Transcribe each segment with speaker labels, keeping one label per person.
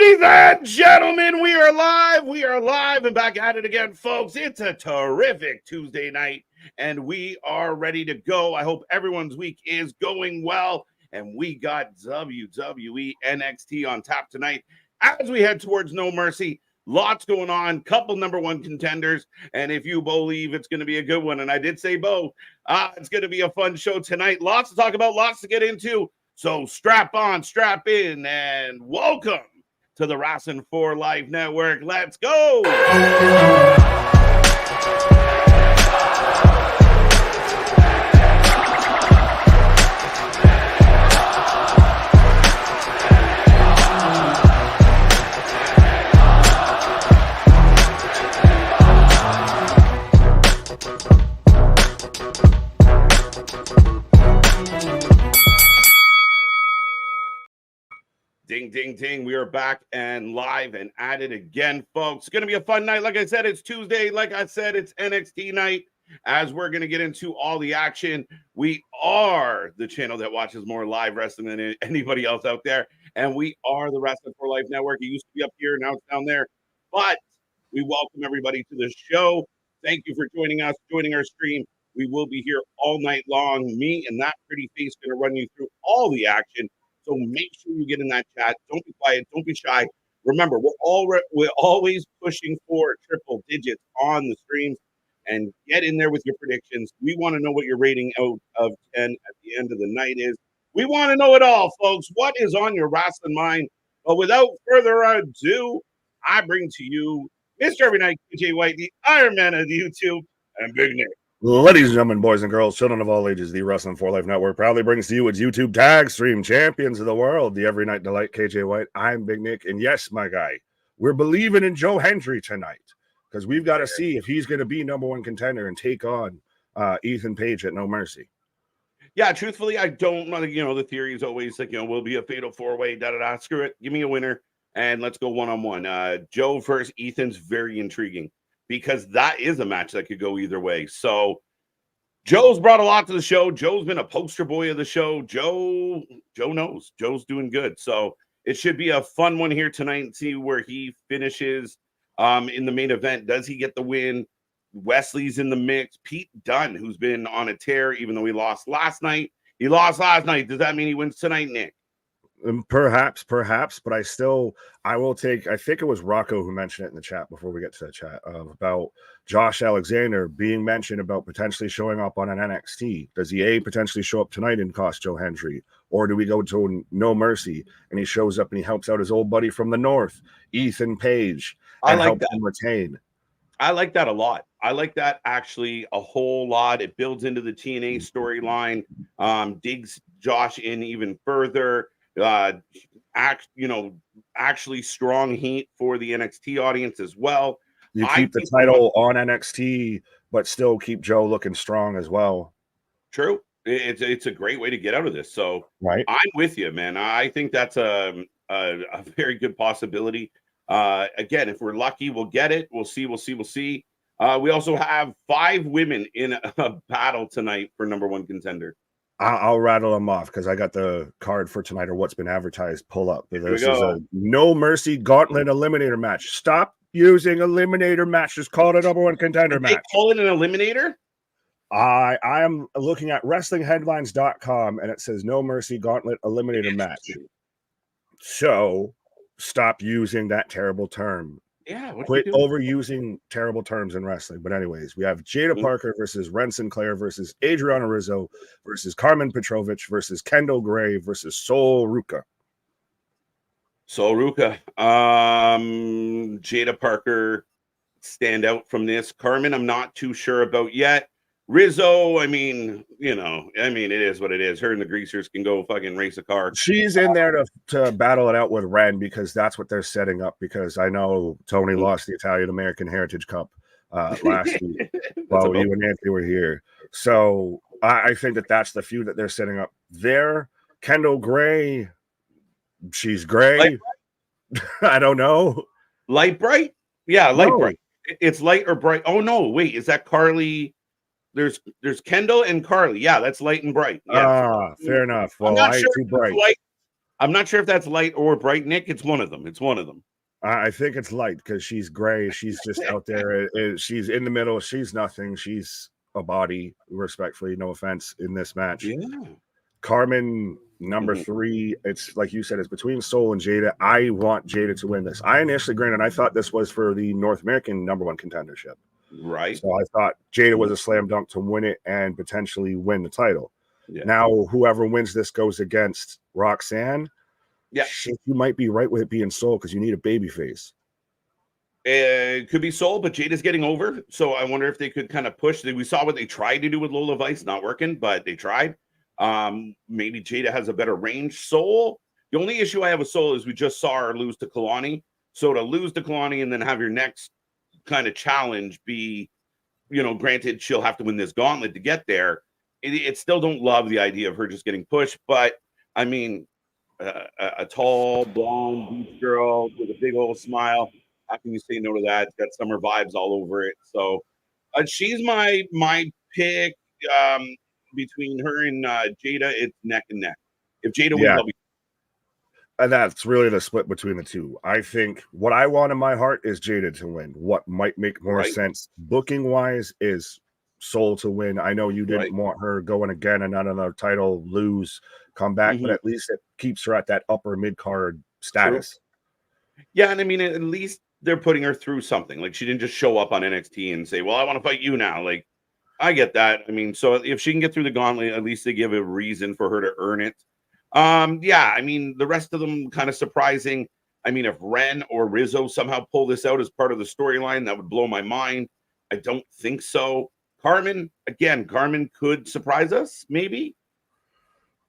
Speaker 1: Ladies and gentlemen, we are live. We are live and back at it again, folks. It's a terrific Tuesday night, and we are ready to go. I hope everyone's week is going well, and we got WWE NXT on tap tonight as we head towards No Mercy. Lots going on, couple number one contenders, and if you believe it's going to be a good one, and I did say both, it's going to be a fun show tonight. Lots to talk about, lots to get into. So strap on, strap in, and welcome to the Wrestling for Life Network. Let's go! Ding, ding, ding. We are back and live and at it again, folks. It's going to be a fun night. Like I said, it's Tuesday. Like I said, it's NXT night. As we're going to get into all the action, we are the channel that watches more live wrestling than anybody else out there. And we are the Wrestling for Life Network. It used to be up here. Now it's down there. But we welcome everybody to the show. Thank you for joining us, joining our stream. We will be here all night long. Me and that pretty face going to run you through all the action. So make sure you get in that chat. Don't be quiet. Don't be shy. Remember, we're always pushing for triple digits on the streams, and get in there with your predictions. We want to know what your rating out of 10 at the end of the night is. We want to know it all, folks. What is on your wrestling mind? But without further ado, I bring to you Mr. Every Night, KJ White, the Iron Man of YouTube, and Big Nick.
Speaker 2: Ladies and gentlemen, boys and girls, children of all ages, the Wrestling for Life Network proudly brings to you its YouTube tag stream champions of the world, the Every Night Delight, KJ White. I'm Big Nick, and yes, my guy, we're believing in Joe Hendry tonight because we've got to see if he's going to be number one contender and take on Ethan Page at No Mercy.
Speaker 1: Yeah, truthfully, I don't know. The theory is always like, we'll be a fatal four-way, da-da-da. Screw it. Give me a winner, and let's go one-on-one. Joe versus Ethan's very intriguing, because that is a match that could go either way. So Joe's brought a lot to the show. Joe's been a poster boy of the show. Joe knows. Joe's doing good. So it should be a fun one here tonight and see where he finishes in the main event. Does he get the win? Wesley's in the mix. Pete Dunne, who's been on a tear, even though he lost last night. He lost last night. Does that mean he wins tonight, Nick?
Speaker 2: Perhaps, but I will take, I think it was Rocco who mentioned it in the chat before we get to the chat about Josh Alexander being mentioned about potentially showing up on an NXT. Does he potentially show up tonight and cost Joe Hendry? Or do we go to No Mercy and he shows up and he helps out his old buddy from the North, Ethan Page, and helps him retain?
Speaker 1: I like that a lot. I like that actually a whole lot. It builds into the TNA storyline, digs Josh in even further. Actually strong heat for the NXT audience as well.
Speaker 2: You keep the title on NXT, but still keep Joe looking strong as well.
Speaker 1: True. It's a great way to get out of this. So
Speaker 2: right,
Speaker 1: I'm with you, man. I think that's a very good possibility. Again, if we're lucky, we'll get it. We'll see. We also have 5 women in a battle tonight for number one contender.
Speaker 2: I'll rattle them off because I got the card for tonight or what's been advertised. Pull up. This is a No Mercy Gauntlet Eliminator match. Stop using Eliminator match. Just call it a number one contender match.
Speaker 1: Call it an Eliminator?
Speaker 2: I am looking at WrestlingHeadlines.com and it says No Mercy Gauntlet Eliminator match. So stop using that terrible term.
Speaker 1: Yeah,
Speaker 2: quit overusing terrible terms in wrestling. But anyways, we have Jaida Parker versus Wren Sinclair versus Adriana Rizzo versus Karmen Petrovic versus Kendal Gray versus Soul Ruca.
Speaker 1: Jaida Parker stand out from this. Karmen, I'm not too sure about yet. Rizzo, I mean, it is what it is. Her and the Greasers can go fucking race a car.
Speaker 2: She's in there to battle it out with Wren because that's what they're setting up. Because I know Tony lost the Italian American Heritage Cup last week while you and Anthony were here. So I think that's the feud that they're setting up there. Kendal Gray, she's gray. I don't know.
Speaker 1: Light bright? Yeah, light bright. It's light or bright. Oh no, wait, is that Carly? There's Kendal and Carly. Yeah, that's light and bright. Yeah,
Speaker 2: fair enough. Well, I'm not sure
Speaker 1: too bright. I'm not sure if that's light or bright, Nick. It's one of them. It's one of them.
Speaker 2: I think it's light because she's gray. She's just out there. She's in the middle. She's nothing. She's a body, respectfully, no offense, in this match.
Speaker 1: Yeah.
Speaker 2: Karmen, number 3. It's like you said, it's between Soul and Jaida. I want Jaida to win this. I initially, granted, I thought this was for the North American #1 contendership.
Speaker 1: Right.
Speaker 2: So I thought Jaida was a slam dunk to win it and potentially win the title.
Speaker 1: Yeah.
Speaker 2: Now, whoever wins this goes against Roxanne.
Speaker 1: Yeah.
Speaker 2: You might be right with it being Soul because you need a baby face.
Speaker 1: It could be Soul, but Jada's getting over. So I wonder if they could kind of push. We saw what they tried to do with Lola Vice, not working, but they tried. Maybe Jaida has a better range. Soul, the only issue I have with Soul is we just saw her lose to Kalani. So to lose to Kalani and then have your next kind of challenge be, granted, she'll have to win this gauntlet to get there. It still don't love the idea of her just getting pushed. But I mean, a tall, blonde beach girl with a big old smile. How can you say no to that? It's got summer vibes all over it. So she's my pick. Between her and Jaida, it's neck and neck. If Jaida wins, I'll be.
Speaker 2: And that's really the split between the two. I think what I want in my heart is Jaida to win. What might make more sense booking wise is Soul to win. I know you didn't want her going again and not another title, lose, come back, but at least it keeps her at that upper mid card status.
Speaker 1: True. Yeah, and I mean, at least they're putting her through something. Like she didn't just show up on NXT and say, "Well, I want to fight you now." Like I get that. I mean, so if she can get through the gauntlet, at least they give a reason for her to earn it. Yeah, I mean, the rest of them kind of surprising. I mean, if Wren or Rizzo somehow pull this out as part of the storyline, that would blow my mind. I don't think so. Karmen, again, Karmen could surprise us, maybe.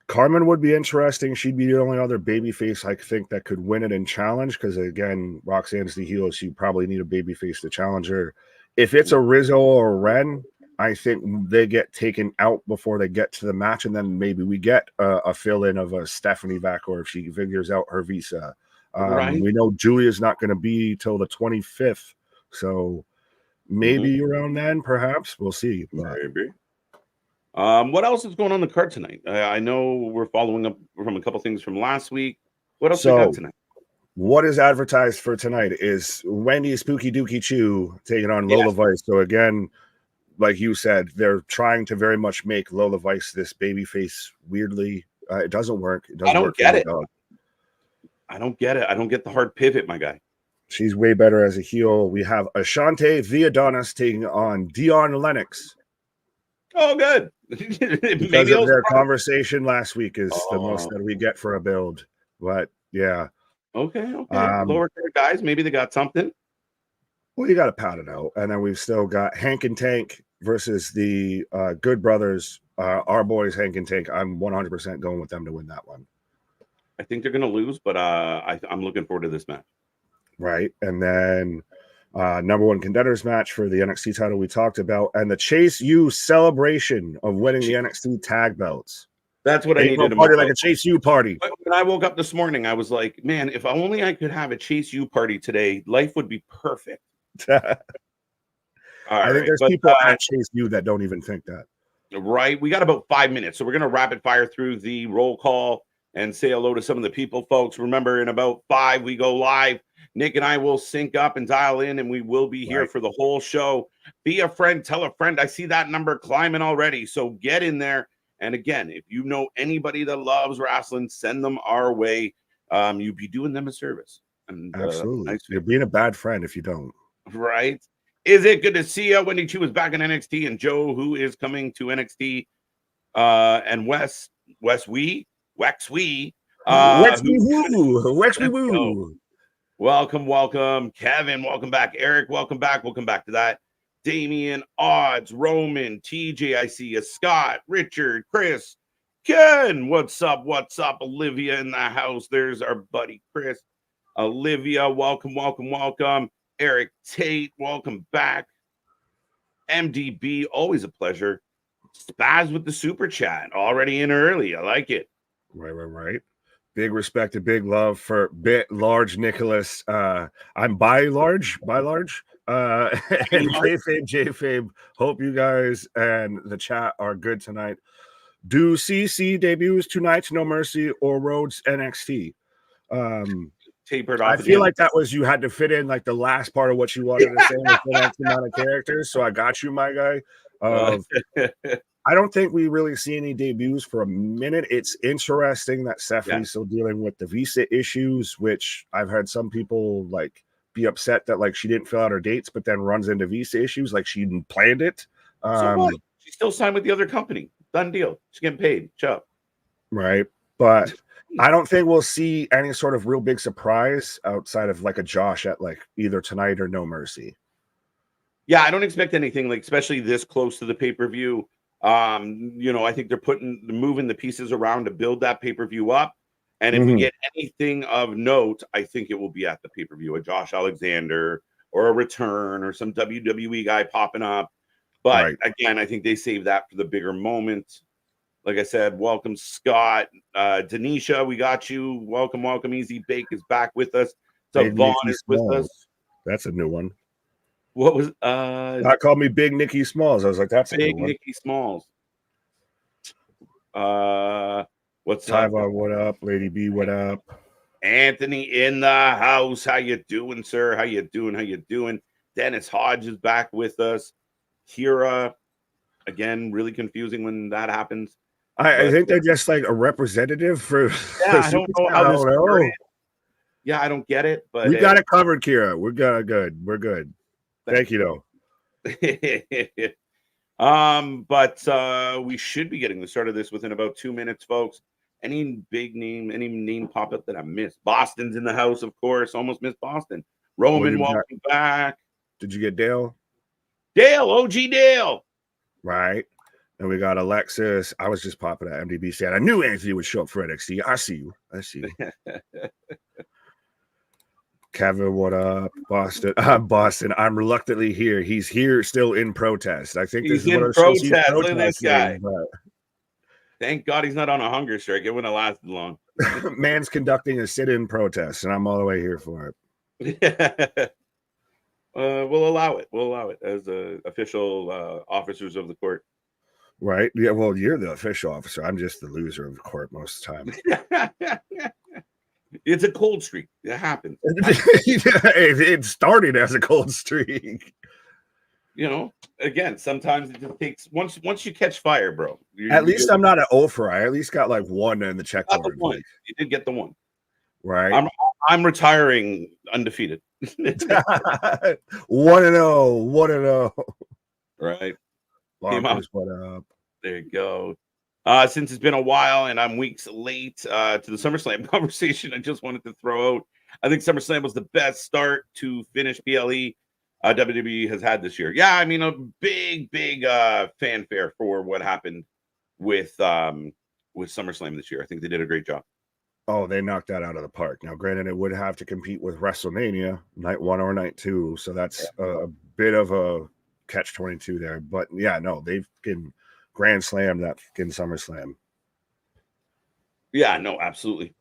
Speaker 2: Karmen would be interesting. She'd be the only other babyface I think that could win it in challenge because, again, Roxanne's the heel, so you probably need a babyface to challenge her. If it's a Rizzo or a Wren, I think they get taken out before they get to the match, and then maybe we get a fill-in of a Stephanie back, or if she figures out her visa. We know Julia's not going to be till the 25th, so maybe around then, perhaps. We'll see.
Speaker 1: Maybe. What else is going on the card tonight? I know we're following up from a couple things from last week. What else we got tonight?
Speaker 2: What is advertised for tonight is Wendy Spooky Dookie Choo taking on Lola Vice. So again, like you said, they're trying to very much make Lola Vice this babyface. Weirdly, it doesn't work. It doesn't work.
Speaker 1: I don't get it. I don't get the hard pivot, my guy.
Speaker 2: She's way better as a heel. We have Ashante the Adonis taking on Dion Lennox.
Speaker 1: Oh, good.
Speaker 2: Because of their conversation last week is the most that we get for a build. But yeah.
Speaker 1: Okay. Lower card guys, maybe they got something.
Speaker 2: Well, you got to pat it out. And then we've still got Hank and Tank versus the Good Brothers. Our boys, Hank and Tank. I'm 100% going with them to win that one.
Speaker 1: I think they're going to lose, but I'm looking forward to this match.
Speaker 2: Right. And then #1 contenders match for the NXT title we talked about, and the Chase U celebration of winning the NXT tag belts.
Speaker 1: That's what I needed.
Speaker 2: Party like a Chase U party.
Speaker 1: When I woke up this morning, I was like, man, if only I could have a Chase U party today, life would be perfect.
Speaker 2: I think there's people at Chase U that don't even think that.
Speaker 1: Right. We got about 5 minutes, so we're going to rapid fire through the roll call and say hello to some of the people, folks. Remember, in about 5, we go live. Nick and I will sync up and dial in, and we will be here for the whole show. Be a friend, tell a friend. I see that number climbing already, so get in there. And again, if you know anybody that loves wrestling, send them our way. You'd be doing them a service. And,
Speaker 2: absolutely. You're being a bad friend if you don't.
Speaker 1: Right. Is it good to see you? Wendy Choo is back in NXT, and Joe, who is coming to NXT, and Wex Wee. Welcome. Kevin, welcome back. Eric, welcome back. We'll come back to that. Damian, Odds, Roman, TJ, I see you. Scott, Richard, Chris, Ken, what's up? Olivia in the house. There's our buddy Chris. Olivia, welcome. Eric Tate, welcome back. MDB, always a pleasure. Spaz with the super chat, already in early. I like it.
Speaker 2: Right. Big respect and big love for Bit Large Nicholas. I'm by large. And J-Fame. Hope you guys and the chat are good tonight. Do CC debuts tonight, No Mercy or Rhodes NXT?
Speaker 1: Tapered off.
Speaker 2: I feel like that was, you had to fit in like the last part of what you wanted to say with the next amount of characters. So I got you, my guy. I don't think we really see any debuts for a minute. It's interesting that Sefri's still dealing with the visa issues, which I've heard some people like be upset that like she didn't fill out her dates, but then runs into visa issues like she planned it.
Speaker 1: So what? She's still signed with the other company. Done deal. She's getting paid. Chuck.
Speaker 2: Right. But I don't think we'll see any sort of real big surprise outside of like a Josh at like either tonight or No Mercy.
Speaker 1: Yeah, I don't expect anything, like especially this close to the pay-per-view. I think they're moving the pieces around to build that pay-per-view up. And if we get anything of note, I think it will be at the pay-per-view, a Josh Alexander or a return or some WWE guy popping up. But again, I think they save that for the bigger moment. Like I said, welcome Scott, Denisha, we got you. Welcome. Easy Bake is back with us. So Vaughn is with us.
Speaker 2: That's a new one.
Speaker 1: What was
Speaker 2: God called me Big Nikki Smalls. I was like, that's a
Speaker 1: Big
Speaker 2: new one.
Speaker 1: Nikki Smalls. What's
Speaker 2: Tyva,
Speaker 1: up?
Speaker 2: what up? Lady B, what up?
Speaker 1: Anthony in the house. How you doing, sir? How you doing? Dennis Hodge is back with us. Kira, again, really confusing when that happens.
Speaker 2: I think they're just like a representative for.
Speaker 1: Yeah, I don't know how this works. Yeah, I don't get it, but
Speaker 2: we got it covered, Kira. We're good. We're good. Thank you, though.
Speaker 1: But we should be getting the start of this within about 2 minutes, folks. Any name pop up that I missed? Boston's in the house, of course. Almost missed Boston. Roman, welcome back.
Speaker 2: Did you get Dale?
Speaker 1: Dale, OG Dale.
Speaker 2: Right. And we got Alexis. I was just popping at MDB saying I knew Anthony would show up for NXT. I see you. Kevin, what up? Boston. Boston. I'm reluctantly here. He's here still in protest. I think
Speaker 1: he's
Speaker 2: this is
Speaker 1: in
Speaker 2: what
Speaker 1: protest. Look at this guy.
Speaker 2: But...
Speaker 1: Thank God he's not on a hunger strike. It wouldn't have lasted long.
Speaker 2: Man's conducting a sit-in protest, and I'm all the way here for
Speaker 1: it. We'll allow it. As official officers of the court.
Speaker 2: Right. Yeah. Well, you're the official officer. I'm just the loser of the court most of the time.
Speaker 1: It's a cold streak. It happens.
Speaker 2: It started as a cold streak.
Speaker 1: Again, sometimes it just takes once you catch fire, bro.
Speaker 2: At least I'm not an 0 for I. At least got like 1 in the checklist.
Speaker 1: You did get the 1.
Speaker 2: Right.
Speaker 1: I'm retiring undefeated.
Speaker 2: 1-0. 1-0.
Speaker 1: Right.
Speaker 2: Bonkers, what up?
Speaker 1: There you go. Since it's been a while and I'm weeks late to the SummerSlam conversation, I just wanted to throw out, I think SummerSlam was the best start to finish PLE WWE has had this year. Yeah, I mean, a big fanfare for what happened with SummerSlam this year. I think they did a great job.
Speaker 2: Oh, they knocked that out of the park. Now, granted, it would have to compete with WrestleMania, night 1 or night 2, so that's a bit of a catch-22 there. But yeah, no, they've been grand slam that fucking SummerSlam.
Speaker 1: Yeah, no, absolutely.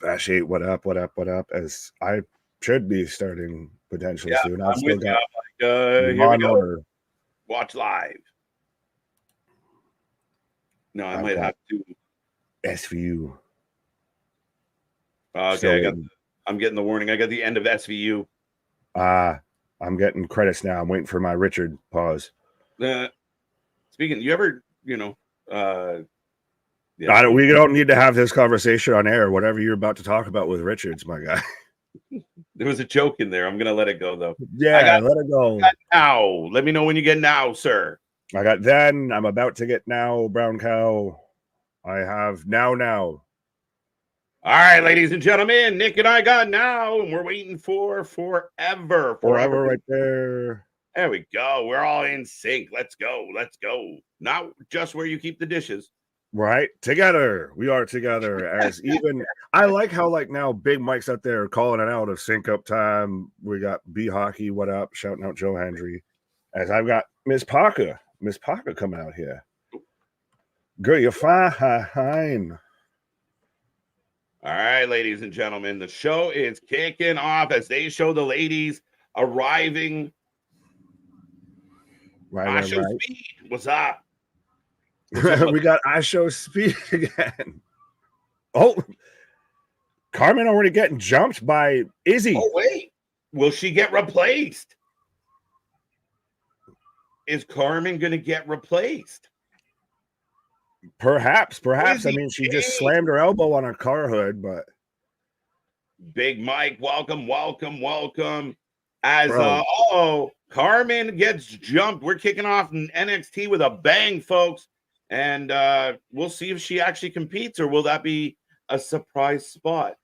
Speaker 2: Bash 8, what up? As I should be starting potentially soon.
Speaker 1: I've still got here we go. Order. Watch live. No, I might have to.
Speaker 2: SVU.
Speaker 1: Okay, I'm getting the warning. I got the end of SVU.
Speaker 2: I'm getting credits now. I'm waiting for my Richard pause.
Speaker 1: Speaking, you ever,
Speaker 2: we don't need to have this conversation on air. Whatever you're about to talk about with Richards, my guy.
Speaker 1: There was a joke in there. I'm gonna let it go though.
Speaker 2: Yeah, let it go.
Speaker 1: Now, let me know when you get now, sir.
Speaker 2: I got then. I'm about to get now. Brown cow. I have now.
Speaker 1: All right, ladies and gentlemen, Nick and I got now, and we're waiting for forever
Speaker 2: right there.
Speaker 1: There we go. We're all in sync. Let's go. Not just where you keep the dishes.
Speaker 2: Right. Together. We are together. As even I like how like now Big Mike's out there calling it out of sync up time. We got B Hockey, what up? Shouting out Joe Hendry. As I've got Miss Parker coming out here. Girl, you're fine.
Speaker 1: All right, ladies and gentlemen, the show is kicking off as they show the ladies arriving.
Speaker 2: Right.
Speaker 1: Speed. What's up?
Speaker 2: We got I Show Speed again. Oh, Karmen already getting jumped by Izzy.
Speaker 1: Oh, wait. Will she get replaced? Is Karmen going to get replaced?
Speaker 2: Perhaps.
Speaker 1: Izzy
Speaker 2: I mean, she just
Speaker 1: King.
Speaker 2: slammed her elbow on a car hood, but
Speaker 1: Big Mike, welcome. As
Speaker 2: Bro.
Speaker 1: Karmen gets jumped. We're kicking off in NXT with a bang, folks. And we'll see if she actually competes, or will that be a surprise spot?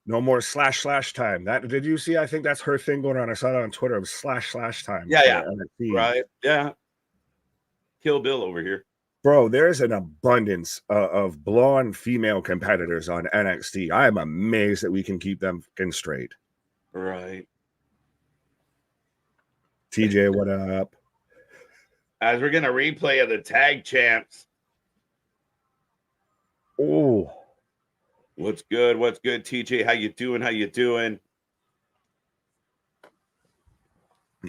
Speaker 2: No more slash time. That did you see? I think that's her thing going on. I saw it on Twitter. It was slash time.
Speaker 1: Yeah.
Speaker 2: NXT.
Speaker 1: Right. Yeah. Kill Bill over here.
Speaker 2: Bro, there's an abundance of blonde female competitors on NXT. I am amazed that we can keep them fucking straight.
Speaker 1: Right.
Speaker 2: TJ, what up?
Speaker 1: As we're gonna replay of the tag champs.
Speaker 2: Oh,
Speaker 1: what's good? TJ, how you doing?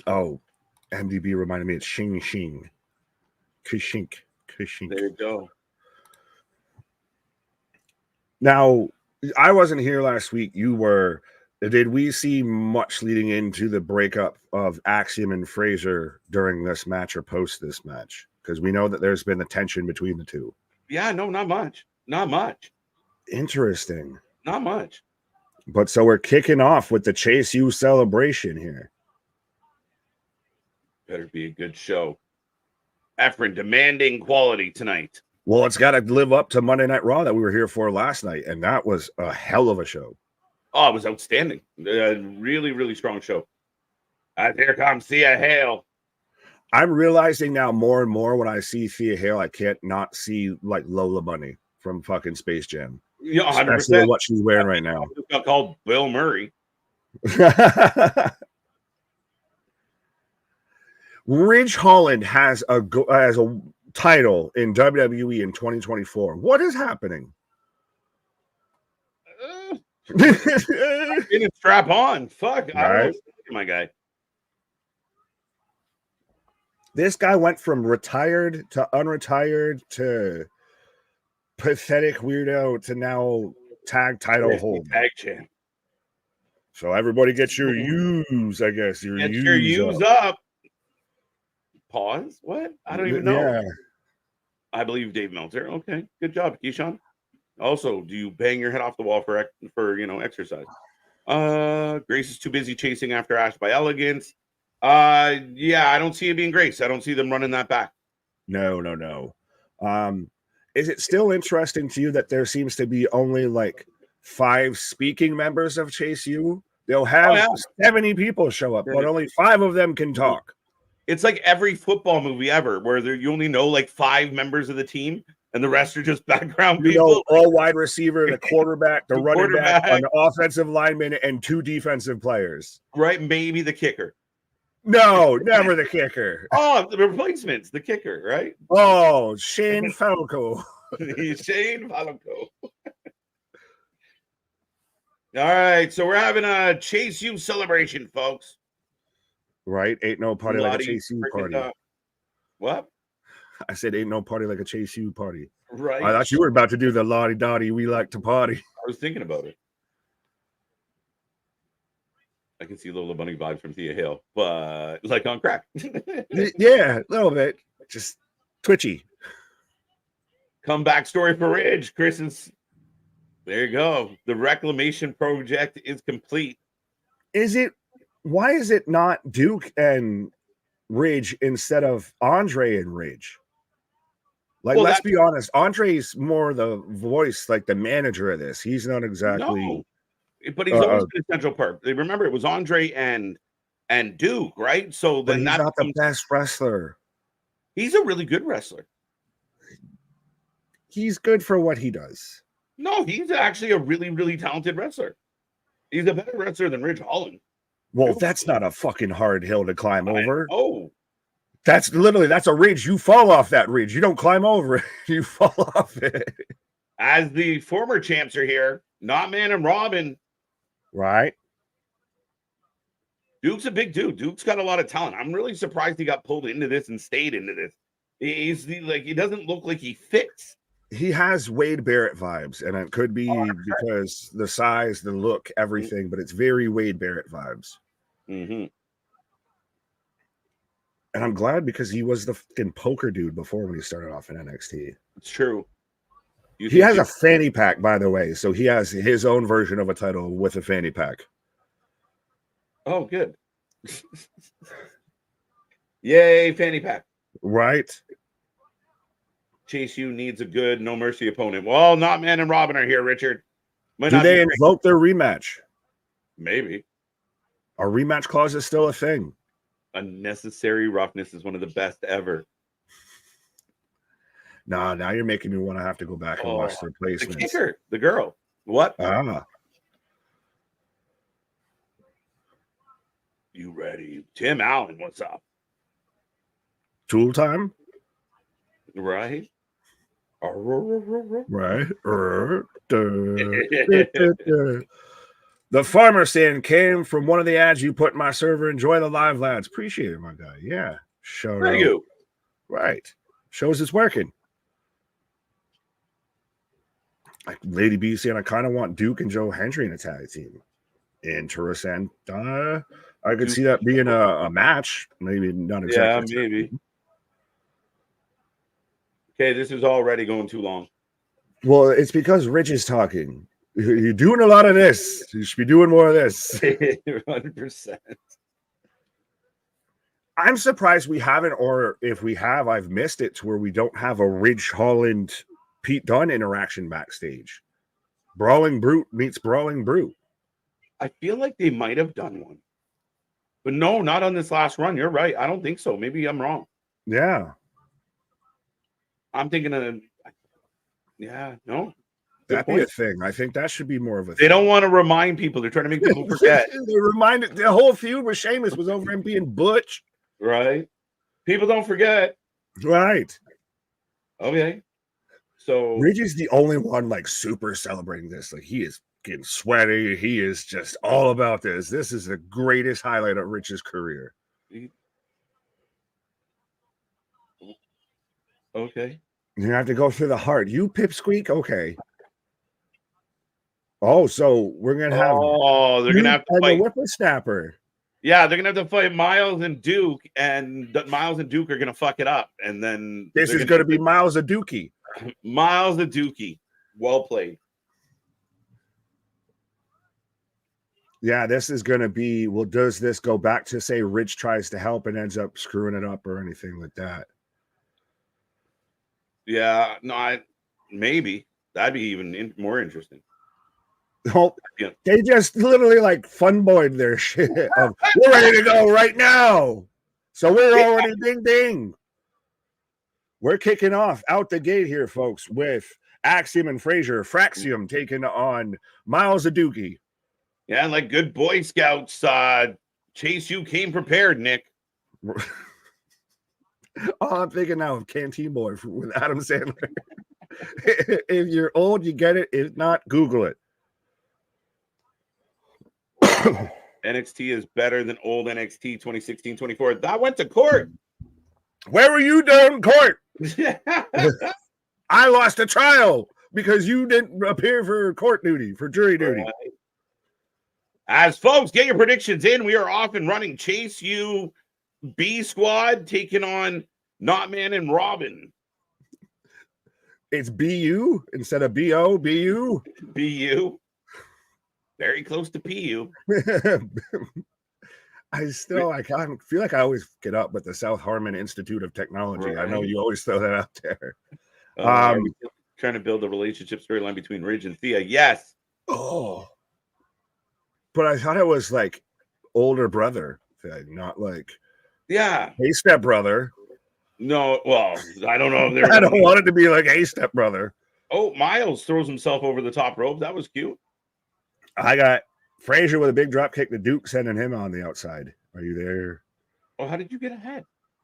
Speaker 2: Oh, MDB reminded me it's Shing. Kushink.
Speaker 1: There you go.
Speaker 2: Now, I wasn't here last week. You were. Did we see much leading into the breakup of Axiom and Frazer during this match or post this match? Because we know that there's been the tension between the two.
Speaker 1: Yeah, no, not much.
Speaker 2: Interesting.
Speaker 1: Not much.
Speaker 2: But so we're kicking off with the Chase U celebration here.
Speaker 1: Better be a good show. Efren demanding quality tonight.
Speaker 2: Well, it's got to live up to Monday Night Raw that we were here for last night, and that was a hell of a show.
Speaker 1: Oh, it was outstanding. Really strong show. Here comes Thea Hale.
Speaker 2: I'm realizing now more and more when I see Thea Hale, I can't not see like Lola Bunny from fucking Space Jam.
Speaker 1: Yeah, 100%.
Speaker 2: Especially what she's wearing right now.
Speaker 1: It's got called Bill Murray.
Speaker 2: Ridge Holland has a title in WWE in 2024. What is happening?
Speaker 1: Didn't strap on. Fuck. I don't know, my guy.
Speaker 2: This guy went from retired to unretired to pathetic weirdo to now tag title holder.
Speaker 1: Tag champ.
Speaker 2: So everybody get your U's, I guess.
Speaker 1: Get your U's up. Pause. What? I don't even know. Yeah. I believe Dave Meltzer. Okay. Good job, Keyshawn. Also, do you bang your head off the wall for exercise? Grace is too busy chasing after Ash by Elegance. Yeah, I don't see it being Grace. I don't see them running that back.
Speaker 2: No. Is it still interesting to you that there seems to be only like 5 speaking members of Chase U? They'll have 70 people show up, but only 5 of them can talk.
Speaker 1: It's like every football movie ever where you only know like 5 members of the team and the rest are just background people.
Speaker 2: All wide receiver, the quarterback, the running back, an offensive lineman, and 2 defensive players.
Speaker 1: Right, maybe the kicker.
Speaker 2: No, never the kicker.
Speaker 1: Oh, the replacements, the kicker, right?
Speaker 2: Oh, Shane Falco.
Speaker 1: Shane Falco. All right, so we're having a Chase U celebration, folks.
Speaker 2: Right? Ain't no party like a Chase U party.
Speaker 1: What?
Speaker 2: I said ain't no party like a Chase U party.
Speaker 1: Right.
Speaker 2: I thought you were about to do the lottie dottie. We like to party.
Speaker 1: I was thinking about it. I can see Lola Bunny vibes from Thea Hale, but like on crack.
Speaker 2: Yeah, a little bit. Just twitchy.
Speaker 1: Comeback story for Ridge. There you go. The reclamation project is complete.
Speaker 2: Why is it not Duke and Ridge instead of Andre and Ridge? Like, let's be honest. Andre's more the voice, like the manager of this. He's not exactly.
Speaker 1: No, but he's always been a central part. Remember, it was Andre and Duke, right? So then
Speaker 2: he's not the best wrestler.
Speaker 1: He's a really good wrestler.
Speaker 2: He's good for what he does.
Speaker 1: No, he's actually a really, really talented wrestler. He's a better wrestler than Ridge Holland.
Speaker 2: Well, that's not a fucking hard hill to climb over.
Speaker 1: Oh,
Speaker 2: that's a ridge. You fall off that ridge. You don't climb over it. You fall off it.
Speaker 1: As the former champs are here, Not Man and Robin.
Speaker 2: Right.
Speaker 1: Duke's a big dude. Duke's got a lot of talent. I'm really surprised he got pulled into this and stayed into this. He doesn't look like he fits.
Speaker 2: He has Wade Barrett vibes, and it could be because the size, the look, everything, but it's very Wade Barrett vibes.
Speaker 1: Mm-hmm.
Speaker 2: And I'm glad because he was the fucking poker dude before when he started off in NXT.
Speaker 1: It's true.
Speaker 2: He has a fanny pack, by the way, so he has his own version of a title with a fanny pack.
Speaker 1: Oh, good. Yay, fanny pack.
Speaker 2: Right?
Speaker 1: Chase U needs a good no mercy opponent. Well, not Man and Robin are here, Richard.
Speaker 2: Do they invoke their rematch?
Speaker 1: Maybe.
Speaker 2: Our rematch clause is still a thing.
Speaker 1: Unnecessary roughness is one of the best ever.
Speaker 2: Nah, now you're making me want to have to go back and watch their placements.
Speaker 1: The kicker, the girl. What? You ready? Tim Allen, what's up?
Speaker 2: Tool time?
Speaker 1: Right?
Speaker 2: Right. The farmer saying came from one of the ads you put in my server. Enjoy the live, lads. Appreciate it, my guy. Yeah.
Speaker 1: Thank you.
Speaker 2: Right. Shows it's working. Like Lady B saying, I kind of want Duke and Joe Hendry in a tag team. Interesting. I could see that being a match. Maybe not exactly.
Speaker 1: Yeah, maybe. Okay, this is already going too long.
Speaker 2: Well, it's because Rich is talking. You're doing a lot of this. You should be doing more of this.
Speaker 1: 100%.
Speaker 2: I'm surprised we haven't, or if we have, I've missed it to where we don't have a Ridge Holland Pete Dunne interaction backstage. Brawling Brute meets Brawling Brute.
Speaker 1: I feel like they might have done one. But no, not on this last run. You're right. I don't think so. Maybe I'm wrong.
Speaker 2: Yeah.
Speaker 1: I'm thinking of, yeah, no.
Speaker 2: That'd be a thing. I think that should be more of a thing.
Speaker 1: They don't want to remind people. They're trying to make people forget.
Speaker 2: They reminded the whole feud with Sheamus was over him being Butch.
Speaker 1: Right. People don't forget.
Speaker 2: Right.
Speaker 1: Okay. So
Speaker 2: Ridge is the only one like super celebrating this. Like he is getting sweaty. He is just all about this. This is the greatest highlight of Rich's career.
Speaker 1: Okay.
Speaker 2: You have to go through the heart. You pipsqueak? Okay. Oh, so we're gonna have
Speaker 1: they're gonna have to fight
Speaker 2: the whippersnapper.
Speaker 1: Yeah, they're gonna have to fight Miles and Duke, and Miles and Duke are gonna fuck it up, and then
Speaker 2: this is gonna be Miles and Dookie.
Speaker 1: Miles and Dookie. Well played.
Speaker 2: Yeah, this is gonna be. Well, does this go back to say Rich tries to help and ends up screwing it up or anything like that?
Speaker 1: Yeah, no, maybe that'd be even more interesting.
Speaker 2: Oh, yeah. They just literally like fun boyed their shit. We're ready to go right now. So we're already ding ding. We're kicking off out the gate here, folks, with Axiom and Frazer. Fraxium taking on Miles Aduki.
Speaker 1: Yeah, like good Boy Scouts. Chase, you came prepared, Nick.
Speaker 2: Oh, I'm thinking now of Canteen Boy with Adam Sandler. If you're old, you get it. If not, Google it.
Speaker 1: NXT is better than old NXT 2016-24. That went to court.
Speaker 2: Where were you during court? I lost a trial because you didn't appear for court duty, for jury duty.
Speaker 1: Right. As folks, get your predictions in. We are off and running. Chase U B Squad taking on Not Man and Robin.
Speaker 2: It's BU instead of BO, BU.
Speaker 1: BU. Very close to PU.
Speaker 2: I feel like I always get up with the South Harmon Institute of Technology. Right. I know you always throw that out there.
Speaker 1: Trying to build a relationship storyline between Ridge and Thea. Yes.
Speaker 2: Oh. But I thought it was like older brother thing, not like hey stepbrother.
Speaker 1: No, well, I don't know if they're
Speaker 2: I don't want it to be like hey stepbrother.
Speaker 1: Oh, Miles throws himself over the top rope. That was cute.
Speaker 2: I got Frazer with a big drop kick. The Duke sending him on the outside. Are you there?
Speaker 1: Oh, how did you get ahead?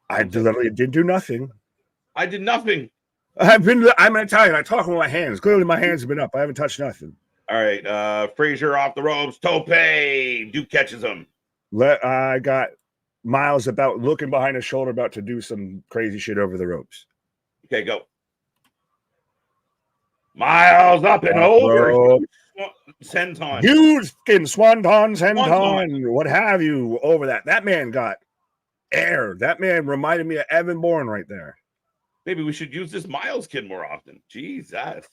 Speaker 2: I literally didn't do nothing.
Speaker 1: I did nothing.
Speaker 2: I'm gonna tell you, I talk with my hands. Clearly my hands have been up. I haven't touched nothing.
Speaker 1: All right. Frazer off the ropes. Tope. Duke catches him.
Speaker 2: I got Miles about looking behind his shoulder, about to do some crazy shit over the ropes.
Speaker 1: Okay, go. Miles up and over. Senton.
Speaker 2: Huge skin, swanton,
Speaker 1: Swanton.
Speaker 2: senton, what have you over that. That man got air. That man reminded me of Evan Bourne right there.
Speaker 1: Maybe we should use this Miles kid more often. Jesus.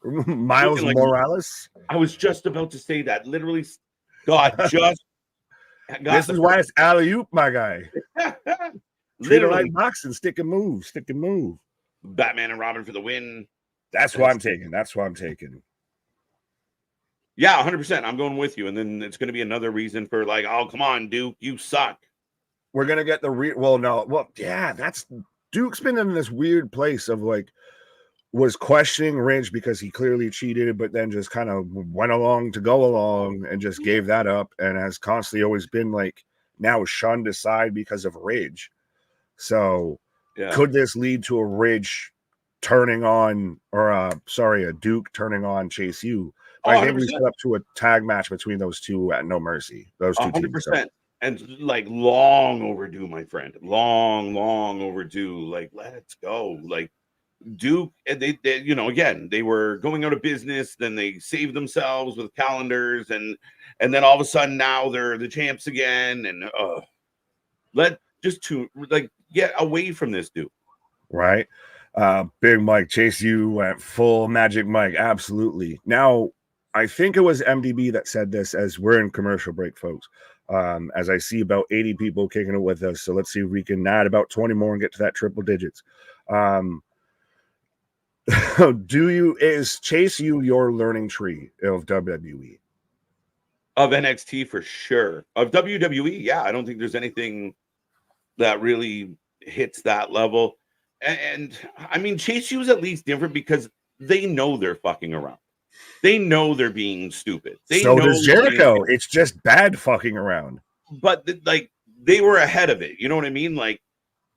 Speaker 2: Miles like Morales.
Speaker 1: I was just about to say that. Literally, God just.
Speaker 2: This is why it's alley-oop, my guy.
Speaker 1: Literally,
Speaker 2: like boxing, stick and move, stick and move.
Speaker 1: Batman and Robin for the win.
Speaker 2: That's what I'm taking. That's what I'm taking.
Speaker 1: Yeah, 100%. I'm going with you. And then it's going to be another reason for like, oh, come on, Duke, you suck.
Speaker 2: We're going to get the that's Duke's been in this weird place of like, was questioning Ridge because he clearly cheated, but then just kind of went along to go along and just gave that up, and has constantly always been like now shunned aside because of Ridge. So could this lead to a Ridge turning on, or a Duke turning on Chase U? I think we set up to a tag match between those two at No Mercy. Those two 100%. Teams. So.
Speaker 1: And like long overdue, my friend. Long overdue. Like, let's go. Like Duke, they again, they were going out of business. Then they saved themselves with calendars, and then all of a sudden now they're the champs again. And get away from this Duke.
Speaker 2: Right. Big Mike, Chase U went full Magic Mike. Absolutely. Now, I think it was MDB that said this as we're in commercial break, folks. As I see about 80 people kicking it with us. So let's see if we can add about 20 more and get to that triple digits. Is Chase U your learning tree of WWE?
Speaker 1: Of NXT for sure. Of WWE, yeah. I don't think there's anything that really hits that level. And I mean, Chase U is at least different because they know they're fucking around. They know they're being stupid.
Speaker 2: So does Jericho. It's just bad fucking around.
Speaker 1: But like they were ahead of it. You know what I mean? Like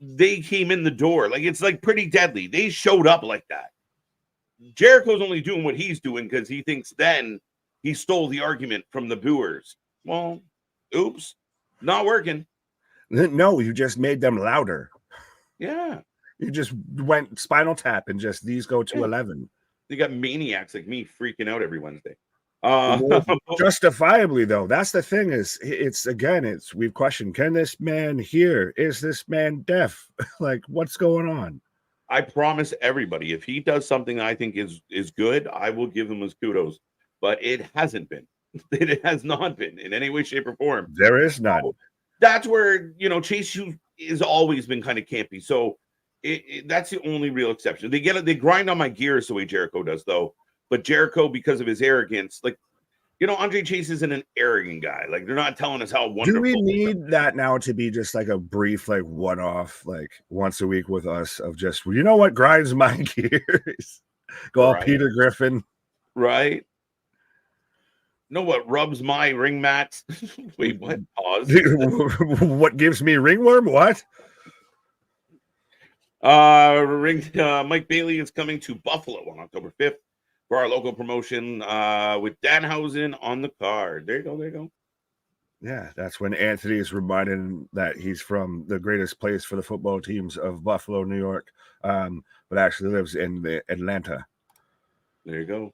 Speaker 1: they came in the door. Like it's like pretty deadly. They showed up like that. Jericho's only doing what he's doing because he thinks then he stole the argument from the booers. Well, oops, not working.
Speaker 2: No, you just made them louder.
Speaker 1: Yeah.
Speaker 2: You just went Spinal Tap and just these go to 11.
Speaker 1: They got maniacs like me freaking out every Wednesday.
Speaker 2: Justifiably, though, that's the thing. We've questioned, can this man hear? Is this man deaf? Like, what's going on?
Speaker 1: I promise everybody, if he does something I think is good, I will give him his kudos. But it hasn't been. It has not been in any way, shape, or form.
Speaker 2: There is none.
Speaker 1: So that's where Chase U has always been kind of campy. So that's the only real exception. They grind on my gears the way Jericho does, though. But Jericho, because of his arrogance, like Andre Chase isn't an arrogant guy. Like they're not telling us how wonderful.
Speaker 2: Do we need that now to be just like a brief, like one-off, like once a week with us of just what grinds my gears? Go all Peter Griffin,
Speaker 1: right? Know what rubs my ring mats? Wait, what? Pause.
Speaker 2: What gives me ringworm? What?
Speaker 1: Mike Bailey is coming to Buffalo on October 5th for our local promotion with Danhausen on the card. There you go.
Speaker 2: Yeah, that's when Anthony is reminded that he's from the greatest place for the football teams of Buffalo, New York, but actually lives in Atlanta.
Speaker 1: There you go.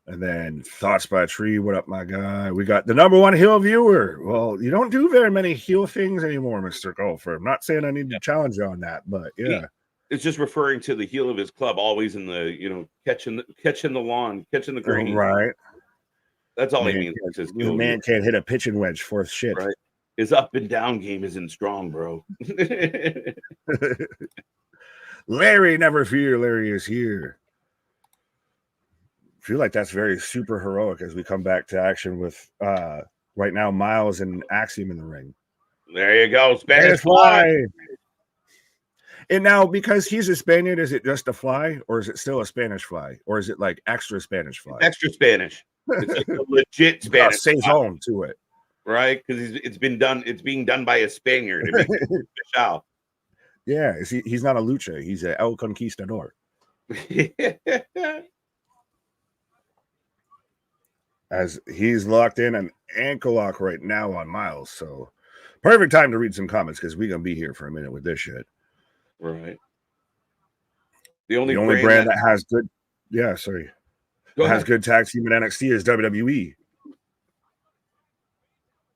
Speaker 2: And then Thoughts by a Tree. What up, my guy? We got the number one heel viewer. Well, you don't do very many heel things anymore, Mr. Golfer. I'm not saying I need to challenge you on that, but yeah.
Speaker 1: It's just referring to the heel of his club, always in the, catching the lawn, catching the green.
Speaker 2: Right.
Speaker 1: That's all he means.
Speaker 2: The man can't hit a pitching wedge for shit.
Speaker 1: Right. His up and down game isn't strong, bro.
Speaker 2: Larry, never fear. Larry is here. I feel like that's very super heroic as we come back to action with right now Miles and Axiom in the ring.
Speaker 1: There you go. Spanish fly.
Speaker 2: And now, because he's a Spaniard, is it just a fly, or is it still a Spanish fly, or is it like extra Spanish fly?
Speaker 1: Extra Spanish. It's like a legit Spanish.
Speaker 2: Saison to it,
Speaker 1: right? Because it's being done by a Spaniard.
Speaker 2: Yeah, he's not a lucha. He's a El Conquistador. As he's locked in an ankle lock right now on Miles, so Perfect time to read some comments because we're gonna be here for a minute with this shit.
Speaker 1: Right.
Speaker 2: The only brand that has good, has good tag team in NXT is WWE.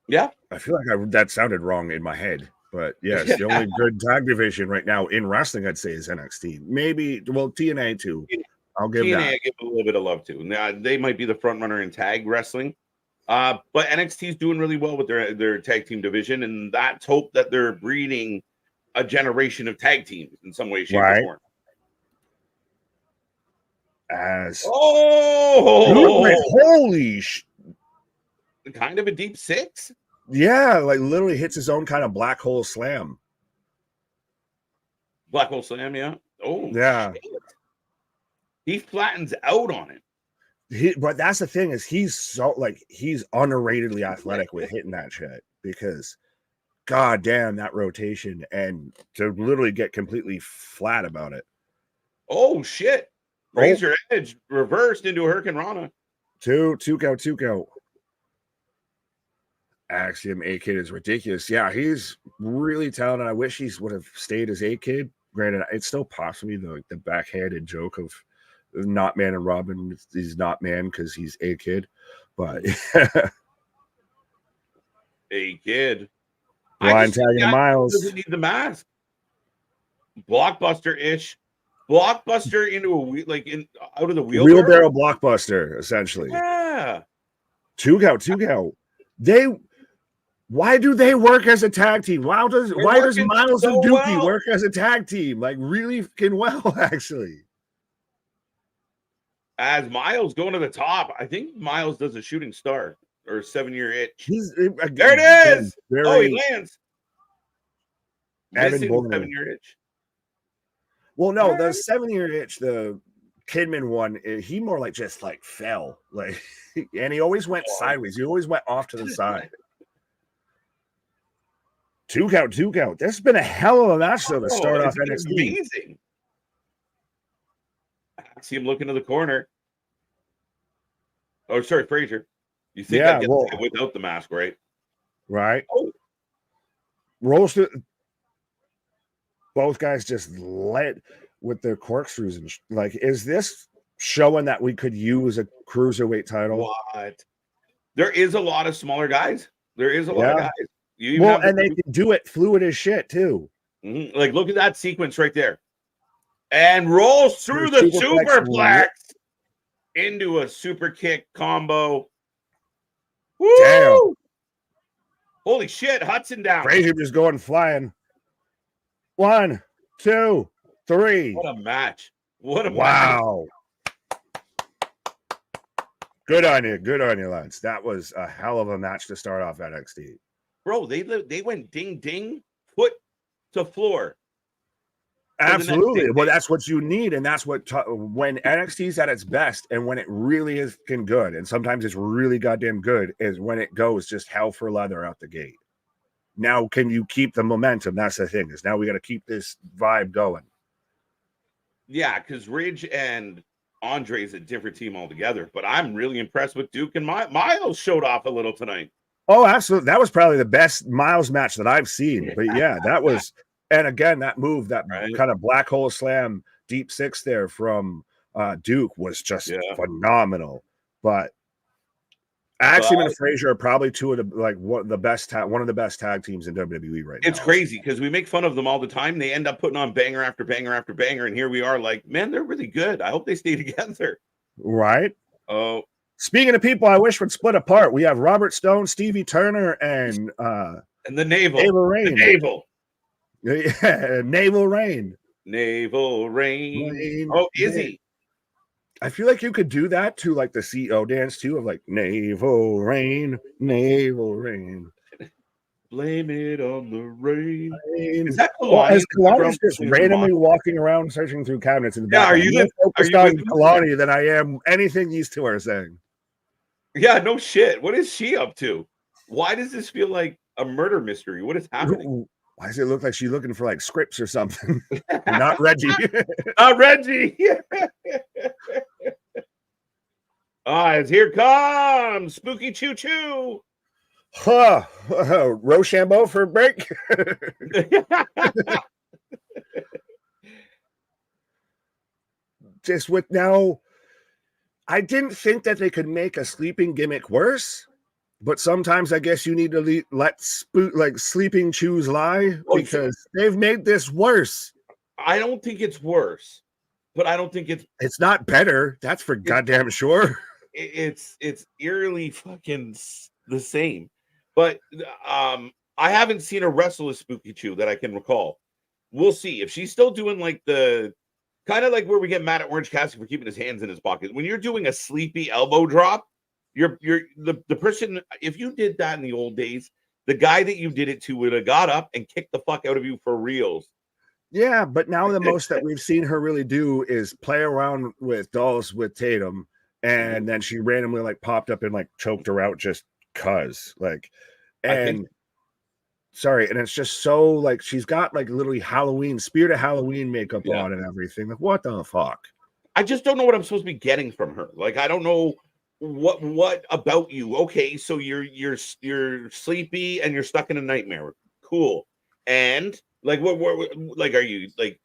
Speaker 1: Yeah,
Speaker 2: I feel like that sounded wrong in my head, but yes, the only good tag division right now in wrestling, I'd say, is NXT. Maybe, well, TNA too. I'll give
Speaker 1: TNA,
Speaker 2: that.
Speaker 1: I give a little bit of love to. Now, they might be the front runner in tag wrestling, but NXT is doing really well with their tag team division, and that's hope that they're breeding a generation of tag teams in some way, shape, or form.
Speaker 2: As
Speaker 1: dude,
Speaker 2: holy
Speaker 1: kind of a deep six.
Speaker 2: Yeah, like literally hits his own kind of black hole slam.
Speaker 1: Black hole slam, yeah. Oh,
Speaker 2: yeah.
Speaker 1: Shit. He flattens out on it.
Speaker 2: But that's the thing is he's underratedly athletic with hitting that shit because god damn that rotation and to literally get completely flat about it.
Speaker 1: Oh shit. Frazer edge reversed into a Hurricane Rana.
Speaker 2: Two count. Axiom A-Kid is ridiculous. Yeah, he's really talented. I wish he would have stayed as A-Kid. Granted, it's still possibly the backhanded joke of not man and Robin. He's not man because he's A-Kid. But
Speaker 1: A-Kid.
Speaker 2: Blind tagging Miles.
Speaker 1: Doesn't need the mask. Blockbuster-ish. Blockbuster into out of the
Speaker 2: wheelbarrow blockbuster, essentially.
Speaker 1: Yeah.
Speaker 2: Two count. Why do they work as a tag team? Why does Miles and Dookie work as a tag team? Like really fucking well, actually.
Speaker 1: As Miles going to the top, I think Miles does a shooting star or 7-year itch. There it is. He lands. Missing 7-year itch.
Speaker 2: Well, no, the 7-year itch, the Kidman one, he more like just like fell, like, and he always went sideways. He always went off to the side. Two count. This has been a hell of a match though to start off NXT.
Speaker 1: Amazing. I see him looking to the corner. Oh, sorry, Frazer. You think I get without the mask, right?
Speaker 2: Right. Oh. Rolls to both guys just led with their corkscrews and like, is this showing that we could use a cruiserweight title?
Speaker 1: What? There is a lot of smaller guys. There is a lot of guys.
Speaker 2: And they can do it fluid as shit too.
Speaker 1: Mm-hmm. Like, look at that sequence right there, and rolls through the superplex into a super kick combo. Woo!
Speaker 2: Damn!
Speaker 1: Holy shit! Hudson down.
Speaker 2: Frazer just going flying. 1, 2, 3.
Speaker 1: What a match! What a
Speaker 2: wow! Good on you, lads. That was a hell of a match to start off NXT.
Speaker 1: Bro, they went ding ding, foot to floor.
Speaker 2: Absolutely. Well, that's what you need, and that's what when NXT's at its best, and when it really is good, and sometimes it's really goddamn good, is when it goes just hell for leather out the gate. Now, can you keep the momentum? That's the thing. Is now we got to keep this vibe going.
Speaker 1: Yeah, because Ridge and Andre is a different team altogether, but I'm really impressed with Duke and Miles showed off a little tonight.
Speaker 2: Oh, absolutely. That was probably the best Miles match that I've seen. But yeah, that was, and again, that move, that kind of black hole slam, deep six there from Duke was just phenomenal. But Axiom and Frazer are probably two of the one of the best tag teams in WWE right now.
Speaker 1: It's crazy because we make fun of them all the time. They end up putting on banger after banger after banger, and here we are, like, man, they're really good. I hope they stay together.
Speaker 2: Right.
Speaker 1: Oh.
Speaker 2: Speaking of people I wish would split apart, we have Robert Stone, Stevie Turner, and
Speaker 1: the Naval.
Speaker 2: Rain.
Speaker 1: The Naval.
Speaker 2: Yeah, Naval Rain.
Speaker 1: Naval Rain. Oh, Izzy.
Speaker 2: I feel like you could do that to like the CO dance too, of like Naval Rain, Naval Rain.
Speaker 1: Blame it on the rain.
Speaker 2: Is that Kalani? As Kalani's just randomly walking around searching through cabinets in the back.
Speaker 1: Are you
Speaker 2: focused on Kalani than I am anything these two are saying?
Speaker 1: Yeah, no shit. What is she up to? Why does this feel like a murder mystery? What is happening?
Speaker 2: Why does it look like she's looking for like scripts or something? Not Reggie.
Speaker 1: Not Reggie. Here comes Spooky Choo Choo.
Speaker 2: Huh. Rochambeau for a break. Just with now, I didn't think that they could make a sleeping gimmick worse, but sometimes I guess you need to let sleeping Choos lie because they've made this worse.
Speaker 1: I don't think it's worse, but I don't think
Speaker 2: it's not better. That's for goddamn sure.
Speaker 1: It's eerily fucking the same. But I haven't seen her wrestle a Spooky Choo that I can recall. We'll see if she's still doing like the kind of like where we get mad at Orange Cassidy for keeping his hands in his pocket. When you're doing a sleepy elbow drop, you're the person. If you did that in the old days, the guy that you did it to would have got up and kicked the fuck out of you for reals.
Speaker 2: Yeah, but now the most that we've seen her really do is play around with dolls with Tatum, and then she randomly like popped up and like choked her out just cuz like, and sorry, and it's just so like she's got like literally Halloween, Spirit of Halloween makeup on and everything. Like, what the fuck?
Speaker 1: I just don't know what I'm supposed to be getting from her. Like, I don't know what about you. Okay, so you're sleepy and you're stuck in a nightmare. Cool. And like what like are you like?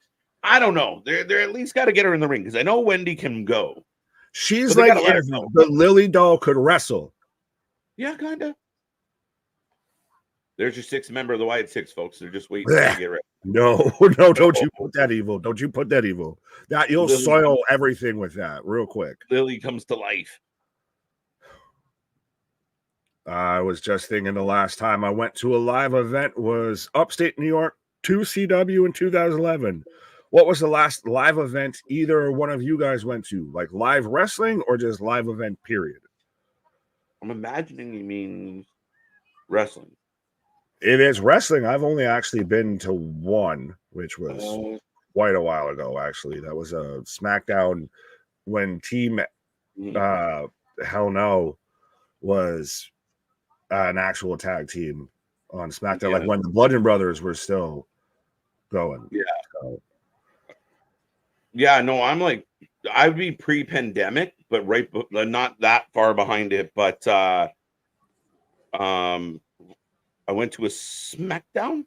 Speaker 1: I don't know. They're at least got to get her in the ring because I know Wendy can go.
Speaker 2: She's like if the Lily doll could wrestle.
Speaker 1: Yeah, kind of. There's your sixth member of the Wyatt Six, folks. They're just waiting to get ready.
Speaker 2: No, don't you put that evil. Don't you put that evil. That you'll soil everything with that real quick.
Speaker 1: Lily comes to life.
Speaker 2: I was just thinking the last time I went to a live event was upstate New York, 2CW in 2011. What was the last live event either one of you guys went to? Like live wrestling or just live event, period?
Speaker 1: I'm imagining you mean wrestling.
Speaker 2: It is wrestling. I've only actually been to one, which was quite a while ago, actually. That was a SmackDown when Team Hell No was an actual tag team on SmackDown, like when the Bludgeon Brothers were still going.
Speaker 1: Yeah. So. Yeah, no, I'm like, I'd be pre-pandemic, but not that far behind it. But I went to a SmackDown.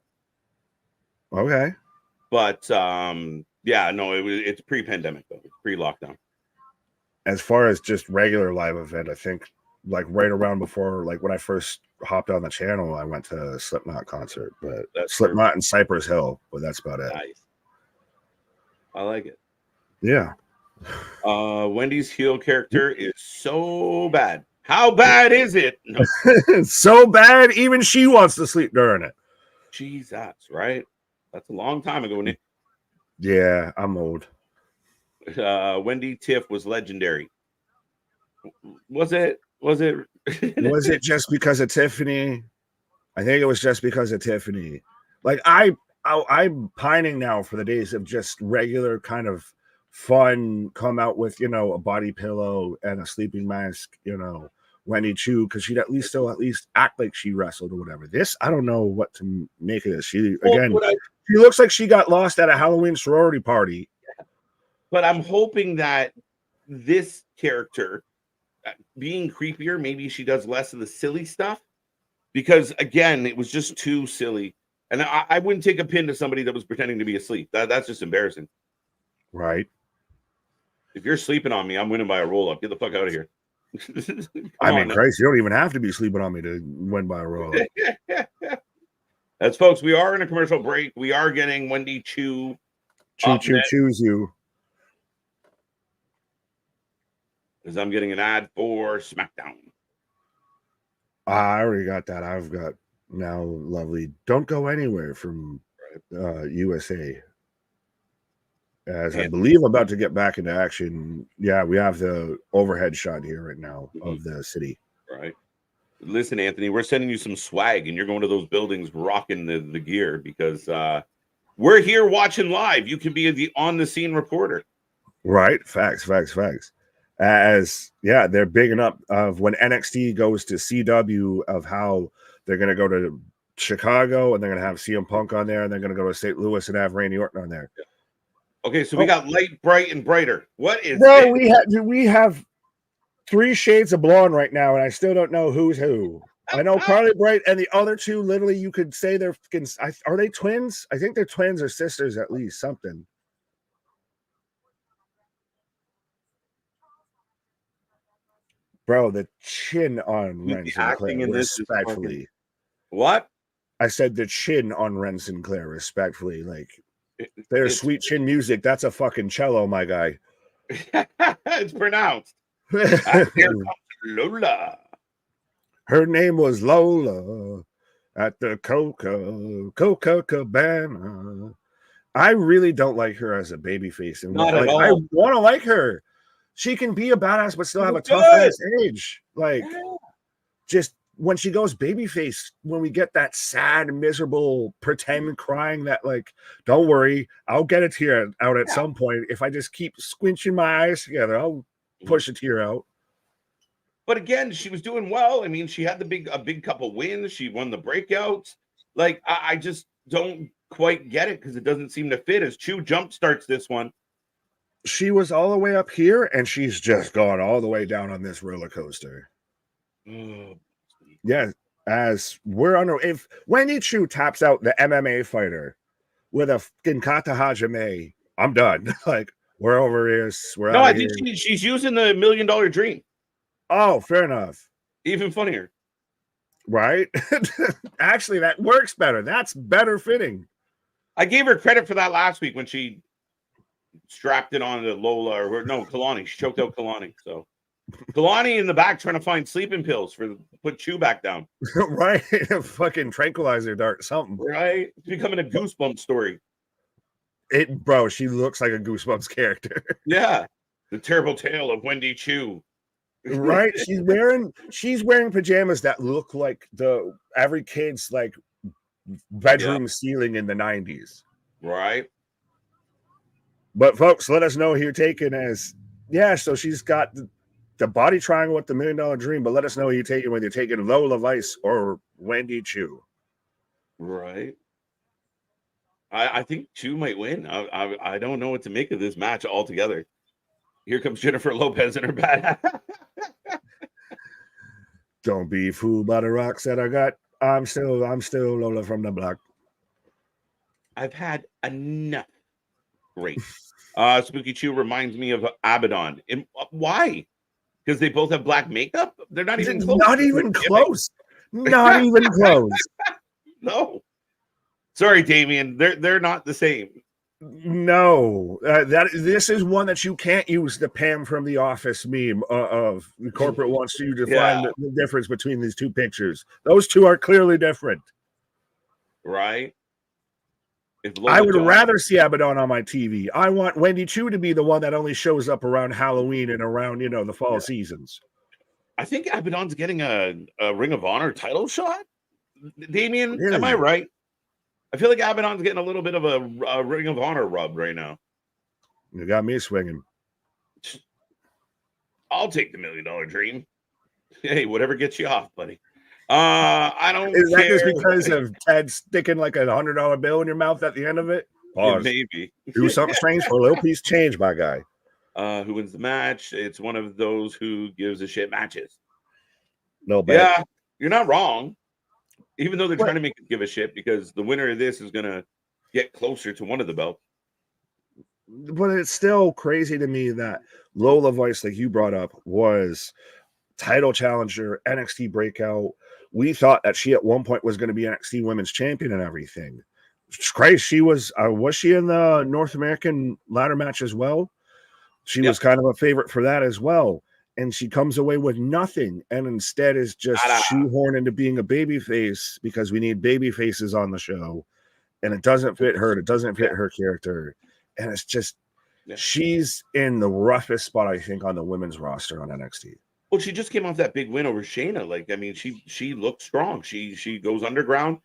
Speaker 2: Okay.
Speaker 1: But yeah, no, it's pre-pandemic though. It's pre-lockdown.
Speaker 2: As far as just regular live event, I think like right around before, like when I first hopped on the channel, I went to a Slipknot concert, but that's Slipknot in Cypress Hill, but that's about it. Nice.
Speaker 1: I like it.
Speaker 2: Yeah.
Speaker 1: Wendy's heel character is so bad. How bad is it? No.
Speaker 2: So bad, even she wants to sleep during it.
Speaker 1: Jesus, right? That's a long time ago, Nick.
Speaker 2: Yeah, I'm old.
Speaker 1: Wendy Tiff was legendary. Was it? Was
Speaker 2: it just because of Tiffany? I think it was just because of Tiffany. Like I'm pining now for the days of just regular kind of fun, come out with, you know, a body pillow and a sleeping mask, you know, Wendy Choo, because she'd at least act like she wrestled or whatever. This, I don't know what to make of this. She looks like she got lost at a Halloween sorority party.
Speaker 1: But I'm hoping that this character, being creepier, maybe she does less of the silly stuff, because again, it was just too silly. And I wouldn't take a pin to somebody that was pretending to be asleep. That's just embarrassing.
Speaker 2: Right.
Speaker 1: If you're sleeping on me, I'm winning by a roll up. Get the fuck out of here.
Speaker 2: I mean, Christ, you don't even have to be sleeping on me to win by a roll up.
Speaker 1: That's folks. We are in a commercial break. We are getting Wendy Choo.
Speaker 2: Choose you.
Speaker 1: Because I'm getting an ad for SmackDown.
Speaker 2: I already got that. I've got now lovely. Don't go anywhere from USA. As I believe I'm about to get back into action. Yeah, we have the overhead shot here right now of the city.
Speaker 1: Right. Listen, Anthony, we're sending you some swag, and you're going to those buildings rocking the gear because we're here watching live. You can be the on-the-scene reporter.
Speaker 2: Right. Facts. As they're bigging up of when NXT goes to CW of how they're going to go to Chicago and they're going to have CM Punk on there and they're going to go to St. Louis and have Randy Orton on there.
Speaker 1: Yeah. Okay, so we got light, bright, and brighter. What is
Speaker 2: we have 3 shades of blonde right now, and I still don't know who's who. I know Carly Bright and the other two, literally, you could say they're fucking. Are they twins? I think they're twins or sisters at least, something. Bro, the chin on
Speaker 1: The
Speaker 2: Wren
Speaker 1: acting
Speaker 2: Sinclair,
Speaker 1: in this is
Speaker 2: respectfully.
Speaker 1: fucking... What?
Speaker 2: I said the chin on Wren Sinclair, respectfully. Like, there's
Speaker 1: It's
Speaker 2: sweet chin music. That's a fucking cello, my guy.
Speaker 1: it's pronounced. Here comes Lola.
Speaker 2: Her name was Lola at the Coca Cabana. I really don't like her as a babyface. And
Speaker 1: Not at
Speaker 2: like,
Speaker 1: all.
Speaker 2: I want to like her. She can be a badass, but still have a tough
Speaker 1: Good.
Speaker 2: ass age. Like, just when she goes babyface, when we get that sad, miserable, pretend crying that, like, don't worry, I'll get a tear out at some point. If I just keep squinching my eyes together, I'll push a tear out.
Speaker 1: But again, she was doing well. I mean, she had a big couple wins. She won the breakouts. Like, I just don't quite get it because it doesn't seem to fit as Choo jump starts this one.
Speaker 2: She was all the way up here, and she's just gone all the way down on this roller coaster. Yeah, as we're under. If Wendy Choo taps out the MMA fighter with a fucking kata hajime, I'm done. Like, we're over here. We're
Speaker 1: No,
Speaker 2: out
Speaker 1: I
Speaker 2: of
Speaker 1: think
Speaker 2: here.
Speaker 1: she's using the $1 million dream.
Speaker 2: Oh, fair enough.
Speaker 1: Even funnier.
Speaker 2: Right? Actually, that works better. That's better fitting.
Speaker 1: I gave her credit for that last week when she strapped it on to Lola or no, Kalani. She choked out Kalani. So Kalani in the back trying to find sleeping pills for put Choo back down.
Speaker 2: Right? Fucking tranquilizer dart, something.
Speaker 1: Right? It's becoming a Goosebumps story.
Speaker 2: Bro, she looks like a Goosebumps character.
Speaker 1: Yeah. The terrible tale of Wendy Choo.
Speaker 2: Right? She's wearing pajamas that look like every kid's like bedroom ceiling in the 90s.
Speaker 1: Right.
Speaker 2: But folks, let us know who you're taking as so she's got the body triangle with the $1 million dream, but let us know who you're taking, whether you're taking Lola Vice or Wendy Choo.
Speaker 1: Right. I think Choo might win. I don't know what to make of this match altogether. Here comes Jennifer Lopez in her bad.
Speaker 2: Don't be fooled by the rocks that I got. I'm still Lola from the block.
Speaker 1: I've had enough. Great. Spooky Choo reminds me of Abaddon. Why? Because they both have black makeup? They're not even close.
Speaker 2: Not even close. Not even close.
Speaker 1: No. Sorry, Damien. They're not the same.
Speaker 2: No, this is one that you can't use the Pam from The Office meme of the corporate wants you to find the difference between these two pictures. Those two are clearly different.
Speaker 1: Right?
Speaker 2: I would rather see Abaddon on my TV. I want Wendy Choo to be the one that only shows up around Halloween and around, the fall seasons.
Speaker 1: I think Abaddon's getting a Ring of Honor title shot. Damien,
Speaker 2: Really?
Speaker 1: Am I right? I feel like Abaddon's getting a little bit of a Ring of Honor rub right now.
Speaker 2: You got me swinging.
Speaker 1: I'll take the $1 million dream. Hey, whatever gets you off, buddy. I don't
Speaker 2: Is that
Speaker 1: care.
Speaker 2: just because of Ted sticking like $100 bill in your mouth at the end of it? Pause.
Speaker 1: Maybe.
Speaker 2: Do something strange for a little piece of change, my guy.
Speaker 1: Who wins the match? It's one of those who gives a shit matches.
Speaker 2: No bad.
Speaker 1: Yeah, you're not wrong. Even though they're trying to make it give a shit because the winner of this is going to get closer to one of the belts.
Speaker 2: But it's still crazy to me that Lola Vice, like you brought up, was title challenger, NXT breakout. We thought that she at one point was going to be NXT Women's Champion and everything. It's crazy. She was she in the North American ladder match as well? She was kind of a favorite for that as well. And she comes away with nothing and instead is just shoehorned into being a babyface because we need baby faces on the show. And it doesn't fit her. It doesn't fit her character. And it's just, she's in the roughest spot, I think, on the women's roster on NXT.
Speaker 1: Well, she just came off that big win over Shayna. Like, I mean, she looked strong. She goes underground,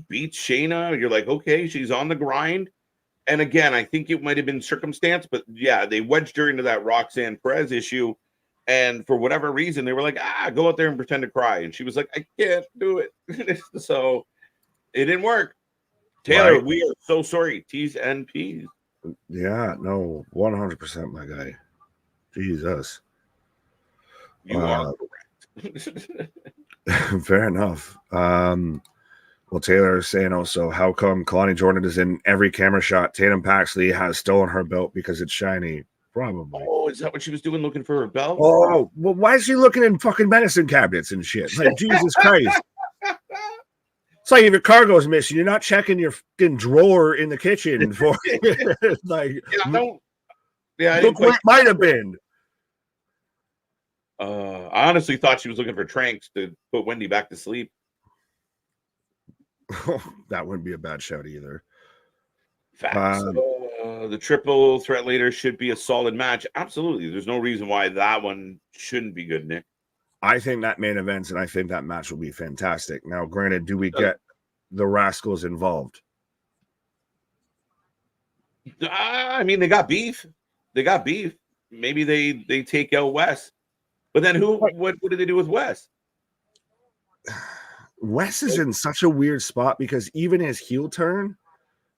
Speaker 1: beats Shayna. You're like, okay, she's on the grind. And again, I think it might have been circumstance, but yeah, they wedged her into that Roxanne Perez issue. And for whatever reason, they were like, go out there and pretend to cry. And she was like, I can't do it. So it didn't work. Taylor, we are so sorry. T's and P's.
Speaker 2: Yeah, no, 100%, my guy. Jesus.
Speaker 1: You are correct.
Speaker 2: Fair enough. Well, Taylor is saying also, how come Kalani Jordan is in every camera shot? Tatum Paxley has stolen her belt because it's shiny. Probably.
Speaker 1: Oh, is that what she was doing, looking for her belt?
Speaker 2: Oh, well, why is she looking in fucking medicine cabinets and shit? Like, Jesus Christ. It's like if your cargo's missing, you're not checking your fucking drawer in the kitchen for like.
Speaker 1: Yeah, I don't. Yeah, I
Speaker 2: look
Speaker 1: didn't
Speaker 2: where it might have been.
Speaker 1: I honestly thought she was looking for Tranks to put Wendy back to sleep.
Speaker 2: That wouldn't be a bad shout either.
Speaker 1: Facts. The triple threat later should be a solid match. Absolutely. There's no reason why that one shouldn't be good, Nick.
Speaker 2: I think that main event and I think that match will be fantastic. Now, granted, do we get the Rascals involved?
Speaker 1: I mean, they got beef. Maybe they take out Wes. But then what do they do with Wes?
Speaker 2: Wes is in such a weird spot because even his heel turn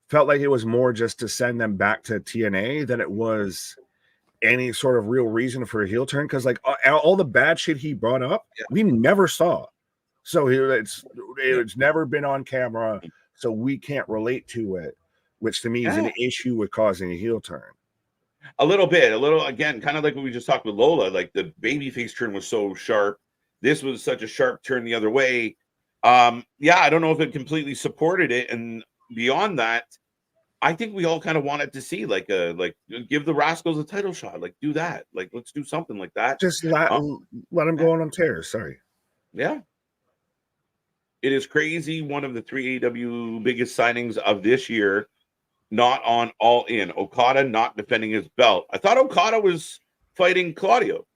Speaker 2: felt like it was more just to send them back to TNA than it was any sort of real reason for a heel turn. Because like all the bad shit he brought up, we never saw. So it's never been on camera, so we can't relate to it, which to me is an issue with causing a heel turn.
Speaker 1: A little again, kind of like what we just talked with Lola. Like the babyface turn was so sharp. This was such a sharp turn the other way. I don't know if it completely supported it. And beyond that, I think we all kind of wanted to see like give the Rascals a title shot. Like do that. Like let's do something like that.
Speaker 2: Just let them go on tears. Sorry.
Speaker 1: Yeah. It is crazy. One of the 3 AEW biggest signings of this year, not on All In. Okada not defending his belt. I thought Okada was fighting Claudio.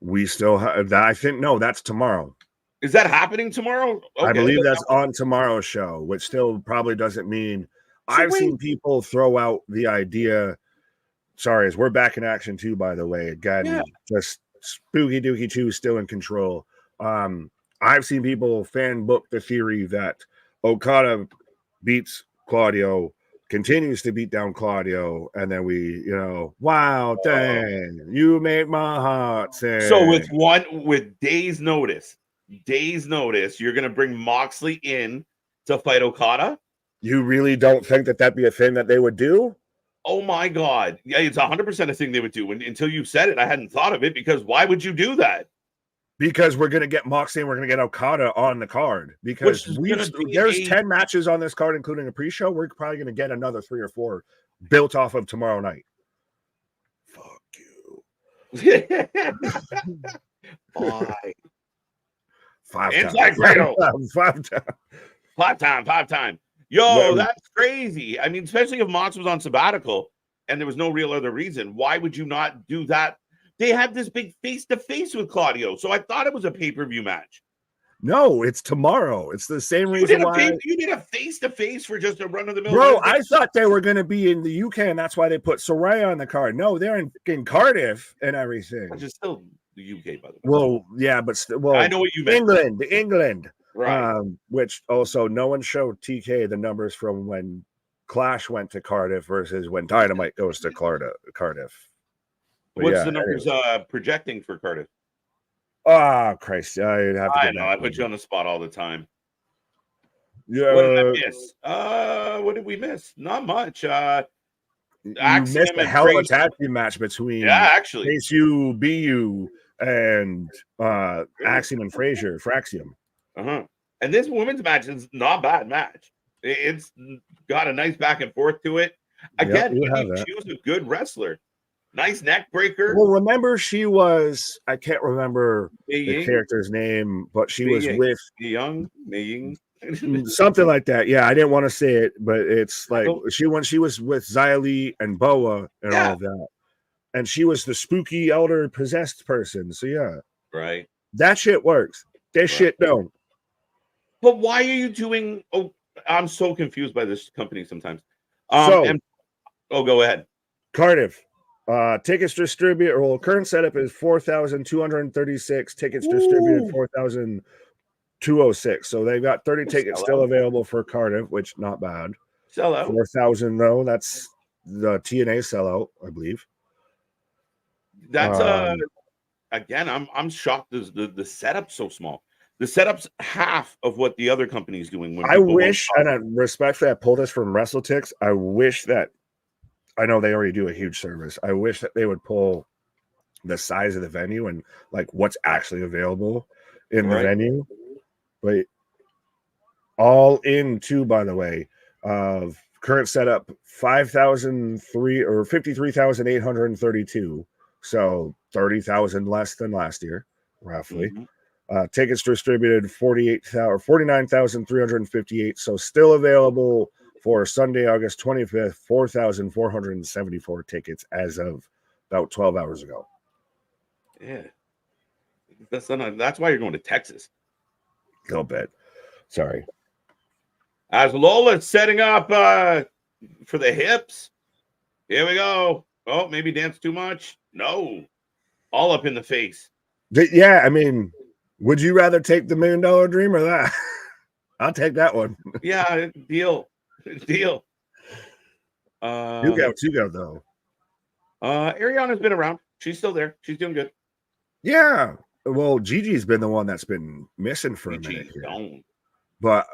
Speaker 2: We still have that. I think no, that's tomorrow.
Speaker 1: Is that happening tomorrow? Okay.
Speaker 2: I believe that's on tomorrow's show, which still probably doesn't mean. I've seen people throw out the idea. Sorry, as we're back in action too, by the way. Again, just spooky dookie Choo still in control. I've seen people fan book the theory that Okada beats Claudio, continues to beat down Claudio, and then wow, dang, you make my heart sing.
Speaker 1: So with days notice, you're gonna bring Moxley in to fight Okada?
Speaker 2: You really don't think that that'd be a thing that they would do?
Speaker 1: Oh my God. Yeah, it's 100% a thing they would do. Until you said it, I hadn't thought of it, because why would you do that?
Speaker 2: Because we're going to get Moxley and we're going to get Okada on the card. Because there's 10 matches on this card, including a pre-show. We're probably going to get another 3 or 4 built off of tomorrow night. Fuck you.
Speaker 1: Bye.
Speaker 2: 5 times.
Speaker 1: 5 times. Yo, that's crazy. I mean, especially if Mox was on sabbatical and there was no real other reason. Why would you not do that? They had this big face-to-face with Claudio, so I thought it was a pay-per-view match.
Speaker 2: No, it's tomorrow. It's the same reason why
Speaker 1: you did a face-to-face for just a run-of-the-mill.
Speaker 2: Bro, I thought they were going to be in the UK, and that's why they put Soraya on the card. No, they're in Cardiff and everything.
Speaker 1: Which is still the UK, by the way.
Speaker 2: Well, yeah, but
Speaker 1: I know what you meant.
Speaker 2: England.
Speaker 1: Right.
Speaker 2: Which also no one showed TK the numbers from when Clash went to Cardiff versus when Dynamite goes to Cardiff. But
Speaker 1: what's the numbers projecting for Cardiff?
Speaker 2: Oh, Christ. I'd have to.
Speaker 1: I know. I put you on the spot all the time.
Speaker 2: Yeah.
Speaker 1: What did I miss? What did we miss? Not much.
Speaker 2: You missed a hell of a tag team match between KSU, BU, and Axiom and Frazer for Axiom.
Speaker 1: And this women's match is not a bad match. It's got a nice back and forth to it. Again, she was a good wrestler. Nice neck breaker.
Speaker 2: Well, remember I can't remember the character's name, but she was with
Speaker 1: Mei
Speaker 2: something like that. Yeah, I didn't want to say it, but it's like when she was with Xylee and Boa and all of that. And she was the spooky elder possessed person. So yeah.
Speaker 1: Right.
Speaker 2: That shit works. This shit don't.
Speaker 1: But why are you doing I'm so confused by this company sometimes. Go ahead.
Speaker 2: Cardiff. Tickets distributed. Well, current setup is 4,236. Tickets distributed 4,206. So they've got 30 tickets still available for Cardiff, which not bad.
Speaker 1: Sellout.
Speaker 2: 4,000 though. That's the TNA sellout, I believe.
Speaker 1: That's again. I'm shocked. The setup's so small. The setup's half of what the other company's doing. When
Speaker 2: I wish, and I respectfully, I pulled this from WrestleTix. I wish that, I know they already do a huge service. I wish that they would pull the size of the venue and like what's actually available in the venue. But all in too, by the way, of current setup 5,003 or 53,832. So 30,000 less than last year, roughly. Tickets distributed 49,358. So still available for Sunday, August 25th, 4,474 tickets as of about 12 hours ago.
Speaker 1: Yeah. That's why you're going to Texas.
Speaker 2: A little bit. Sorry.
Speaker 1: As Lola's setting up for the hips. Here we go. Oh, maybe dance too much? No. All up in the face.
Speaker 2: Yeah, I mean, would you rather take the $1 Million Dream or that? I'll take that one.
Speaker 1: Yeah, deal. You
Speaker 2: go, though.
Speaker 1: Ariana's been around. She's still there. She's doing good.
Speaker 2: Yeah. Well, Gigi's been the one that's been missing for a minute here. But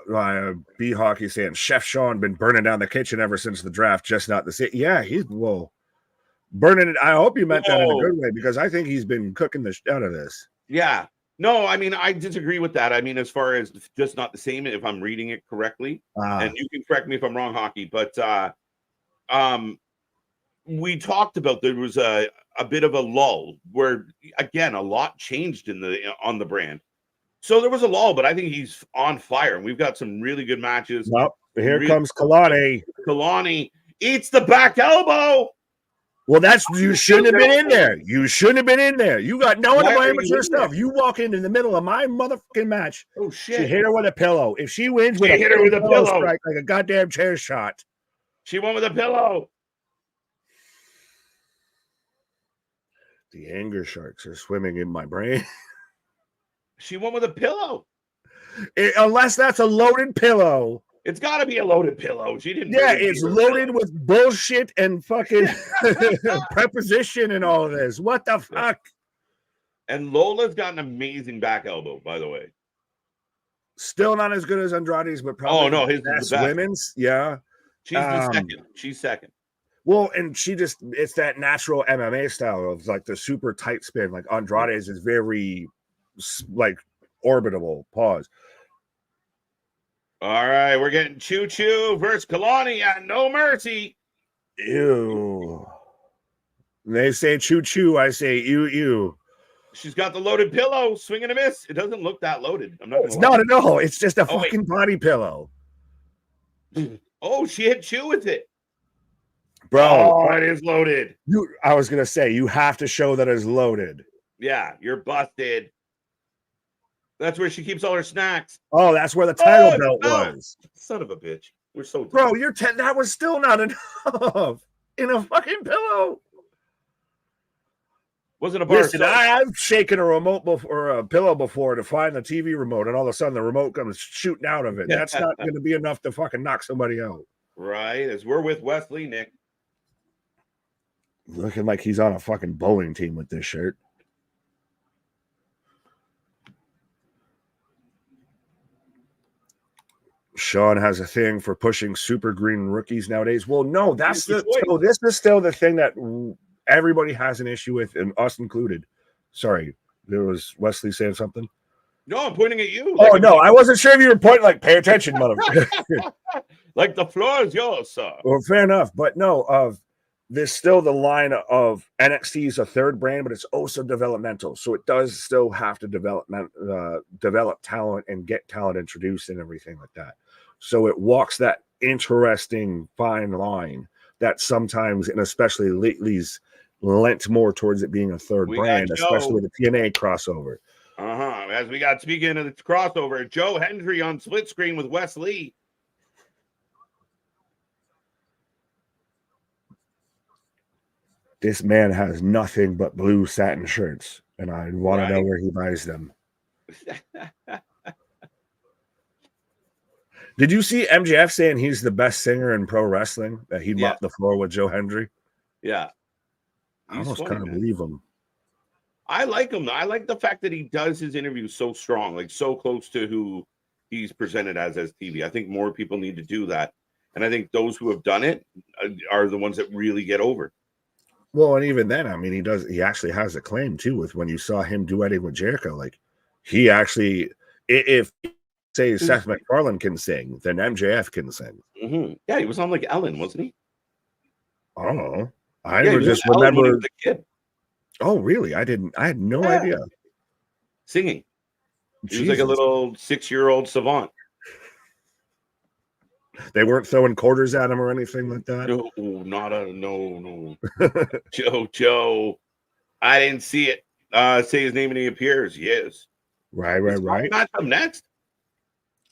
Speaker 2: B Hockey saying Chef Sean been burning down the kitchen ever since the draft, just not the same. Yeah, he's burning it. I hope you meant that in a good way, because I think he's been cooking the shit out of this.
Speaker 1: Yeah. No, I mean, I disagree with that. I mean, as far as just not the same, if I'm reading it correctly, and you can correct me if I'm wrong, Hockey, but we talked about there was a bit of a lull where, again, a lot changed on the brand. So there was a lull, but I think he's on fire, and we've got some really good matches.
Speaker 2: Well, here comes Kalani.
Speaker 1: Kalani eats the back elbow.
Speaker 2: Well, you shouldn't have been in there. You shouldn't have been in there. You got no one to blame but your stuff. You walk in the middle of my motherfucking match.
Speaker 1: Oh shit!
Speaker 2: She hit her with a pillow. If she wins, hit her with a pillow strike, like a goddamn chair shot.
Speaker 1: She won with a pillow.
Speaker 2: The anger sharks are swimming in my brain.
Speaker 1: She won with a pillow.
Speaker 2: Unless that's a loaded pillow.
Speaker 1: It's got to be a loaded pillow. She didn't.
Speaker 2: Yeah, it's loaded with bullshit and fucking preposition and all of this. What the fuck?
Speaker 1: And Lola's got an amazing back elbow, by the way.
Speaker 2: Still not as good as Andrade's, but probably
Speaker 1: his
Speaker 2: best women's. Yeah.
Speaker 1: She's the second. She's second.
Speaker 2: Well, and it's that natural MMA style of like the super tight spin. Like Andrade's is very like orbitable. Pause.
Speaker 1: All right, we're getting Choo versus Kalani at No Mercy.
Speaker 2: Ew. They say choo, I say ew.
Speaker 1: She's got the loaded pillow, swing and a miss. It doesn't look that loaded.
Speaker 2: It's not at all. It's just a fucking body pillow.
Speaker 1: Oh, she hit Choo with it.
Speaker 2: Bro,
Speaker 1: it is loaded.
Speaker 2: I was gonna say you have to show that it's loaded.
Speaker 1: Yeah, you're busted. That's where she keeps all her snacks.
Speaker 2: Oh, that's where the title belt was.
Speaker 1: Son of a bitch. We're so
Speaker 2: bro. That was still not enough in a fucking pillow.
Speaker 1: Wasn't a bar.
Speaker 2: Listen, I've shaken a remote or a pillow before to find the TV remote, and all of a sudden the remote comes shooting out of it. That's not going to be enough to fucking knock somebody out.
Speaker 1: Right, as we're with Wesley, Nick.
Speaker 2: Looking like he's on a fucking bowling team with this shirt. Sean has a thing for pushing super green rookies nowadays. Well, no, this is still the thing that everybody has an issue with, and us included. Sorry, there was Wesley saying something.
Speaker 1: No, I'm pointing at you.
Speaker 2: Oh, no, I wasn't sure if you were pointing, like, pay attention, motherfucker.
Speaker 1: Like, the floor is yours, sir.
Speaker 2: Well, fair enough. But no, there's still the line of NXT is a third brand, but it's also developmental. So it does still have to develop talent and get talent introduced and everything like that. So it walks that interesting fine line that sometimes, and especially lately's lent more towards it being a third brand, especially with the TNA crossover.
Speaker 1: As we got, speaking of the crossover, Joe Hendry on split screen with Wes Lee.
Speaker 2: This man has nothing but blue satin shirts, and I want to know where he buys them. Did you see MJF saying he's the best singer in pro wrestling? That he mopped the floor with Joe Hendry?
Speaker 1: Yeah.
Speaker 2: I almost kind of believe him.
Speaker 1: I like him. I like the fact that he does his interviews so strong, like so close to who he's presented as TV. I think more people need to do that. And I think those who have done it are the ones that really get over.
Speaker 2: Well, and even then, I mean, he actually has a claim too with when you saw him duetting with Jericho. Like, he actually, if say Seth MacFarlane can sing, then MJF can sing.
Speaker 1: Mm-hmm. Yeah, he was on like Ellen, wasn't he?
Speaker 2: I don't know. I just remember.
Speaker 1: When he was a kid.
Speaker 2: Oh, really? I had no idea.
Speaker 1: Singing. He was like a little 6-year-old savant.
Speaker 2: They weren't throwing quarters at him or anything like that.
Speaker 1: No, no. Joe. I didn't see it. Say his name and he appears. Yes.
Speaker 2: Right.
Speaker 1: Not up next.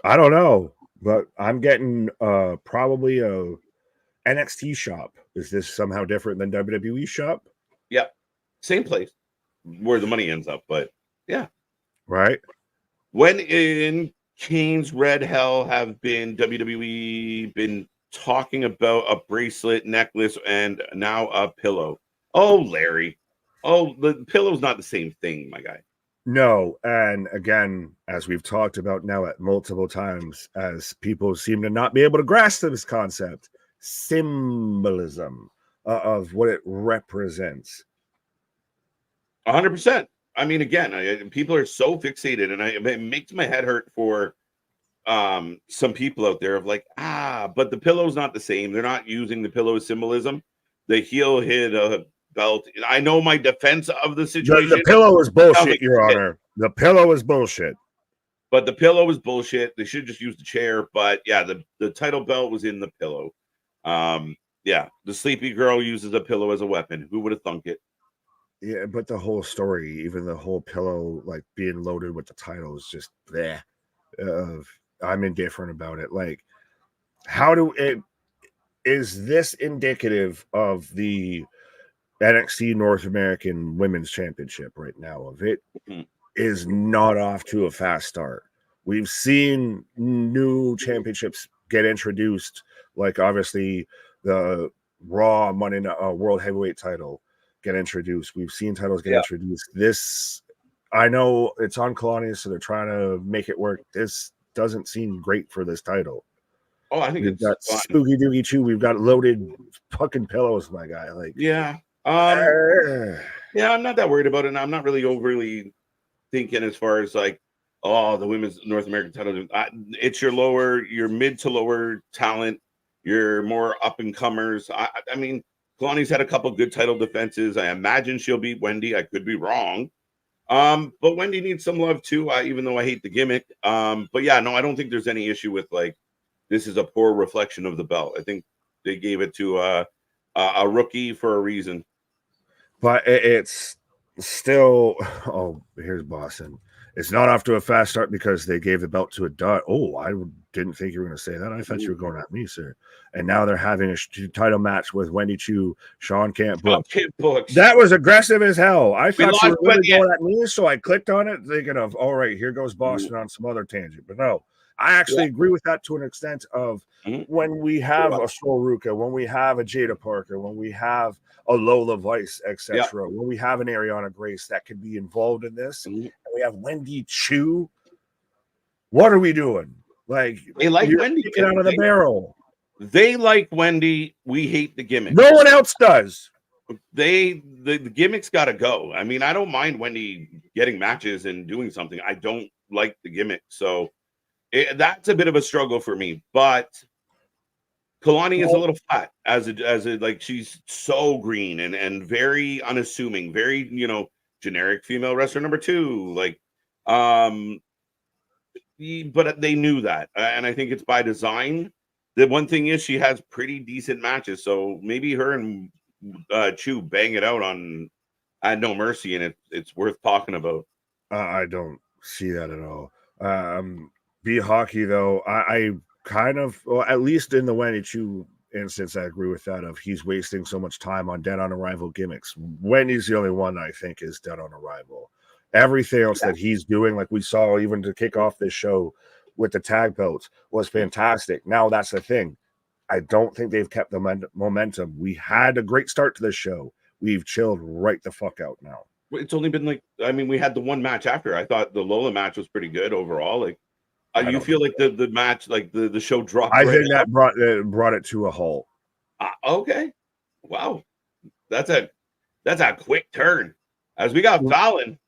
Speaker 2: I don't know, but I'm getting probably a NXT shop. Is this somehow different than WWE shop?
Speaker 1: Yeah. Same place where the money ends up, but yeah.
Speaker 2: Right.
Speaker 1: When in Kane's Red Hell have WWE been talking about a bracelet, necklace, and now a pillow. Oh, Larry. Oh, the pillow's not the same thing, my guy.
Speaker 2: No, and again, as we've talked about now at multiple times, as people seem to not be able to grasp this concept, symbolism of what it represents.
Speaker 1: 100%. I mean, again, people are so fixated, and it makes my head hurt for some people out there of like, but the pillow's not the same. They're not using the pillow as symbolism. The heel hit a belt. I know my defense of the situation.
Speaker 2: The pillow is bullshit, Your Honor. The pillow is bullshit.
Speaker 1: But the pillow is bullshit. They should just use the chair. But yeah, the title belt was in the pillow. Yeah, the sleepy girl uses a pillow as a weapon. Who would have thunk it?
Speaker 2: Yeah, but the whole story, even the whole pillow, like being loaded with the title, is just bleh. I'm indifferent about it. Like, is this indicative of the NXT North American Women's Championship right now? Of it is not off to a fast start. We've seen new championships get introduced, like obviously the Raw Monday Night World Heavyweight title get introduced. We've seen titles get introduced. This, I know it's on Kalani, so they're trying to make it work. This doesn't seem great for this title.
Speaker 1: Oh, I think
Speaker 2: we've got fun. Spooky Doogie Choo. We've got loaded fucking pillows, my guy. Like,
Speaker 1: yeah, I'm not that worried about it. And I'm not really overly thinking as far as like, oh, the women's North American title. It's your mid to lower talent. Your more up and comers. I mean, Kalani's had a couple good title defenses. I imagine she'll beat Wendy. I could be wrong. But Wendy needs some love too, even though I hate the gimmick. But yeah, no, I don't think there's any issue with like, this is a poor reflection of the belt. I think they gave it to a rookie for a reason.
Speaker 2: But it's still, here's Boston. It's not off to a fast start because they gave the belt to a Dunne. Oh, I didn't think you were going to say that. I thought you were going at me, sir. And now they're having a title match with Wendy Choo, Sean Can't Book. That was aggressive as hell. I thought you were really going at me, so I clicked on it thinking of, all right, here goes Boston on some other tangent. But no, I actually agree with that to an extent of when we have a Stroll Ruca, when we have a Jaida Parker, when we have a Lola Vice, etc., when we have an Ariana Grace that could be involved in this, and we have Wendy Choo. What are we doing? Like,
Speaker 1: they like Wendy
Speaker 2: out of the barrel.
Speaker 1: They like Wendy. We hate the gimmick.
Speaker 2: No one else does.
Speaker 1: The gimmick's got to go. I mean, I don't mind Wendy getting matches and doing something. I don't like the gimmick, so that's a bit of a struggle for me. But Kalani is a little flat as a like, she's so green and very unassuming, very generic female wrestler number 2. Like, but they knew that, and I think it's by design. The one thing is she has pretty decent matches, so maybe her and Choo bang it out on No Mercy, and it's worth talking about.
Speaker 2: I don't see that at all. Be hockey though, I kind of, well, at least in the Wendy Choo instance, I agree with that. Of he's wasting so much time on dead on arrival gimmicks. Wendy's the only one I think is dead on arrival. Everything else that he's doing, like we saw even to kick off this show with the tag belts, was fantastic. Now that's the thing. I don't think they've kept the momentum. We had a great start to this show. We've chilled right the fuck out now.
Speaker 1: It's only been like, I mean, we had the one match after. I thought the Lola match was pretty good overall. Like, you feel like the match, like the show dropped.
Speaker 2: I think that brought it to a halt.
Speaker 1: Okay, wow, that's a quick turn. As we got Fallon.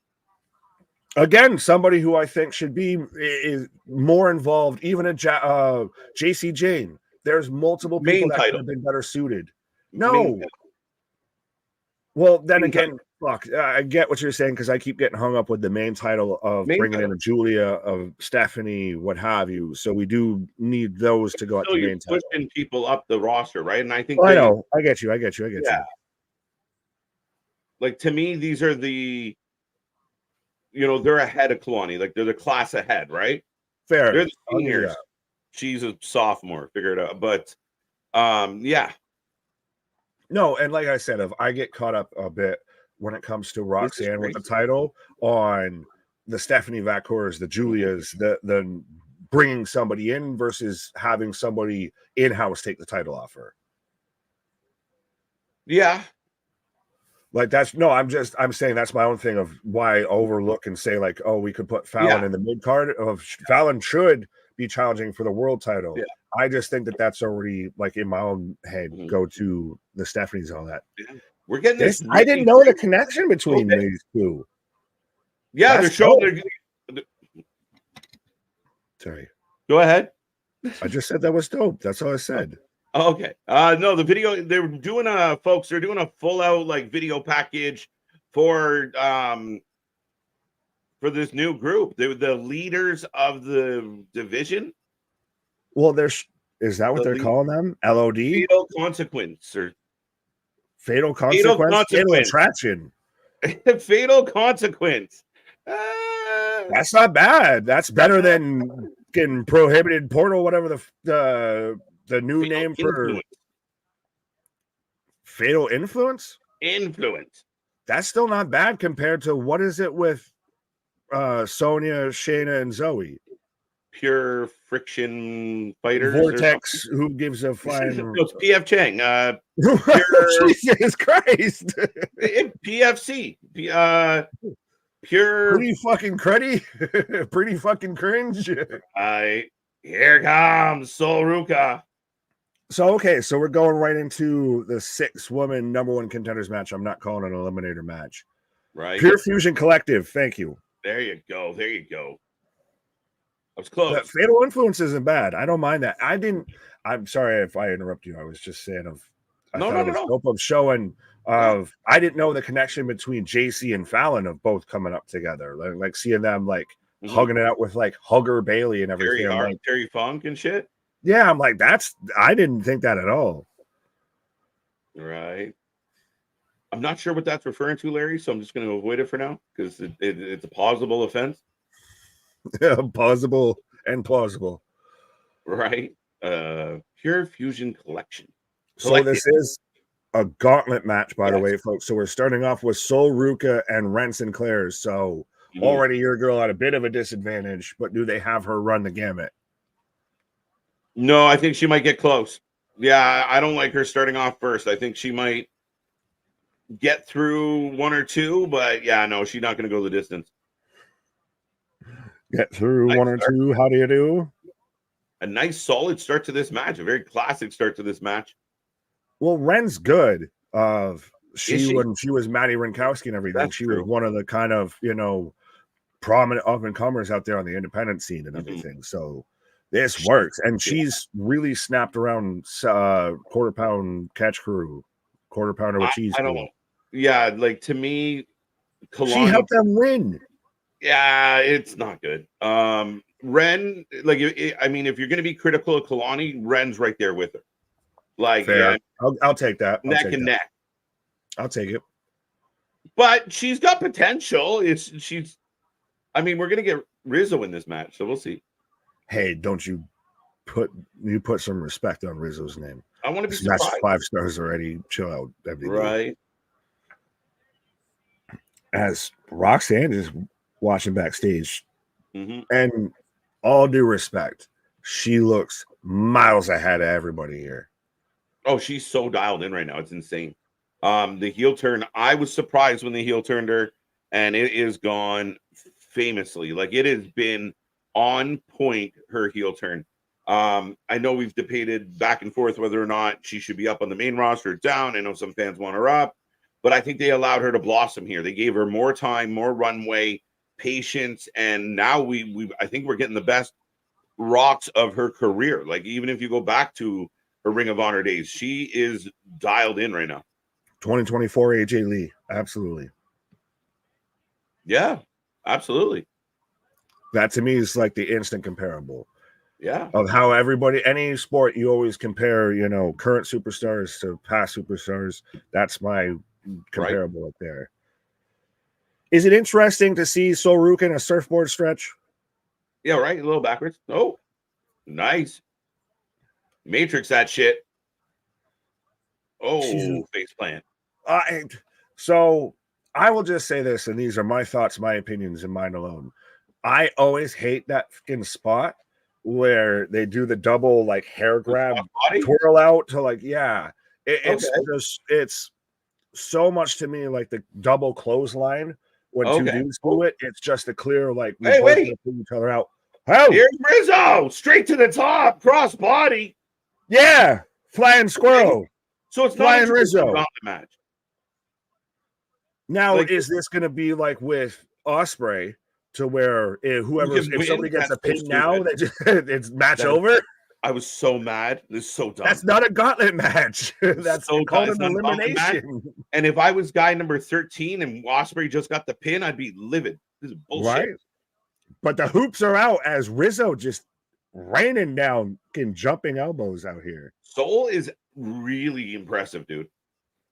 Speaker 2: Again, somebody who I think should be is more involved, even in JC Jane. There's multiple people that could have been better suited. No. Well, then again, fuck, I get what you're saying because I keep getting hung up with the main title of bringing in a Julia, of Stephanie, what have you. So we do need those to go at the main title.
Speaker 1: Pushing people up the roster, right? And I think
Speaker 2: I know. I get you.
Speaker 1: Like, to me, these are the, they're ahead of Kalani. Like, they're the class ahead, right?
Speaker 2: Fair.
Speaker 1: They're the seniors. Yeah. She's a sophomore. Figure it out. But, yeah.
Speaker 2: No, and like I said, if I get caught up a bit when it comes to Roxanne with the title on the Stephanie Vacours, the Julias, the bringing somebody in versus having somebody in-house take the title off her.
Speaker 1: Yeah.
Speaker 2: Like I'm saying that's my own thing of why I overlook and say like, oh, we could put Fallon in the mid card of Fallon should be challenging for the world title. Yeah. I just think that's already like in my own head. Go to the Stephanie's and all that.
Speaker 1: Yeah. We're getting this.
Speaker 2: I didn't know the connection between these two.
Speaker 1: Yeah, they're showing.
Speaker 2: Sorry.
Speaker 1: Go ahead.
Speaker 2: I just said that was dope. That's all I said.
Speaker 1: Oh, okay. No, the video they're doing folks. They're doing a full out like video package for this new group. They're the leaders of the division.
Speaker 2: Well, is that what they're calling them? LOD?
Speaker 1: Fatal Consequence or
Speaker 2: Fatal Consequence? Fatal Attraction.
Speaker 1: Fatal Consequence.
Speaker 2: That's not bad. That's better than getting Prohibited Portal, whatever the new name for Fatal Influence?
Speaker 1: Influence.
Speaker 2: That's still not bad compared to what is it with Sonya, Shayna, and Zoe?
Speaker 1: Pure friction fighters.
Speaker 2: Vortex, who gives a flying.
Speaker 1: It's PF Chang.
Speaker 2: Jesus Christ.
Speaker 1: PFC. Pure.
Speaker 2: Pretty fucking cruddy. Pretty fucking cringe.
Speaker 1: Here comes Sol Ruca.
Speaker 2: So we're going right into the 6-woman number 1 contenders match. I'm not calling it an eliminator match.
Speaker 1: Right.
Speaker 2: Pure Fusion Collective. Thank you.
Speaker 1: There you go. I was close.
Speaker 2: But Fatal Influence isn't bad. I don't mind that. I'm sorry if I interrupt you. I was just saying of showing of I didn't know the connection between JC and Fallon of both coming up together. Like seeing them like hugging it out with like Hugger Bailey and everything.
Speaker 1: Terry Funk and shit.
Speaker 2: Yeah, I'm like, I didn't think that at all.
Speaker 1: Right. I'm not sure what that's referring to, Larry, so I'm just going to avoid it for now because it's a plausible offense.
Speaker 2: Yeah, plausible and plausible.
Speaker 1: Right. Pure Fusion Collection.
Speaker 2: So this is a gauntlet match, by the way, folks. So we're starting off with Sol Ruca and Wren Sinclair. So already your girl at a bit of a disadvantage, but do they have her run the gamut?
Speaker 1: No, I think she might get close. Yeah, I don't like her starting off first. I think she might get through 1 or 2, but yeah, no, she's not going to go the distance.
Speaker 2: Get through 1 or 2. How do you do?
Speaker 1: A nice, solid start to this match. A very classic start to this match.
Speaker 2: Well, Wren's good. When she was Maddie Rinkowski and everything, she was one of the kind of, prominent up-and-comers out there on the independent scene and everything. So this works. And she's really snapped around quarter pound catch crew, quarter pounder with cheese.
Speaker 1: I don't know. Yeah, like to me,
Speaker 2: Kalani, she helped them win.
Speaker 1: Yeah, it's not good. Wren, like, if you're going to be critical of Kalani, Wren's right there with her. Like,
Speaker 2: fair. Yeah, I'll take that.
Speaker 1: Neck and neck.
Speaker 2: I'll take it.
Speaker 1: But she's got potential. We're going to get Rizzo in this match, so we'll see.
Speaker 2: Hey, don't you put some respect on Rizzo's name?
Speaker 1: I want to be surprised.
Speaker 2: That's 5 stars already. Chill out.
Speaker 1: Right.
Speaker 2: As Roxanne is watching backstage, and all due respect, she looks miles ahead of everybody here.
Speaker 1: Oh, she's so dialed in right now. It's insane. The heel turn, I was surprised when the heel turned her. and it is gone famously. Like, it has been on point, her heel turn. I know we've debated back and forth whether or not she should be up on the main roster or down. I know some fans want her up, but I think they allowed her to blossom here. They gave her more time, more runway, patience, and now I think we're getting the best rocks of her career. Like, even if you go back to her Ring of Honor days, she is dialed in right now.
Speaker 2: 2024 AJ Lee, absolutely.
Speaker 1: Yeah, absolutely.
Speaker 2: That to me is like the instant comparable.
Speaker 1: Yeah.
Speaker 2: Of how everybody, any sport, you always compare, you know, current superstars to past superstars. That's my comparable up there. Is it interesting to see Sol Ruca in a surfboard stretch?
Speaker 1: Yeah, right. A little backwards. Oh, nice. Matrix that shit. Oh, face plant.
Speaker 2: So I will just say this, and these are my thoughts, my opinions, and mine alone. I always hate that fucking spot where they do the double like hair grab twirl out to like, it's just, it's so much to me like the double clothesline when two dudes do it. It's just a clear like we both pull each other out.
Speaker 1: Here's Rizzo straight to the top, cross body.
Speaker 2: Yeah, flying squirrel.
Speaker 1: So it's
Speaker 2: flying
Speaker 1: not
Speaker 2: Rizzo
Speaker 1: Gauntlet match.
Speaker 2: Now, like, is this going to be like with Ospreay? To where if somebody gets a pin now, it's match over.
Speaker 1: I was so mad. This is so dumb.
Speaker 2: That's not a gauntlet match. That's so called an elimination.
Speaker 1: And if I was guy number 13 and Ospreay just got the pin, I'd be livid. This is bullshit. Right?
Speaker 2: But the hoops are out as Rizzo just raining down and jumping elbows out here.
Speaker 1: Sol is really impressive, dude.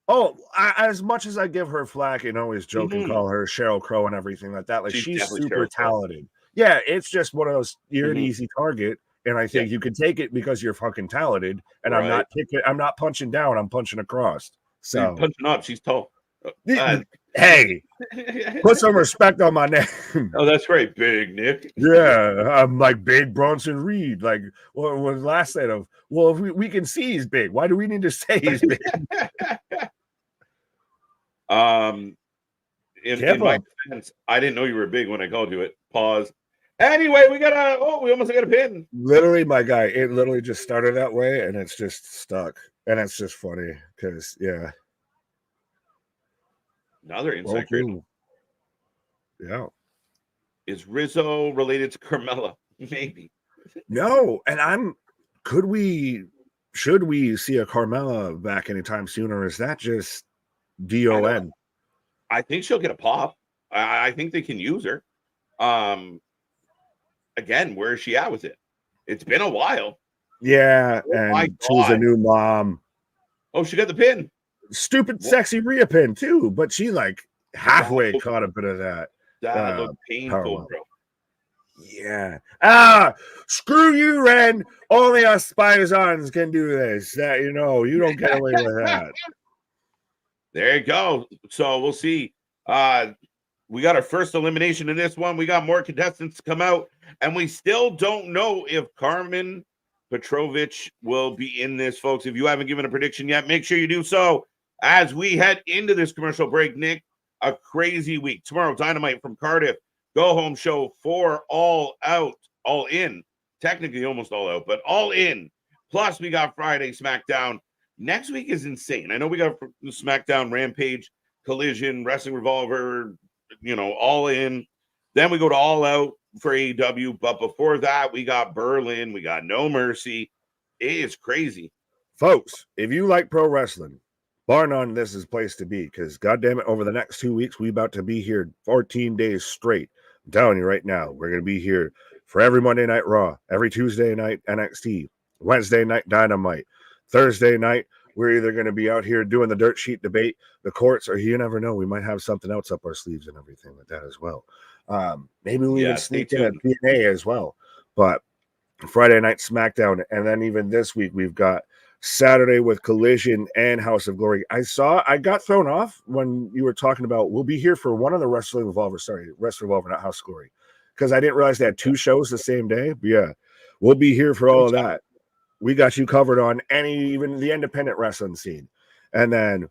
Speaker 2: Oh, as much as I give her flack and always joke and call her Sheryl Crow and everything like that, like she's super talented. Yeah, it's just one of those, you're an easy target, and I think you can take it because you're fucking talented. And I'm not punching down, I'm punching across. So
Speaker 1: you're punching up, she's tall.
Speaker 2: Hey, put some respect on my name.
Speaker 1: Oh, that's right, Big Nick.
Speaker 2: Yeah, I'm like Big Bronson Reed. Like, what was last night of? Well, if we can see he's big, why do we need to say he's big?
Speaker 1: In my defense, I didn't know you were big when I called you it. Pause. Anyway, we almost got a pin.
Speaker 2: Literally, my guy, it literally just started that way, and it's just stuck, and it's just funny because
Speaker 1: another insight.
Speaker 2: Yeah.
Speaker 1: Is Rizzo related to Carmella? Maybe.
Speaker 2: No, and should we see a Carmella back anytime soon, or is that just DON?
Speaker 1: I think she'll get a pop. I think they can use her. Again, where is she at with it? It's been a while.
Speaker 2: Yeah, and she's a new mom.
Speaker 1: Oh, she got the pin.
Speaker 2: Stupid, sexy Rhea pin too, but she like halfway caught a bit of that.
Speaker 1: That looked painful, bro.
Speaker 2: Yeah. Screw you, Wren. Only us Spiders can do this. That you don't get away with that.
Speaker 1: There you go. So we'll see. We got our first elimination in this one. We got more contestants to come out, and we still don't know if Karmen Petrovic will be in this, folks. If you haven't given a prediction yet, make sure you do so as we head into this commercial break. Nick, a crazy week. Tomorrow, Dynamite from Cardiff. Go home show for All Out, All In. Technically almost all out, but all in. Plus, we got Friday SmackDown. Next week is insane. I know we got SmackDown, Rampage, Collision, Wrestling Revolver, all in. Then we go to All Out for AEW. But before that, we got Berlin. We got No Mercy. It is crazy.
Speaker 2: Folks, if you like pro wrestling, bar none, this is the place to be. Because, goddamn it, over the next 2 weeks, we about to be here 14 days straight. I'm telling you right now, we're going to be here for every Monday Night Raw, every Tuesday night NXT, Wednesday night Dynamite, Thursday night, we're either going to be out here doing the dirt sheet debate, the courts, or you never know, we might have something else up our sleeves and everything like that as well. Maybe we even sneak in a DNA as well. But Friday night SmackDown, and then even this week we've got Saturday with Collision and House of Glory. I got thrown off when you were talking about we'll be here for one of the Wrestling Revolver, not House of Glory, because I didn't realize they had two shows the same day. But yeah, we'll be here for all of that. We got you covered on even the independent wrestling scene. And then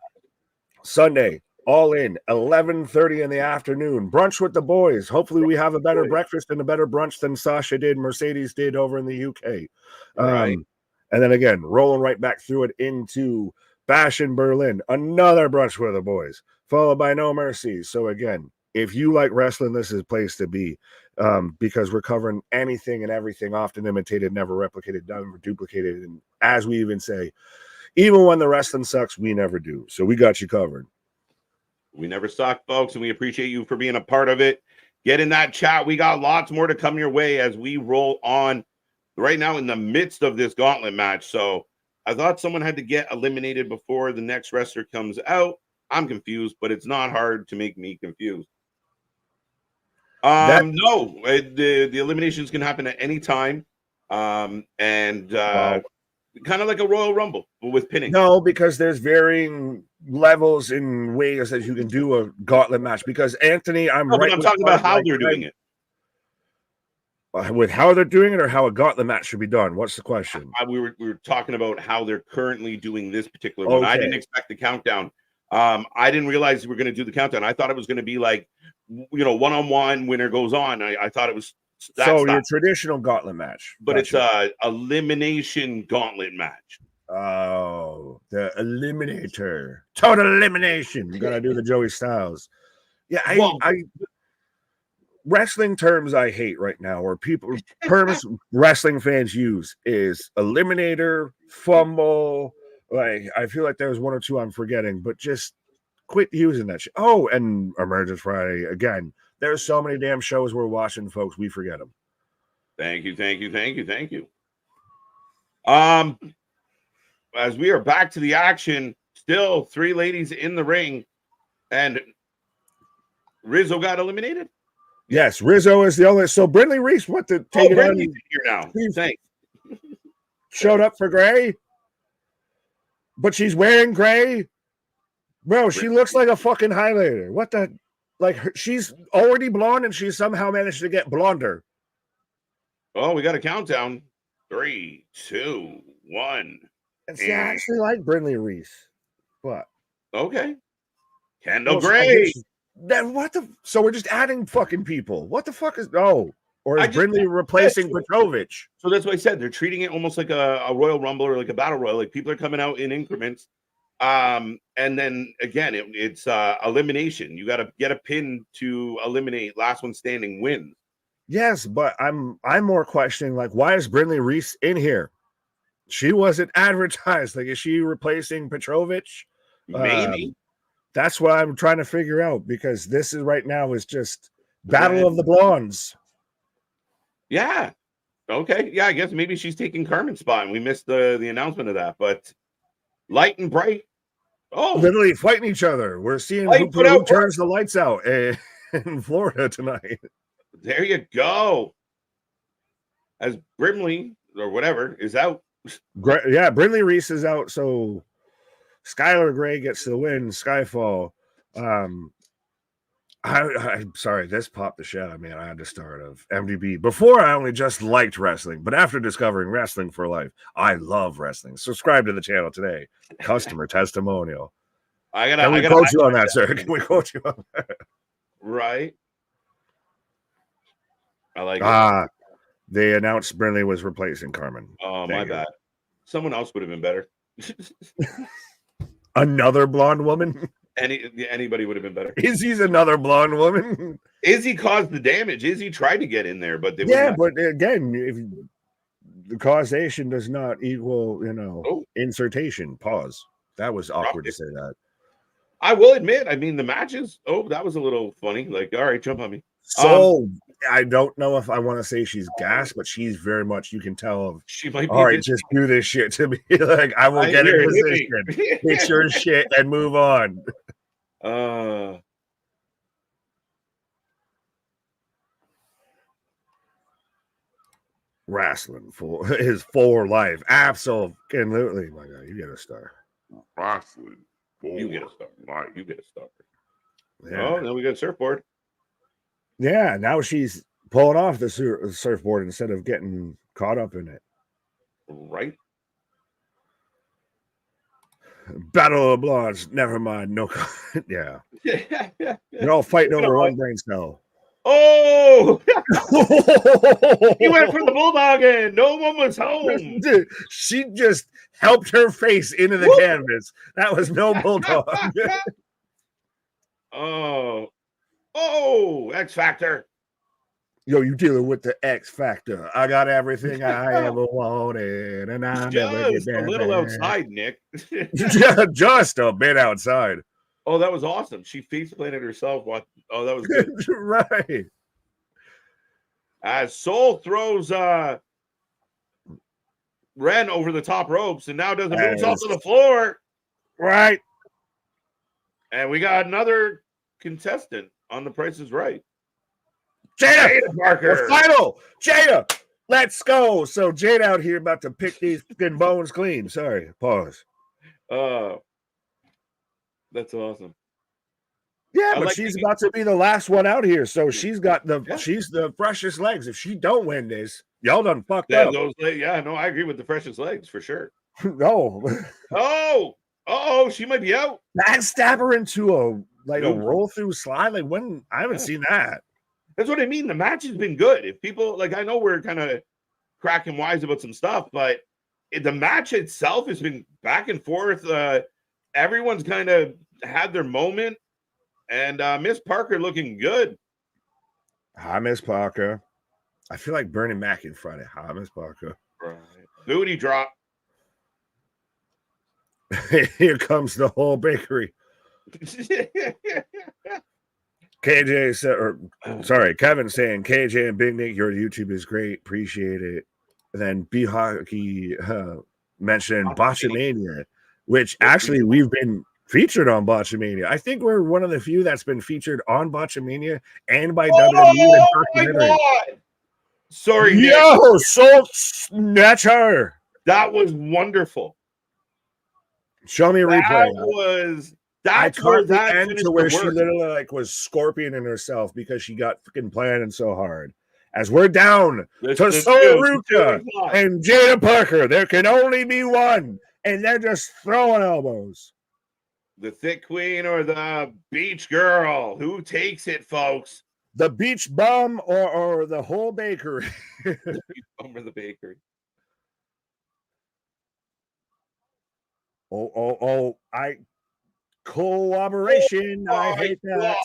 Speaker 2: Sunday, All in 11:30 in the afternoon. Brunch with the boys. Hopefully, we have a better breakfast and a better brunch than Sasha did, Mercedes did over in the UK.
Speaker 1: Right.
Speaker 2: And then again, rolling right back through it into Bash in Berlin. Another brunch with the boys, followed by No Mercy. So again, if you like wrestling, this is a place to be, because we're covering anything and everything, often imitated, never replicated, never duplicated. And as we even say, even when the wrestling sucks, we never do. So we got you covered.
Speaker 1: We never suck, folks, and we appreciate you for being a part of it. Get in that chat. We got lots more to come your way as we roll on right now in the midst of this gauntlet match. So I thought someone had to get eliminated before the next wrestler comes out. I'm confused, but it's not hard to make me confused. No, the eliminations can happen at any time. Kind of like a Royal Rumble with pinning.
Speaker 2: No, because there's varying levels and ways that you can do a gauntlet match. Because Anthony, I'm
Speaker 1: talking about how they're doing it.
Speaker 2: With how they're doing it, or how a gauntlet match should be done. What's the question?
Speaker 1: We were talking about how they're currently doing this particular one. I didn't expect the countdown. I didn't realize we were going to do the countdown. I thought it was going to be like, one-on-one, winner goes on. I thought it was
Speaker 2: your traditional gauntlet match,
Speaker 1: but gotcha. It's a elimination gauntlet match.
Speaker 2: Oh, the Eliminator, total elimination. You gotta do the Joey Styles. Yeah, I wrestling terms I hate right now, or terms wrestling fans use, is Eliminator, fumble. Like, I feel like there's one or two I'm forgetting, but just quit using that shit. Oh, and Emergence Friday again. There's so many damn shows we're watching, folks. We forget them.
Speaker 1: Thank you. As we are back to the action, still 3 ladies in the ring, and Rizzo got eliminated.
Speaker 2: Yes, Rizzo is the only. So Brindley Reese went to take it on
Speaker 1: here now. Thanks.
Speaker 2: Showed up for Gray, but she's wearing gray. Bro, she looks like a fucking highlighter. What the? Like, she's already blonde, and she somehow managed to get blonder.
Speaker 1: Oh, we got a countdown. 3, 2, 1.
Speaker 2: And see, I actually like Brindley Reese. What?
Speaker 1: Okay. Kendal Gray.
Speaker 2: Then what the? So we're just adding fucking people. What the fuck is? Oh, or is Brindley replacing Petrovic?
Speaker 1: So that's what I said. They're treating it almost like a Royal Rumble or like a Battle Royal. Like, people are coming out in increments. And then again, it's elimination. You got to get a pin to eliminate. Last one standing wins.
Speaker 2: Yes, but I'm more questioning, like, why is Brindley Reese in here? She wasn't advertised. Like, is she replacing Petrovic?
Speaker 1: Maybe.
Speaker 2: That's what I'm trying to figure out, because this is right now is just Battle of the Blondes.
Speaker 1: Yeah. Okay. Yeah, I guess maybe she's taking Karmen's spot, and we missed the announcement of that. But light and bright. Oh,
Speaker 2: literally fighting each other. We're seeing who turns the lights out in Florida tonight.
Speaker 1: There you go. As Brimley or whatever is out.
Speaker 2: Yeah, Brindley Reese is out. So Skylar Gray gets the win. Skyfall. I'm sorry, this popped the shit out of me. I had to start of MDB. Before, I only just liked wrestling, but after discovering wrestling for life, I love wrestling. Subscribe to the channel today. Customer testimonial. Can we quote you on that, sir? Can we quote you on that?
Speaker 1: Right. I like it.
Speaker 2: They announced Brindley was replacing Karmen.
Speaker 1: Oh, my bad. Someone else would have been better.
Speaker 2: Another blonde woman?
Speaker 1: Anybody would have been better.
Speaker 2: Izzy's another blonde woman.
Speaker 1: Izzy caused the damage. Izzy tried to get in there, but they
Speaker 2: but again, if the causation does not equal, insertion. Pause. That was awkward to say that.
Speaker 1: I will admit, I mean, the matches. Oh, that was a little funny. Like, all right, jump on me.
Speaker 2: So I don't know if I want to say she's gassed, but she's very much. You can tell.
Speaker 1: She might be.
Speaker 2: All right, just do this shit to me. Like, I will get in position, fix your shit, and move on. Wrestling is for life. Absolutely, my God, you get a star.
Speaker 1: Wrestling. You get a star. All right, you get a star. Yeah. Oh, then we got a surfboard.
Speaker 2: Yeah, now she's pulling off the surfboard instead of getting caught up in it.
Speaker 1: Right.
Speaker 2: Battle of Blondes. Never mind. No. Yeah. They're all fighting over one brain cell.
Speaker 1: Oh, he went for the bulldog and no one was home.
Speaker 2: Dude, she just helped her face into the canvas. That was no bulldog.
Speaker 1: Oh, X Factor.
Speaker 2: Yo, you dealing with the X Factor. I got everything I ever wanted, and I never get
Speaker 1: Just a little outside, Nick.
Speaker 2: Just a bit outside.
Speaker 1: Oh, that was awesome. She face planted herself. Oh, that was good.
Speaker 2: Right.
Speaker 1: As Soul throws Wren over the top ropes and now does a moonsault to the floor.
Speaker 2: Right.
Speaker 1: And we got another contestant on The Price is Right.
Speaker 2: Jaida
Speaker 1: Parker.
Speaker 2: The final. Jaida, let's go. So Jaida out here about to pick these fucking bones clean. Sorry. Pause.
Speaker 1: That's awesome.
Speaker 2: Yeah, but she's about to be the last one out here. So she's got she's the freshest legs. If she don't win this, y'all done fucked up.
Speaker 1: I agree with the freshest legs for sure.
Speaker 2: No.
Speaker 1: She might be out.
Speaker 2: Backstab her into a roll through slide. Like when I haven't seen that.
Speaker 1: That's what I mean. The match has been good. If people I know we're kind of cracking wise about some stuff, but the match itself has been back and forth. Everyone's kind of had their moment, and Miss Parker looking good.
Speaker 2: Hi, Miss Parker. I feel like Bernie Mac in front of Hi, Miss Parker.
Speaker 1: Right. Booty drop.
Speaker 2: Here comes the whole bakery. KJ said, Kevin saying, KJ and Big Nick, your YouTube is great. Appreciate it. And then B Hockey mentioned Botchamania, which actually we've been featured on Botchamania. I think we're one of the few that's been featured on Botchamania and by WWE.
Speaker 1: My God. Sorry,
Speaker 2: Yo, Soul Snatcher.
Speaker 1: That was wonderful.
Speaker 2: Show me a replay.
Speaker 1: That's where that
Speaker 2: end to where she literally was scorpioning herself because she got freaking planning so hard. As we're down to Ruca and Jaida Parker, there can only be one, and they're just throwing elbows.
Speaker 1: The thick queen or the beach girl? Who takes it, folks?
Speaker 2: The beach bum or the whole bakery?
Speaker 1: The beach bum or the bakery?
Speaker 2: Cooperation. I hate that. God.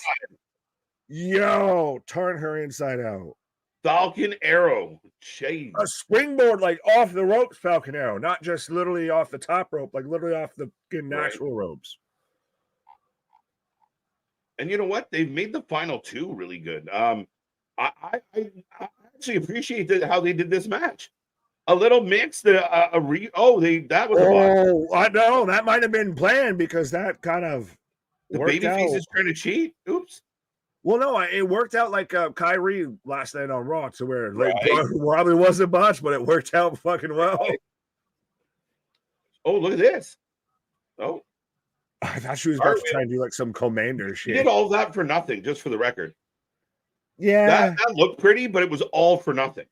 Speaker 2: Yo, turn her inside out.
Speaker 1: Falcon Arrow. Jeez.
Speaker 2: A springboard off the ropes, Falcon Arrow, not just literally off the top rope, literally off the natural ropes.
Speaker 1: And you know what? They've made the final two really good. I actually appreciate how they did this match. A little mix. That was.
Speaker 2: I know that might have been planned because that kind of
Speaker 1: the babyface is trying to cheat. Oops.
Speaker 2: Well, no, it worked out like Kyrie last night on Raw, to where probably wasn't botched, but it worked out fucking well. Right.
Speaker 1: Oh, look at this. Oh,
Speaker 2: I thought she was about to try and do some commander shit.
Speaker 1: She did all that for nothing, just for the record.
Speaker 2: Yeah,
Speaker 1: that looked pretty, but it was all for nothing.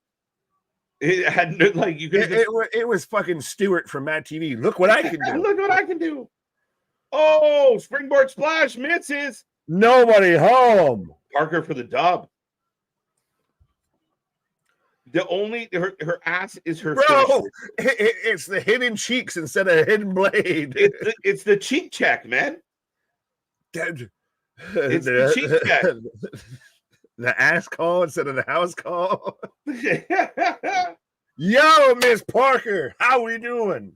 Speaker 1: It had you could.
Speaker 2: It was fucking Stewart from Mad TV. Look what I can do.
Speaker 1: Look what I can do. Oh, springboard splash misses.
Speaker 2: Nobody home.
Speaker 1: Parker for the dub. The only her ass is her.
Speaker 2: Bro, it's the hidden cheeks instead of hidden blade.
Speaker 1: It's the cheek check, man. It's the cheek check.
Speaker 2: The ass call instead of the house call. Yo, Miss Parker, how we doing?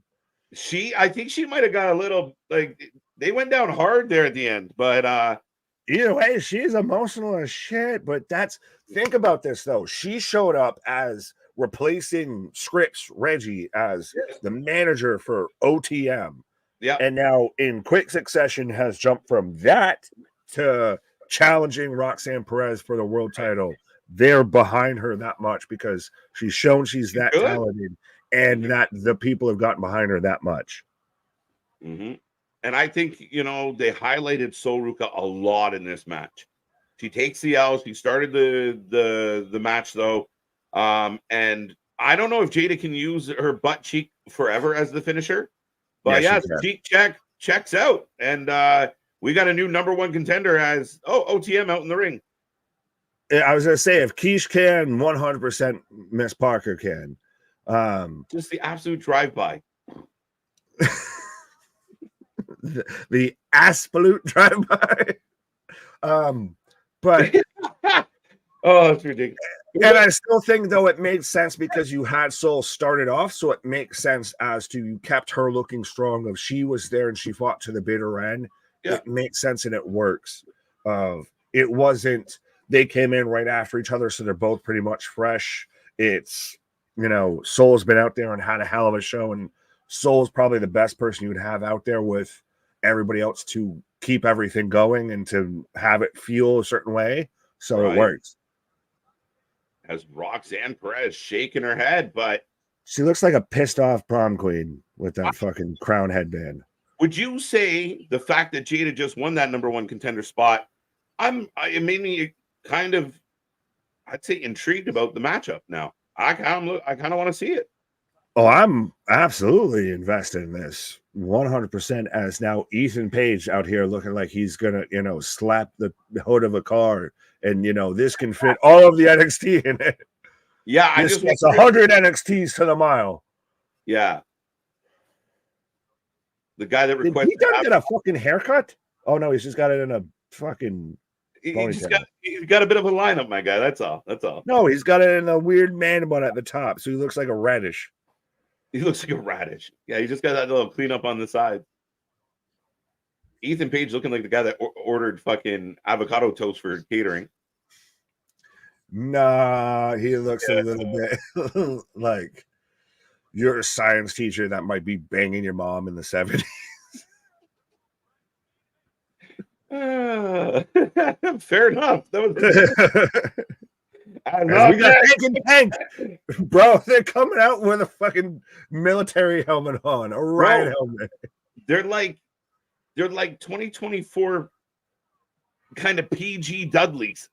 Speaker 1: I think she might have got a little they went down hard there at the end, but
Speaker 2: either way, she's emotional as shit. But think about this though. She showed up as replacing Scripps Reggie as the manager for OTM.
Speaker 1: Yeah,
Speaker 2: and now in quick succession has jumped from that to challenging Roxanne Perez for the world title. They're behind her that much because she's shown she's that talented, and that the people have gotten behind her that much.
Speaker 1: Mm-hmm. And I think, they highlighted Soul Ruca a lot in this match. She takes the L. She started the match though, and I don't know if Jaida can use her butt cheek forever as the finisher. But cheek check, checks out. And we got a new number one contender as OTM out in the ring.
Speaker 2: I was gonna say, if Keish can, 100% Miss Parker can.
Speaker 1: Just the absolute drive-by.
Speaker 2: the absolute drive-by. But
Speaker 1: oh, it's ridiculous.
Speaker 2: And I still think, though, it made sense because you had Soul started off, so it makes sense as to you kept her looking strong. If she was there and she fought to the bitter end, it makes sense and it works. It wasn't they came in right after each other, so they're both pretty much fresh. It's, you know, Soul's been out there and had a hell of a show, and Soul's probably the best person you would have out there with everybody else to keep everything going and to have it feel a certain way. So it works.
Speaker 1: As Roxanne Perez shaking her head, but
Speaker 2: she looks like a pissed off prom queen with that fucking crown headband.
Speaker 1: Would you say the fact that Jaida just won that number one contender spot, it made me kind of, I'd say, intrigued about the matchup now. I kind of want to see it.
Speaker 2: Oh, I'm absolutely invested in this 100%. As now Ethan Page out here looking like he's gonna, you know, slap the hood of a car, and you know this can fit all of the NXT in it.
Speaker 1: Yeah,
Speaker 2: this gets 100 NXTs to the mile.
Speaker 1: Yeah, the guy that requested.
Speaker 2: Did he done get a fucking haircut? Oh no, he's just got it in a fucking.
Speaker 1: He's got a bit of a lineup, my guy. That's all. That's all.
Speaker 2: No, he's got it in a weird man bun at the top, so he looks like a radish.
Speaker 1: He looks like a radish. Yeah, he just got that little cleanup on the side. Ethan Page looking like the guy that ordered fucking avocado toast for catering.
Speaker 2: Nah, he looks a little bit like you're a science teacher that might be banging your mom in the 70s.
Speaker 1: Fair enough. That was
Speaker 2: we got Hank and Tank, bro. They're coming out with a fucking military helmet on, a riot helmet.
Speaker 1: They're like 2024 kind of PG Dudleys.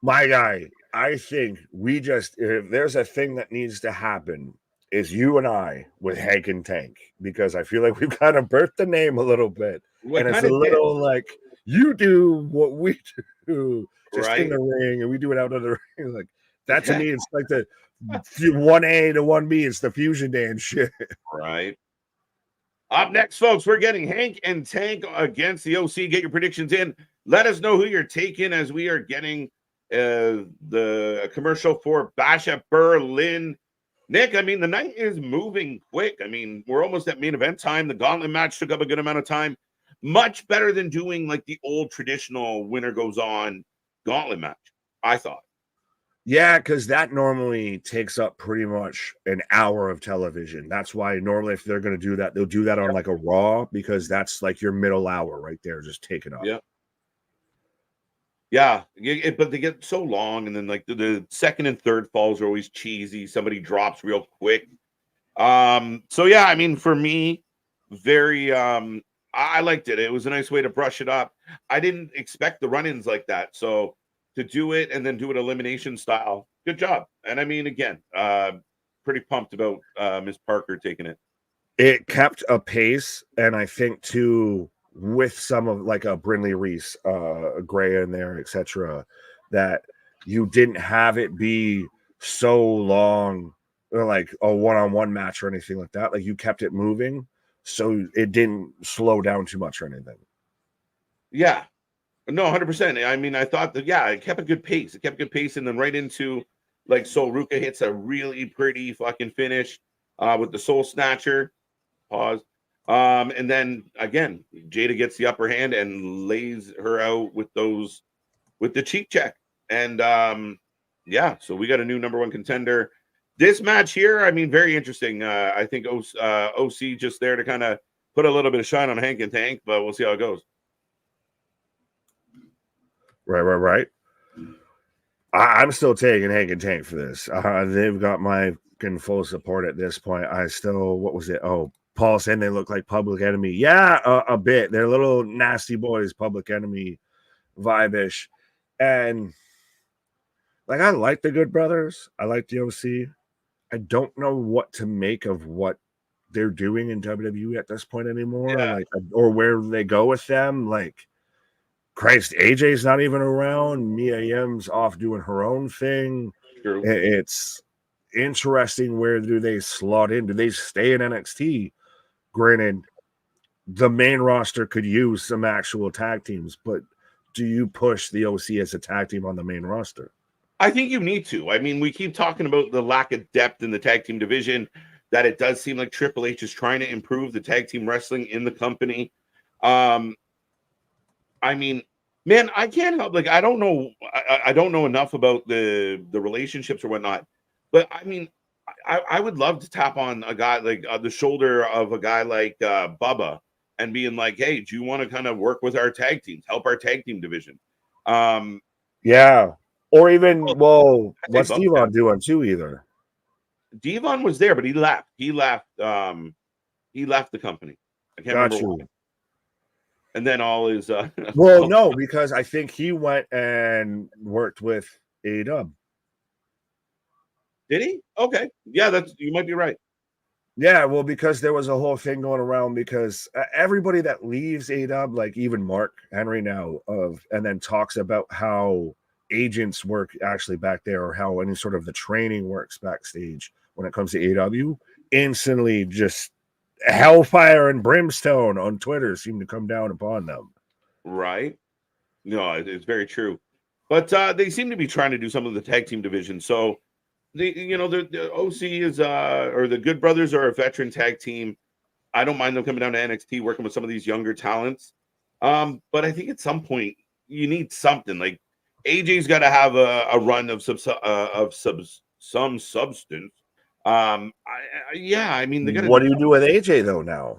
Speaker 2: My guy, I think if there's a thing that needs to happen, is you and I with Hank and Tank, because I feel like we've kind of birthed the name a little bit, and it's a little like you do what we do. Just in the ring, and we do it out of the ring. Like that to me, it's like the 1A to 1B. It's the fusion day and shit.
Speaker 1: Right. Up next, folks, we're getting Hank and Tank against the OC. Get your predictions in. Let us know who you're taking as we are getting the commercial for Bash at Berlin. Nick, I mean, the night is moving quick. I mean, we're almost at main event time. The Gauntlet match took up a good amount of time. Much better than doing like the old traditional winner goes on Gauntlet match, I thought.
Speaker 2: Yeah, because that normally takes up pretty much an hour of television. That's why normally if they're going to do that, they'll do that on like a Raw, because that's like your middle hour right there, just taking up.
Speaker 1: Yeah, but they get so long, and then like the second and third falls are always cheesy. Somebody drops real quick. So yeah, I mean, for me, very I liked it. It was a nice way to brush it up. I didn't expect the run-ins like that. So to do it and then do it elimination style, good job. And I mean, again, pretty pumped about Miss Parker taking it.
Speaker 2: It kept a pace, and I think too, with some of like a Brindley Reese, Gray in there, etc., that you didn't have it be so long, like a one-on-one match or anything like that. Like you kept it moving, so it didn't slow down too much or anything.
Speaker 1: Yeah, no, 100%. I mean, I thought that, it kept a good pace. It kept a good pace, and then right into like Soul Ruca hits a really pretty fucking finish with the Soul Snatcher. Pause. And then again, Jaida gets the upper hand and lays her out with the cheek check. And so we got a new number one contender. This match here, I mean, very interesting. I think OC just there to kind of put a little bit of shine on Hank and Tank, but we'll see how it goes.
Speaker 2: Right. I'm still taking Hank and Tank for this. They've got my full support at this point. I still, what was it? Oh, Paul saying they look like Public Enemy. Yeah, a bit. They're little nasty boys, Public Enemy vibe-ish. And like, I like the Good Brothers. I like the OC. I don't know what to make of what they're doing in WWE at this point anymore.
Speaker 1: Yeah.
Speaker 2: Like, or where they go with them. Like, Christ, AJ's not even around. Mia Yim's off doing her own thing.
Speaker 1: True.
Speaker 2: It's interesting. Where do they slot in? Do they stay in NXT? Granted, the main roster could use some actual tag teams, but do you push the OC as a tag team on the main roster?
Speaker 1: I think you need to. I mean, we keep talking about the lack of depth in the tag team division, that it does seem like Triple H is trying to improve the tag team wrestling in the company. I mean, man, I can't help, like, I don't know. I don't know enough about the relationships or whatnot, but I mean, I would love to tap on a guy like the shoulder of a guy like Bubba and being like, hey, do you want to kind of work with our tag teams, help our tag team division?
Speaker 2: Yeah. Or even, well, what's
Speaker 1: Bubba,
Speaker 2: Devon doing too either?
Speaker 1: Devon was there, but he left. He left the company. I can't remember why. And then all his
Speaker 2: well, no, because I think he went and worked with A-Dub.
Speaker 1: Did he? Okay. Yeah, you might be right.
Speaker 2: Yeah, well, because there was a whole thing going around because everybody that leaves A-Dub, like even Mark Henry now, and then talks about how agents work actually back there, or how any sort of the training works backstage when it comes to AW, instantly just hellfire and brimstone on Twitter seem to come down upon them.
Speaker 1: Right. No, it's very true. But they seem to be trying to do some of the tag team division. So the OC is or the Good Brothers are a veteran tag team. I don't mind them coming down to NXT working with some of these younger talents. But I think at some point you need something. Like AJ's got to have a run of some substance. I mean, they got.
Speaker 2: What do you do with AJ though now?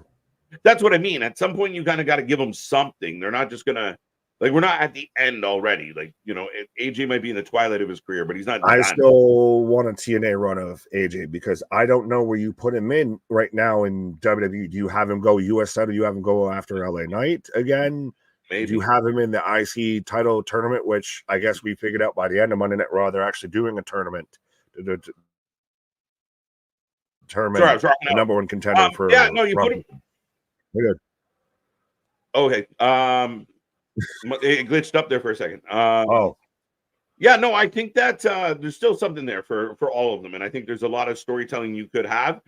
Speaker 1: That's what I mean. At some point, you kind of got to give them something. They're not just gonna, like, we're not at the end already. Like, AJ might be in the twilight of his career, but he's not.
Speaker 2: I still want a TNA run of AJ because I don't know where you put him in right now in WWE. Do you have him go US title? Do you have him go after LA Knight again? Maybe. Do you have him in the IC title tournament, which I guess we figured out by the end of Monday Night Raw, they're actually doing a tournament to determine the number one contender for.
Speaker 1: Yeah, no, you put him.
Speaker 2: Good.
Speaker 1: Okay. It glitched up there for a second.
Speaker 2: Yeah,
Speaker 1: no, I think that there's still something there for all of them, and I think there's a lot of storytelling you could have.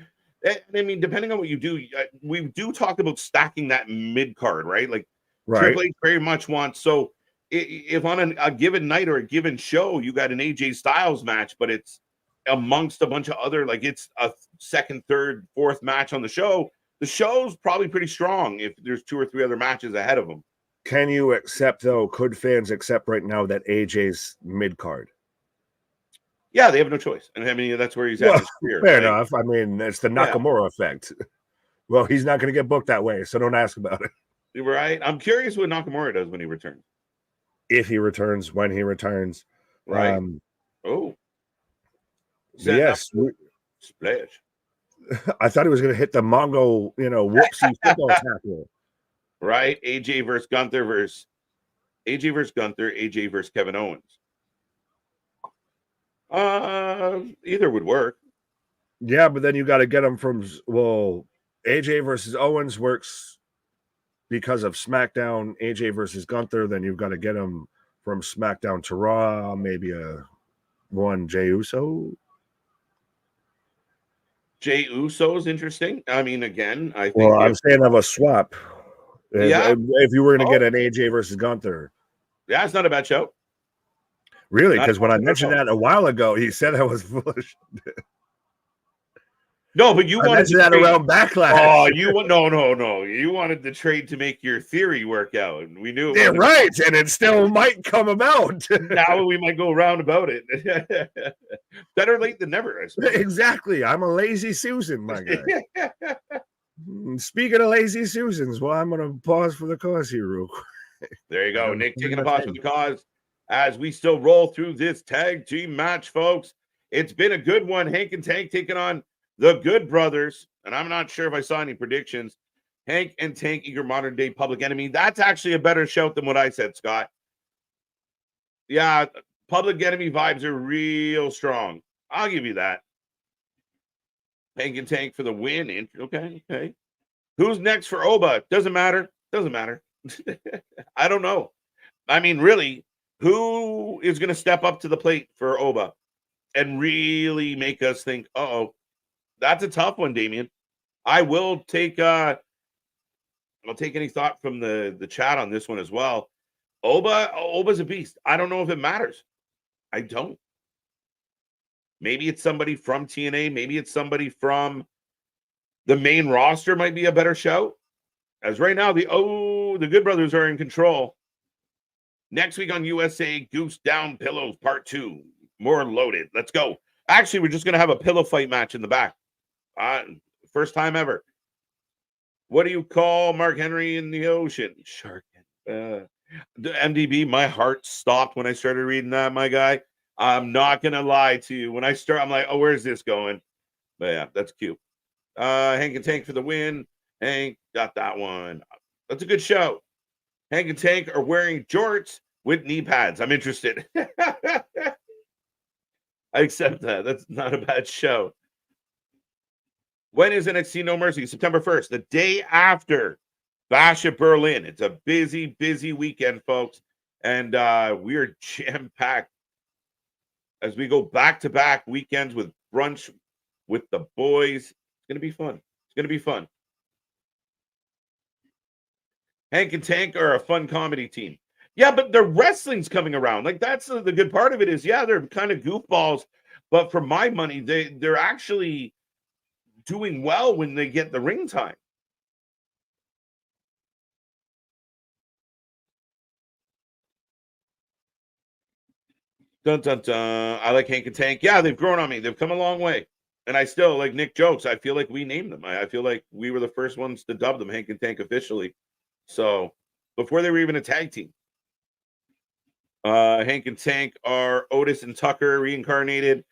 Speaker 1: I mean, depending on what you do, we do talk about stacking that mid card, right? Like, Triple H very much wants. So if on a given night or a given show you got an AJ Styles match, but it's amongst a bunch of other, like, it's a second, third, fourth match on the show. The show's probably pretty strong if there's 2 or 3 other matches ahead of them.
Speaker 2: Can you accept, though? Could fans accept right now that AJ's mid card?
Speaker 1: Yeah, they have no choice. And I mean, that's where he's at in his career.
Speaker 2: Fair enough. I mean, it's the Nakamura effect. Well, he's not going to get booked that way, so don't ask about it.
Speaker 1: Right. I'm curious what Nakamura does when he returns.
Speaker 2: If he returns, when he returns.
Speaker 1: Right.
Speaker 2: Yes.
Speaker 1: Splash.
Speaker 2: I thought he was going to hit the Mongo, whoopsie football tackle.
Speaker 1: Right? AJ versus Gunther, AJ versus Kevin Owens. Either would work.
Speaker 2: Yeah, but then you got to get him from, AJ versus Owens works because of SmackDown. AJ versus Gunther, then you've got to get him from SmackDown to Raw, maybe one Jey Uso.
Speaker 1: Jey Uso is interesting. I mean, again, I think.
Speaker 2: Well, I'm saying of a swap. If you were going to get an AJ versus Gunther.
Speaker 1: Yeah, it's not a bad show.
Speaker 2: Really? Because when I mentioned that a while ago, he said I was foolish.
Speaker 1: No, but you wanted
Speaker 2: that around Backlash.
Speaker 1: Oh, no. You wanted the trade to make your theory work out. And we knew it.
Speaker 2: Yeah, right. And it still might come about.
Speaker 1: Now we might go around about it. Better late than never, I suppose.
Speaker 2: Exactly. I'm a lazy Susan, my guy. Speaking of lazy Susans, well, I'm going to pause for the cause here real quick.
Speaker 1: There you go. Nick taking a pause for the cause as we still roll through this tag team match, folks. It's been a good one. Hank and Tank taking on the Good Brothers. And I'm not sure if I saw any predictions. Hank and Tank, your modern day Public Enemy. That's actually a better shout than what I said, Scott. Yeah, Public Enemy vibes are real strong. I'll give you that. Hank and Tank for the win. Okay. Who's next for Oba? Doesn't matter. I don't know. I mean, really, who is going to step up to the plate for Oba and really make us think, oh, that's a tough one, Damien. I will take I'll take any thought from the chat on this one as well. Oba's a beast. I don't know if it matters. I don't. Maybe it's somebody from TNA. Maybe it's somebody from the main roster might be a better show. As right now, the Good Brothers are in control. Next week on USA, Goose Down Pillows Part 2. More loaded. Let's go. Actually, we're just going to have a pillow fight match in the back. First time ever. What do you call Mark Henry in the ocean? Shark. The MDB, my heart stopped when I started reading that, my guy. I'm not going to lie to you. When I start, I'm like, oh, where's this going? But yeah, that's cute. Hank and Tank for the win. Hank got that one. That's a good show. Hank and Tank are wearing jorts with knee pads. I'm interested. I accept that. That's not a bad show. When is NXT No Mercy? September 1st, the day after Bash at Berlin. It's a busy, busy weekend, folks. And we are jam-packed as we go back-to-back weekends with brunch with the boys. It's going to be fun. It's going to be fun. Hank and Tank are a fun comedy team. Yeah, but the wrestling's coming around. Like, that's the good part of it is, yeah, they're kind of goofballs. But for my money, they're actually doing well when they get the ring time. Dun, dun, dun. I like Hank and Tank. Yeah, they've grown on me. They've come a long way. And I still, like Nick jokes, I feel like we named them. I feel like we were the first ones to dub them Hank and Tank officially. So before they were even a tag team. Hank and Tank are Otis and Tucker reincarnated.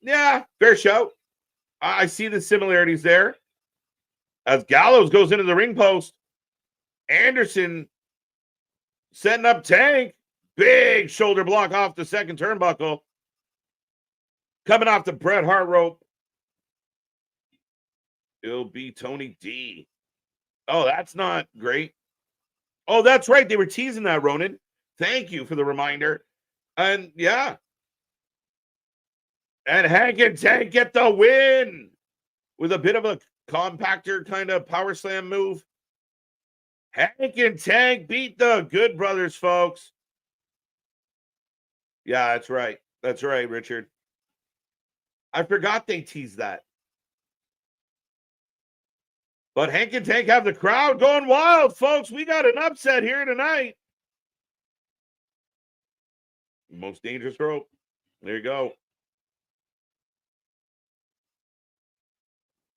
Speaker 1: Yeah, fair show. I see the similarities there. As Gallows goes into the ring post, Anderson setting up Tank. Big shoulder block off the second turnbuckle. Coming off the Bret Hart rope. It'll be Tony D. Oh, that's not great. Oh, that's right. They were teasing that, Ronan. Thank you for the reminder. And yeah. And Hank and Tank get the win with a bit of a compactor kind of power slam move. Hank and Tank beat the Good Brothers, folks. Yeah, that's right. That's right, Richard. I forgot they teased that. But Hank and Tank have the crowd going wild, folks. We got an upset here tonight. Most dangerous rope. There you go.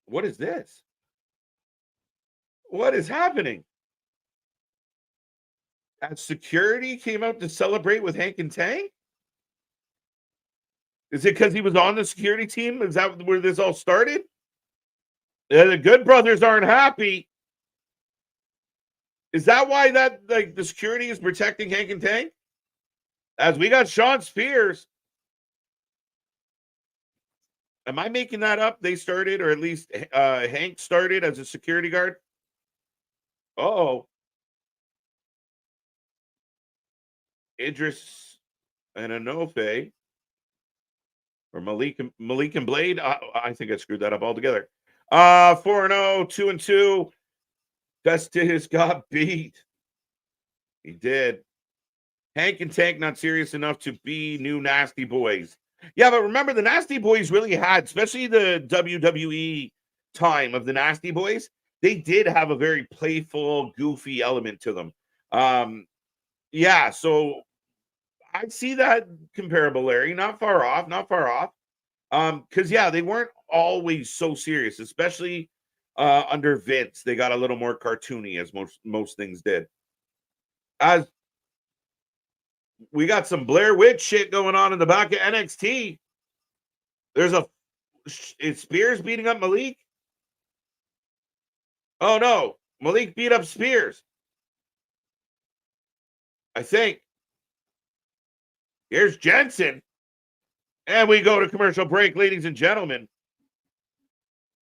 Speaker 1: What is this? What is happening? As security came out to celebrate with Hank and Tank? Is it because he was on the security team? Is that where this all started? The Good Brothers aren't happy. Is that why that the security is protecting Hank and Tank? As we got Sean Spears. Am I making that up? They started, or at least Hank started as a security guard. Oh, Idris and Anofe. Or Malik and Blade. I think I screwed that up altogether. 4-0, 2-2. Festus got beat. He did. Hank and Tank not serious enough to be new Nasty Boys. Yeah, but remember the Nasty Boys really had, especially the WWE time of the Nasty Boys, they did have a very playful, goofy element to them. Yeah, so I see that comparable, Larry. Not far off. Because yeah, they weren't always so serious, especially under Vince. They got a little more cartoony, as most things did. As we got some Blair Witch shit going on in the back of NXT. Is Spears beating up Malik? Oh no, Malik beat up Spears. I think. Here's Jensen. And we go to commercial break, ladies and gentlemen.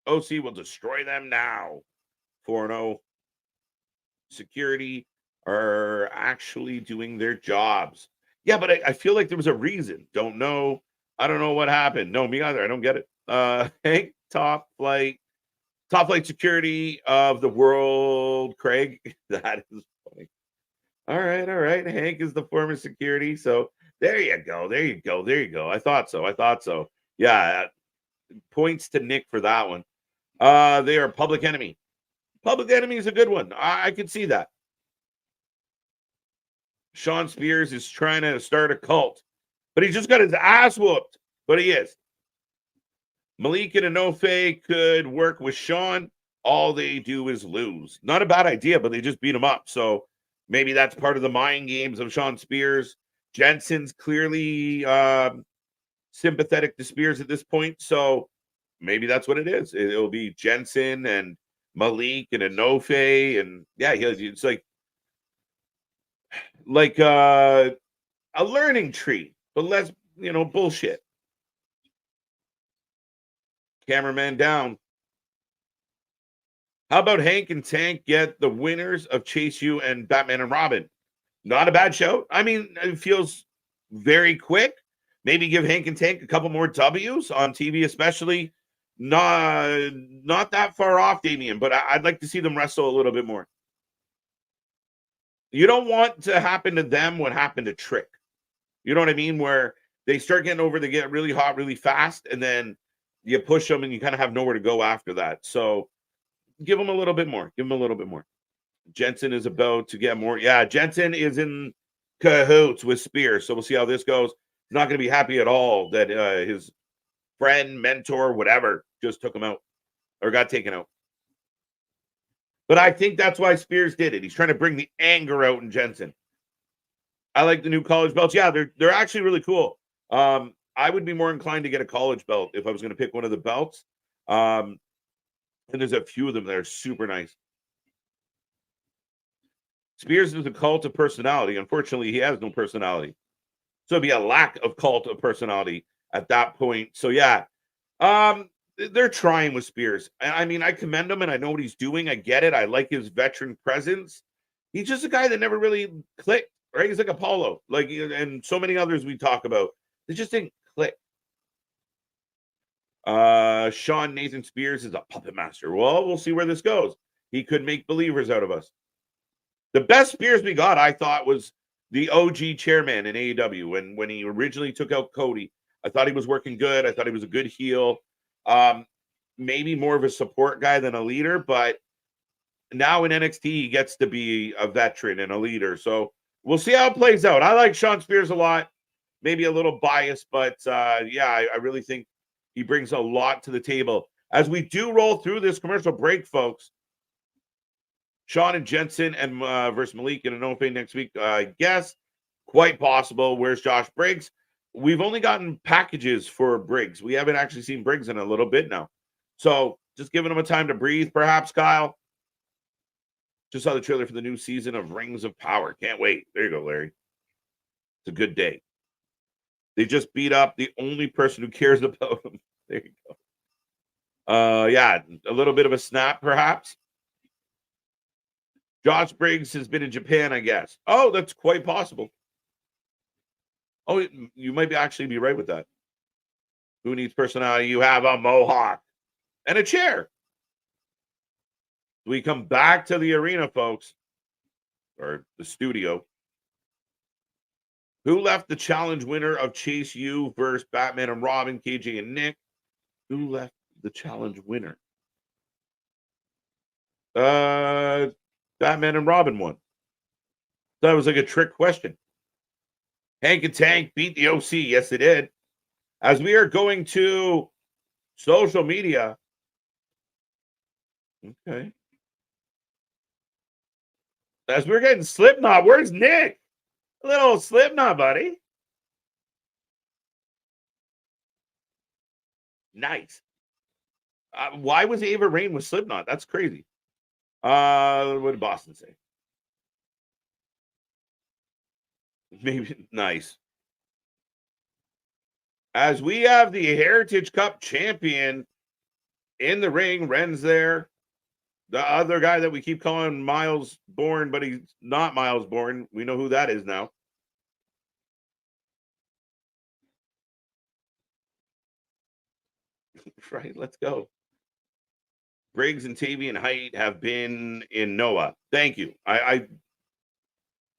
Speaker 1: OC will destroy them now. 4-0. Security are actually doing their jobs. Yeah, but I feel like there was a reason. Don't know. I don't know what happened. No, me either. I don't get it. Hank, top flight security of the world. Craig, that is funny. All right. Hank is the former security. So there you go. I thought so. Yeah, points to Nick for that one. They are Public Enemy. Public Enemy is a good one. I can see that. Sean Spears is trying to start a cult, but he just got his ass whooped. But he is. Malik and Enofe could work with Sean. All they do is lose. Not a bad idea, but they just beat him up. So maybe that's part of the mind games of Sean Spears. Jensen's clearly sympathetic to Spears at this point. So maybe that's what it is. It'll be Jensen and Malik and Enofe. And yeah, it's like a learning tree, but less, bullshit. Cameraman down. How about Hank and Tank get the winners of Chase U and Batman and Robin? Not a bad show. I mean, it feels very quick. Maybe give Hank and Tank a couple more W's on TV, especially. Not that far off, Damian, but I'd like to see them wrestle a little bit more. You don't want to happen to them what happened to Trick. You know what I mean? Where they start getting over, they get really hot really fast, and then you push them and you kind of have nowhere to go after that. So give them a little bit more. Jensen is about to get more. Yeah, Jensen is in cahoots with Spears. So we'll see how this goes. He's not going to be happy at all that his friend, mentor, whatever, just took him out or got taken out. But I think that's why Spears did it. He's trying to bring the anger out in Jensen. I like the new college belts. Yeah, they're actually really cool. I would be more inclined to get a college belt if I was going to pick one of the belts. And there's a few of them that are super nice. Spears is a cult of personality. Unfortunately, he has no personality. So it'd be a lack of cult of personality at that point. So yeah, they're trying with Spears. I mean, I commend him and I know what he's doing. I get it. I like his veteran presence. He's just a guy that never really clicked, right? He's like Apollo, and so many others we talk about. They just didn't click. Sean Nathan Spears is a puppet master. Well, we'll see where this goes. He could make believers out of us. The best Spears we got, I thought, was the OG chairman in AEW. When he originally took out Cody, I thought he was working good. I thought he was a good heel. Maybe more of a support guy than a leader, but now in NXT, he gets to be a veteran and a leader. So we'll see how it plays out. I like Sean Spears a lot. Maybe a little biased, but yeah, I really think he brings a lot to the table. As we do roll through this commercial break, folks, Sean and Jensen and versus Malik and Enofe next week, I guess. Quite possible. Where's Josh Briggs? We've only gotten packages for Briggs. We haven't actually seen Briggs in a little bit now. So just giving him a time to breathe, perhaps, Kyle. Just saw the trailer for the new season of Rings of Power. Can't wait. There you go, Larry. It's a good day. They just beat up the only person who cares about him. There you go. Yeah, a little bit of a snap, perhaps. Josh Briggs has been in Japan, I guess. Oh, that's quite possible. Oh, you might actually be right with that. Who needs personality? You have a mohawk and a chair. We come back to the arena, folks, or the studio. Who left the challenge winner of Chase U versus Batman and Robin, KJ and Nick? Who left the challenge winner? Batman and Robin won. That was like a trick question. Hank and Tank beat the OC. Yes, they did. As we are going to social media. Okay. As we're getting Slipknot, where's Nick? A little Slipknot, buddy. Nice. Why was Ava Rain with Slipknot? That's crazy. What did Boston say? Maybe nice. As we have the Heritage Cup champion, in the ring. Wren's there. The other guy that we keep calling Miles Bourne, but he's not Miles Bourne. We know who that is now. Right, let's go. Briggs and Tavian Height have been in Noah. Thank you. I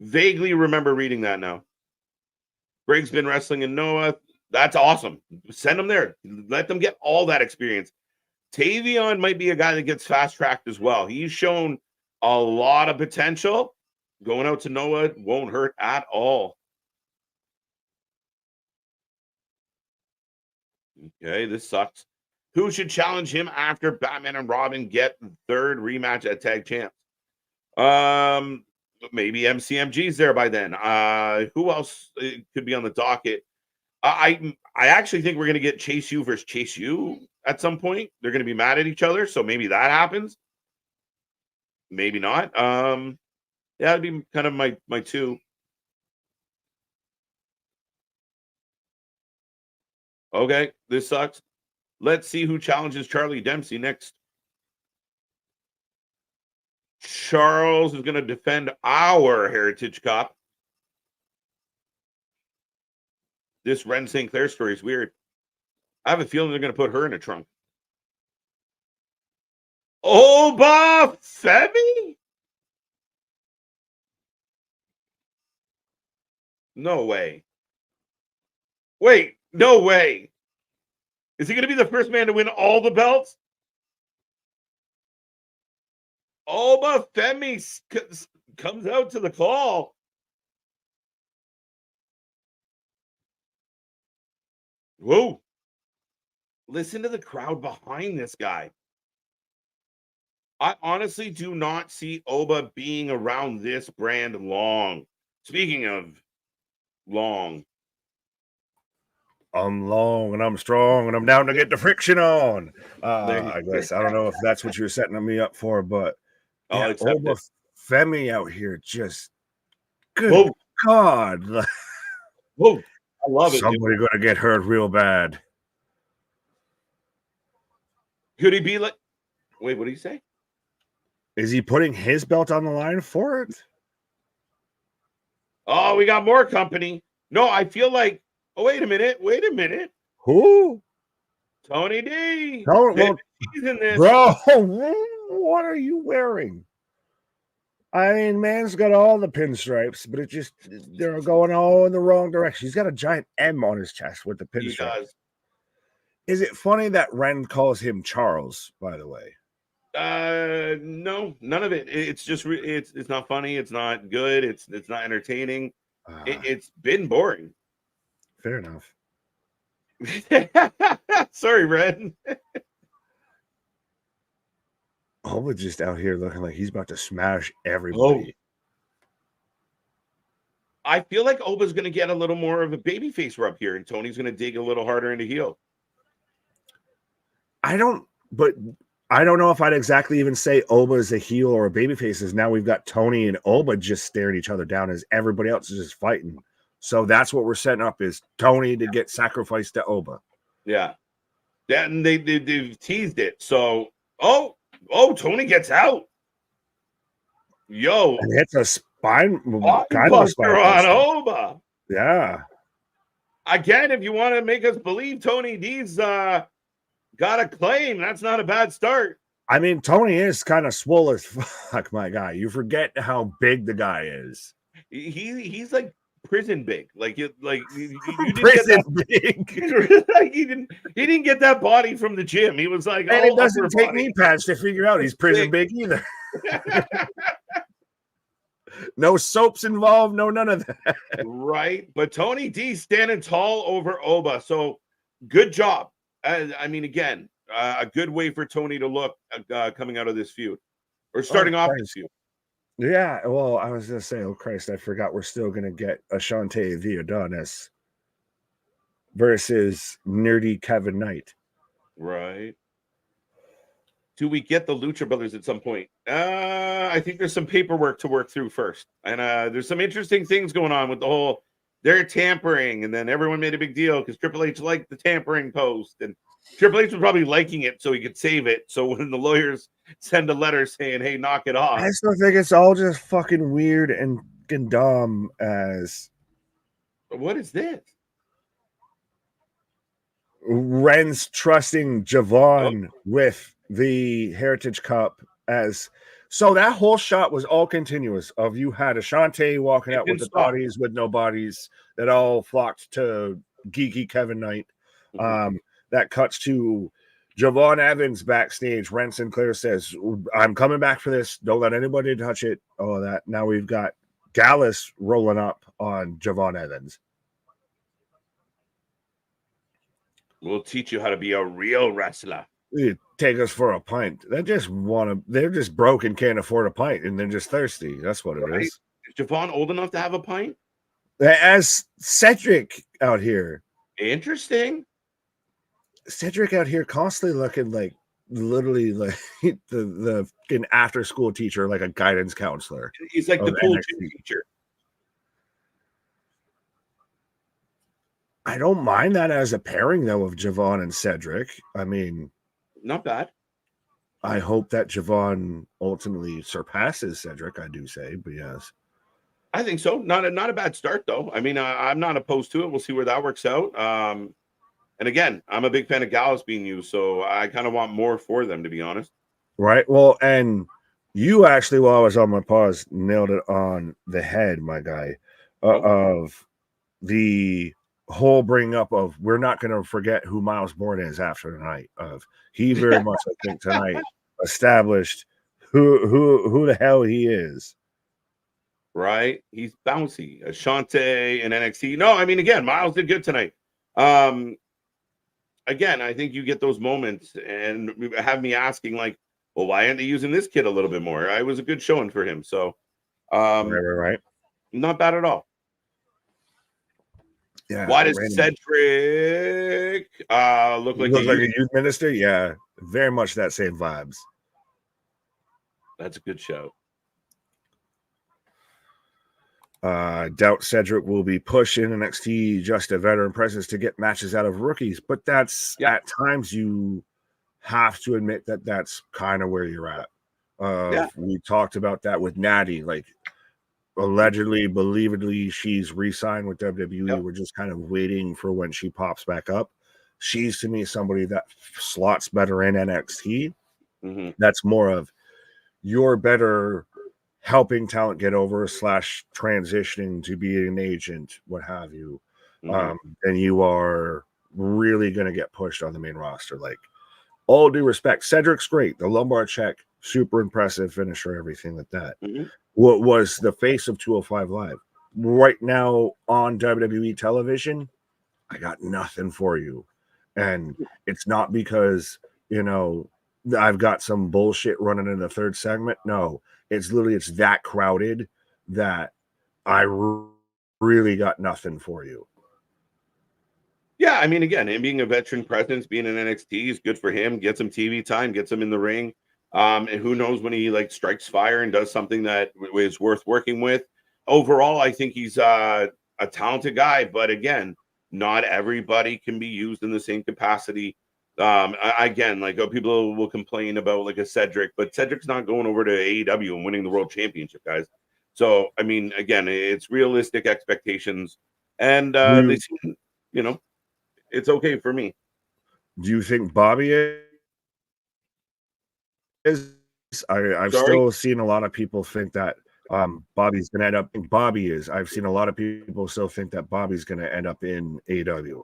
Speaker 1: vaguely remember reading that now. Briggs been wrestling in Noah. That's awesome. Send them there. Let them get all that experience. Tavion might be a guy that gets fast-tracked as well. He's shown a lot of potential. Going out to Noah won't hurt at all. Okay, this sucks. Who should challenge him after Batman and Robin get the third rematch at Tag Champs? Maybe MCMG's there by then. Who else could be on the docket? I actually think we're going to get Chase U versus Chase U at some point. They're going to be mad at each other, so maybe that happens. Maybe not. Yeah, that'd be kind of my two. Okay, this sucks. Let's see who challenges Charlie Dempsey next. Charles is going to defend our Heritage Cup. This Wren Sinclair story is weird. I have a feeling they're going to put her in a trunk. Oba Femi? No way. Wait, no way. Is he going to be the first man to win all the belts? Oba Femi comes out to the call. Whoa. Listen to the crowd behind this guy. I honestly do not see Oba being around this brand long. Speaking of long.
Speaker 2: I'm long and I'm strong and I'm down to get the friction on. I guess I don't know if that's what you're setting me up for, but
Speaker 1: I'll accept
Speaker 2: Oba
Speaker 1: it.
Speaker 2: Femi out here, just good
Speaker 1: Whoa.
Speaker 2: God.
Speaker 1: Whoa. I love it.
Speaker 2: Somebody gonna get hurt real bad.
Speaker 1: Could he be like, wait, what did he say?
Speaker 2: Is he putting his belt on the line for it?
Speaker 1: Oh, we got more company. No, I feel like, oh, wait a minute.
Speaker 2: Who?
Speaker 1: Tony D.
Speaker 2: He's
Speaker 1: in this.
Speaker 2: Bro, what are you wearing? I mean, man's got all the pinstripes, but they're going all in the wrong direction. He's got a giant M on his chest with the pinstripes. He does. Is it funny that Wren calls him Charles, by the way?
Speaker 1: No, none of it. It's just it's not funny. It's not good. It's not entertaining. It's been boring.
Speaker 2: Fair enough.
Speaker 1: Sorry, Wren.
Speaker 2: Oba just out here looking like he's about to smash everybody.
Speaker 1: I feel like Oba's going to get a little more of a babyface rub here, and Tony's going to dig a little harder into heel.
Speaker 2: I don't know if I'd exactly even say Oba is a heel or a babyface. As now we've got Tony and Oba just staring each other down as everybody else is just fighting. So that's what we're setting up, is Tony to get sacrificed to Oba.
Speaker 1: Yeah. That, and they've teased it. So, Tony gets out. Yo.
Speaker 2: And hits a spine
Speaker 1: buster on Oba.
Speaker 2: Yeah.
Speaker 1: Again, if you want to make us believe Tony D's got a claim, that's not a bad start.
Speaker 2: I mean, Tony is kind of swole as fuck, my guy. You forget how big the guy is.
Speaker 1: He's like prison big. Like you didn't
Speaker 2: prison
Speaker 1: big. he didn't get that body from the gym. He was like,
Speaker 2: and it doesn't take knee pads to figure out he's prison big either. No soaps involved, no none of that.
Speaker 1: Right. But Tony D standing tall over Oba. So good job. I mean, again, a good way for Tony to look coming out of this feud or starting off this feud.
Speaker 2: Yeah, well, I was going to say, oh, Christ, I forgot we're still going to get Ashante via Adonis versus Nerdy Kevin Knight.
Speaker 1: Right. Do we get the Lucha Brothers at some point? I think there's some paperwork to work through first. And there's some interesting things going on with the whole, they're tampering. And then everyone made a big deal because Triple H liked the tampering post. And Triple H was probably liking it so he could save it. So when the lawyers send a letter saying, "Hey, knock it off,"
Speaker 2: I still think it's all just fucking weird and dumb. As
Speaker 1: what is this?
Speaker 2: Wren's trusting Javon with the Heritage Cup as so that whole shot was all continuous of you had Ashante walking out with the bodies with no bodies that all flocked to geeky Kevin Knight. That cuts to Javon Evans backstage. Wren Sinclair says, "I'm coming back for this. Don't let anybody touch it." All of that. Now we've got Gallows rolling up on Javon Evans.
Speaker 1: We'll teach you how to be a real wrestler.
Speaker 2: You take us for a pint. They're just broke and can't afford a pint, and they're just thirsty. That's what it is.
Speaker 1: Is Javon old enough to have a pint?
Speaker 2: As Cedric out here.
Speaker 1: Interesting.
Speaker 2: Cedric out here constantly looking like literally like the after school teacher, like a guidance counselor.
Speaker 1: He's like the cool gym teacher.
Speaker 2: I don't mind that as a pairing, though, of Javon and Cedric. I mean,
Speaker 1: not bad.
Speaker 2: I hope that Javon ultimately surpasses Cedric, I do say, but yes.
Speaker 1: I think so. Not a bad start, though. I mean, I'm not opposed to it. We'll see where that works out. And again, I'm a big fan of Gallows being used, so I kind of want more for them, to be honest.
Speaker 2: Right. Well, and you actually, while I was on my pause, nailed it on the head, my guy, of the whole bring up of we're not going to forget who Miles Bourne is after tonight. Of he very much, I think, tonight established who the hell he is.
Speaker 1: Right, he's bouncy. Ashante and NXT. No, I mean, again, Miles did good tonight. Again, I think you get those moments and have me asking, like, well, why aren't they using this kid a little bit more? It was a good showing for him. So,
Speaker 2: right.
Speaker 1: Not bad at all.
Speaker 2: Yeah.
Speaker 1: Why does Cedric look like
Speaker 2: a youth minister? Yeah, very much that same vibes.
Speaker 1: That's a good show.
Speaker 2: Doubt Cedric will be pushing NXT just a veteran presence to get matches out of rookies, but that's at times you have to admit that that's kind of where you're at. We talked about that with Natty, like allegedly, believably, she's re-signed with WWE. We're just kind of waiting for when she pops back up. She's to me somebody that slots better in NXT. That's more of your better helping talent get over / transitioning to be an agent, what have you. And you are really going to get pushed on the main roster. Like, all due respect, Cedric's great. The lumbar check, super impressive finisher, everything like that. What was the face of 205 Live. Right now on WWE television, I got nothing for you. And it's not because, I've got some bullshit running in the third segment. No, it's that crowded that I really got nothing for you.
Speaker 1: Yeah, I mean, again, him being a veteran presence, being in NXT is good for him. Gets him TV time, gets him in the ring. And who knows when he strikes fire and does something that is worth working with. Overall, I think he's a talented guy, but again, not everybody can be used in the same capacity. Again, people will complain about a Cedric, but Cedric's not going over to AEW and winning the world championship, guys. So, I mean, again, it's realistic expectations, and they seem, it's okay for me.
Speaker 2: Do you think Bobby is? I've still seen a lot of people think that Bobby's going to end up. Bobby is. I've seen a lot of people still think that Bobby's going to end up in AEW.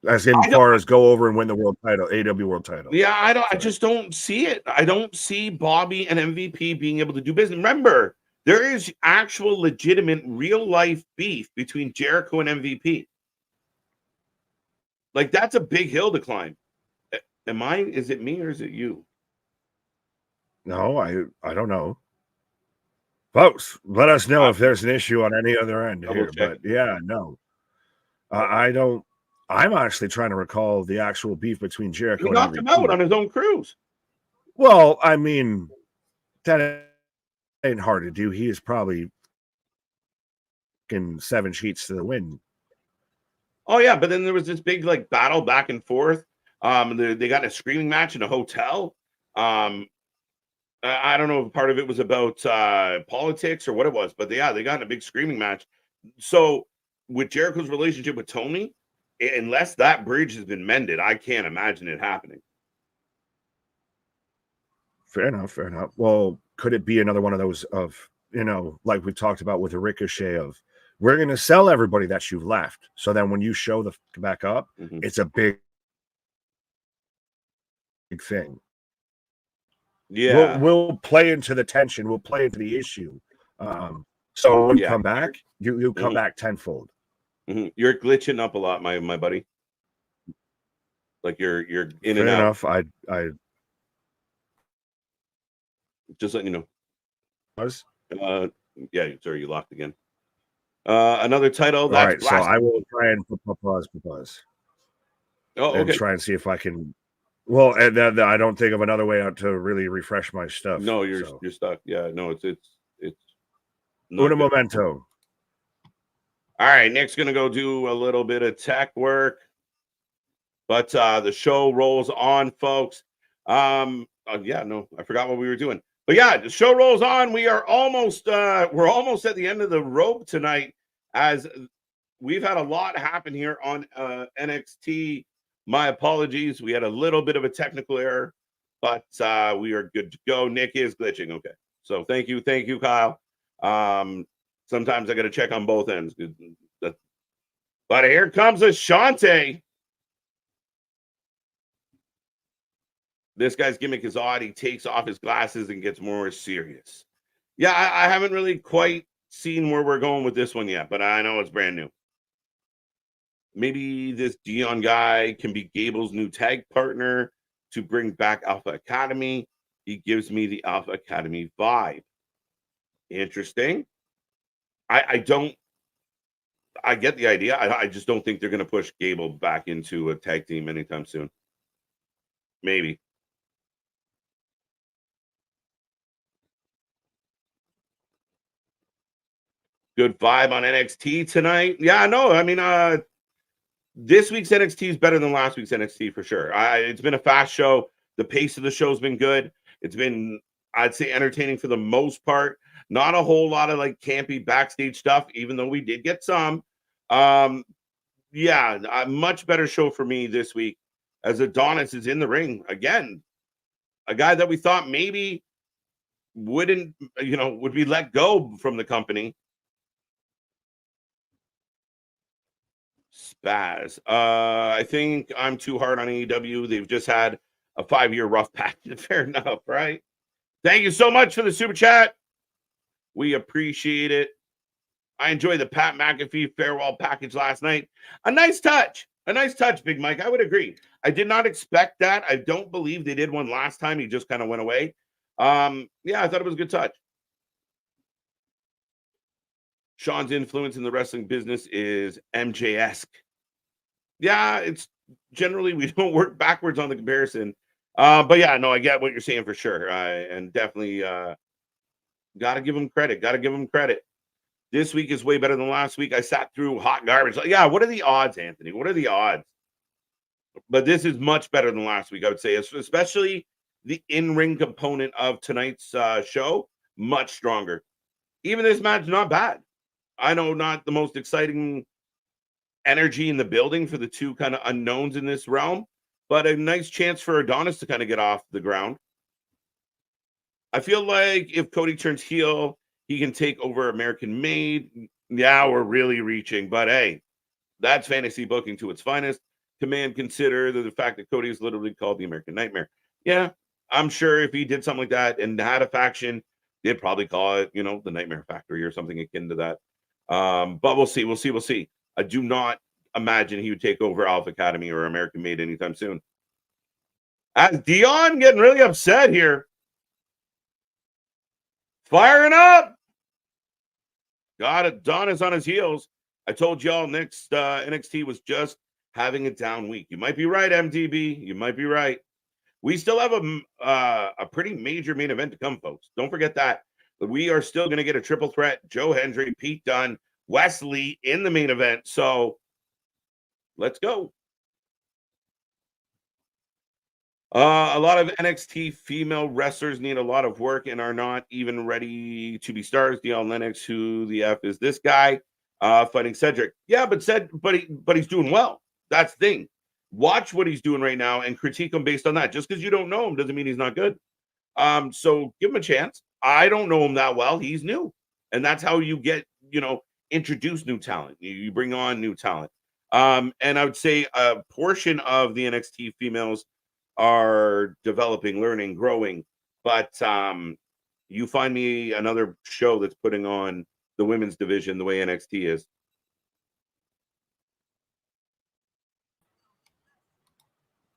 Speaker 2: As in far as go over and win the world title, AEW world title.
Speaker 1: Yeah, I just don't see it. I don't see Bobby and MVP being able to do business. Remember, there is actual legitimate real life beef between Jericho and MVP. That's a big hill to climb. Is it me or is it you?
Speaker 2: No, I don't know. Folks, let us know if there's an issue on any other end here. But yeah, no. I don't. I'm actually trying to recall the actual beef between Jericho and MVP.
Speaker 1: He knocked him out on his own cruise.
Speaker 2: Well, I mean, that ain't hard to do. He is probably in 7 sheets to the wind.
Speaker 1: Oh yeah, but then there was this big like battle back and forth. They got in a screaming match in a hotel. I don't know if part of it was about politics or what it was, but yeah, they got in a big screaming match. So with Jericho's relationship with Tony, unless that bridge has been mended, I can't imagine it happening.
Speaker 2: Fair enough. Fair enough. Well, could it be another one of those of, like we talked about with the Ricochet of, we're going to sell everybody that you've left. So then when you show the back up, it's a big thing.
Speaker 1: Yeah.
Speaker 2: We'll play into the tension. We'll play into the issue. So when you come back, you come back tenfold.
Speaker 1: You're glitching up a lot, my buddy. Like you're in
Speaker 2: Fair
Speaker 1: and out.
Speaker 2: enough. I
Speaker 1: just letting you know.
Speaker 2: Was
Speaker 1: yeah, sorry, you locked again. Another title. That's
Speaker 2: all right. So I will try and pause.
Speaker 1: Oh, okay.
Speaker 2: And try and see if I can. Well, and I don't think of another way out to really refresh my stuff.
Speaker 1: No, you're stuck. Yeah, no, it's
Speaker 2: Una momento.
Speaker 1: All right, Nick's gonna go do a little bit of tech work, but the show rolls on, folks. Yeah, no, I forgot what we were doing, but yeah, the show rolls on. We are almost we're almost at the end of the rope tonight, as we've had a lot happen here on NXT. My apologies, we had a little bit of a technical error, but we are good to go. Nick is glitching. Okay, so thank you, Kyle. Sometimes I got to check on both ends. But here comes Ashante. This guy's gimmick is odd. He takes off his glasses and gets more serious. Yeah, I haven't really quite seen where we're going with this one yet, but I know it's brand new. Maybe this Dion guy can be Gable's new tag partner to bring back Alpha Academy. He gives me the Alpha Academy vibe. Interesting. I get the idea. I just don't think they're going to push Gable back into a tag team anytime soon. Maybe. Good vibe on NXT tonight. Yeah, no, I mean, this week's NXT is better than last week's NXT for sure. It's been a fast show. The pace of the show's been good. It's been, I'd say, entertaining for the most part. Not a whole lot of like campy backstage stuff, even though we did get some. Yeah, a much better show for me this week as Adonis is in the ring again. A guy that we thought maybe would be let go from the company. Spaz. I think I'm too hard on AEW. They've just had a 5-year rough patch. Fair enough, right? Thank you so much for the super chat. We appreciate it. I enjoyed the Pat McAfee farewell package last night. A nice touch. Big Mike. I would agree. I did not expect that. I don't believe they did one last time. He just kind of went away. Yeah, I thought it was a good touch. Sean's influence in the wrestling business is MJ-esque. Yeah, it's generally we don't work backwards on the comparison. But yeah, no, I get what you're saying for sure. And definitely got to give him credit. This week is way better than last week. I sat through hot garbage. Yeah, what are the odds, Anthony? What are the odds? But this is much better than last week, I would say, especially the in-ring component of tonight's show, much stronger. Even this match, not bad. I know not the most exciting energy in the building for the two kind of unknowns in this realm, but a nice chance for Adonis to kind of get off the ground. I feel like if Cody turns heel, he can take over American Made. Yeah, we're really reaching, but hey, that's fantasy booking to its finest. Command consider the fact that Cody is literally called the American Nightmare. Yeah, I'm sure if he did something like that and had a faction, they'd probably call it, the Nightmare Factory or something akin to that. But we'll see. I do not imagine he would take over Alpha Academy or American Made anytime soon. As Dion getting really upset here. Firing up. Got it. Don is on his heels. I told y'all next NXT was just having a down week. You might be right, MTB. You might be right. We still have a pretty major main event to come, folks. Don't forget that. But we are still going to get a triple threat. Joe Hendry, Pete Dunne, Wesley in the main event. So Let's go. A lot of NXT female wrestlers need a lot of work and are not even ready to be stars. Dion Lennox, who the F is this guy? Fighting Cedric. Yeah, but he's doing well. That's the thing. Watch what he's doing right now and critique him based on that. Just because you don't know him doesn't mean he's not good. So give him a chance. I don't know him that well. He's new. And that's how you get, introduce new talent. You bring on new talent. And I would say a portion of the NXT females are developing, learning, growing. But you find me another show that's putting on the women's division the way NXT is.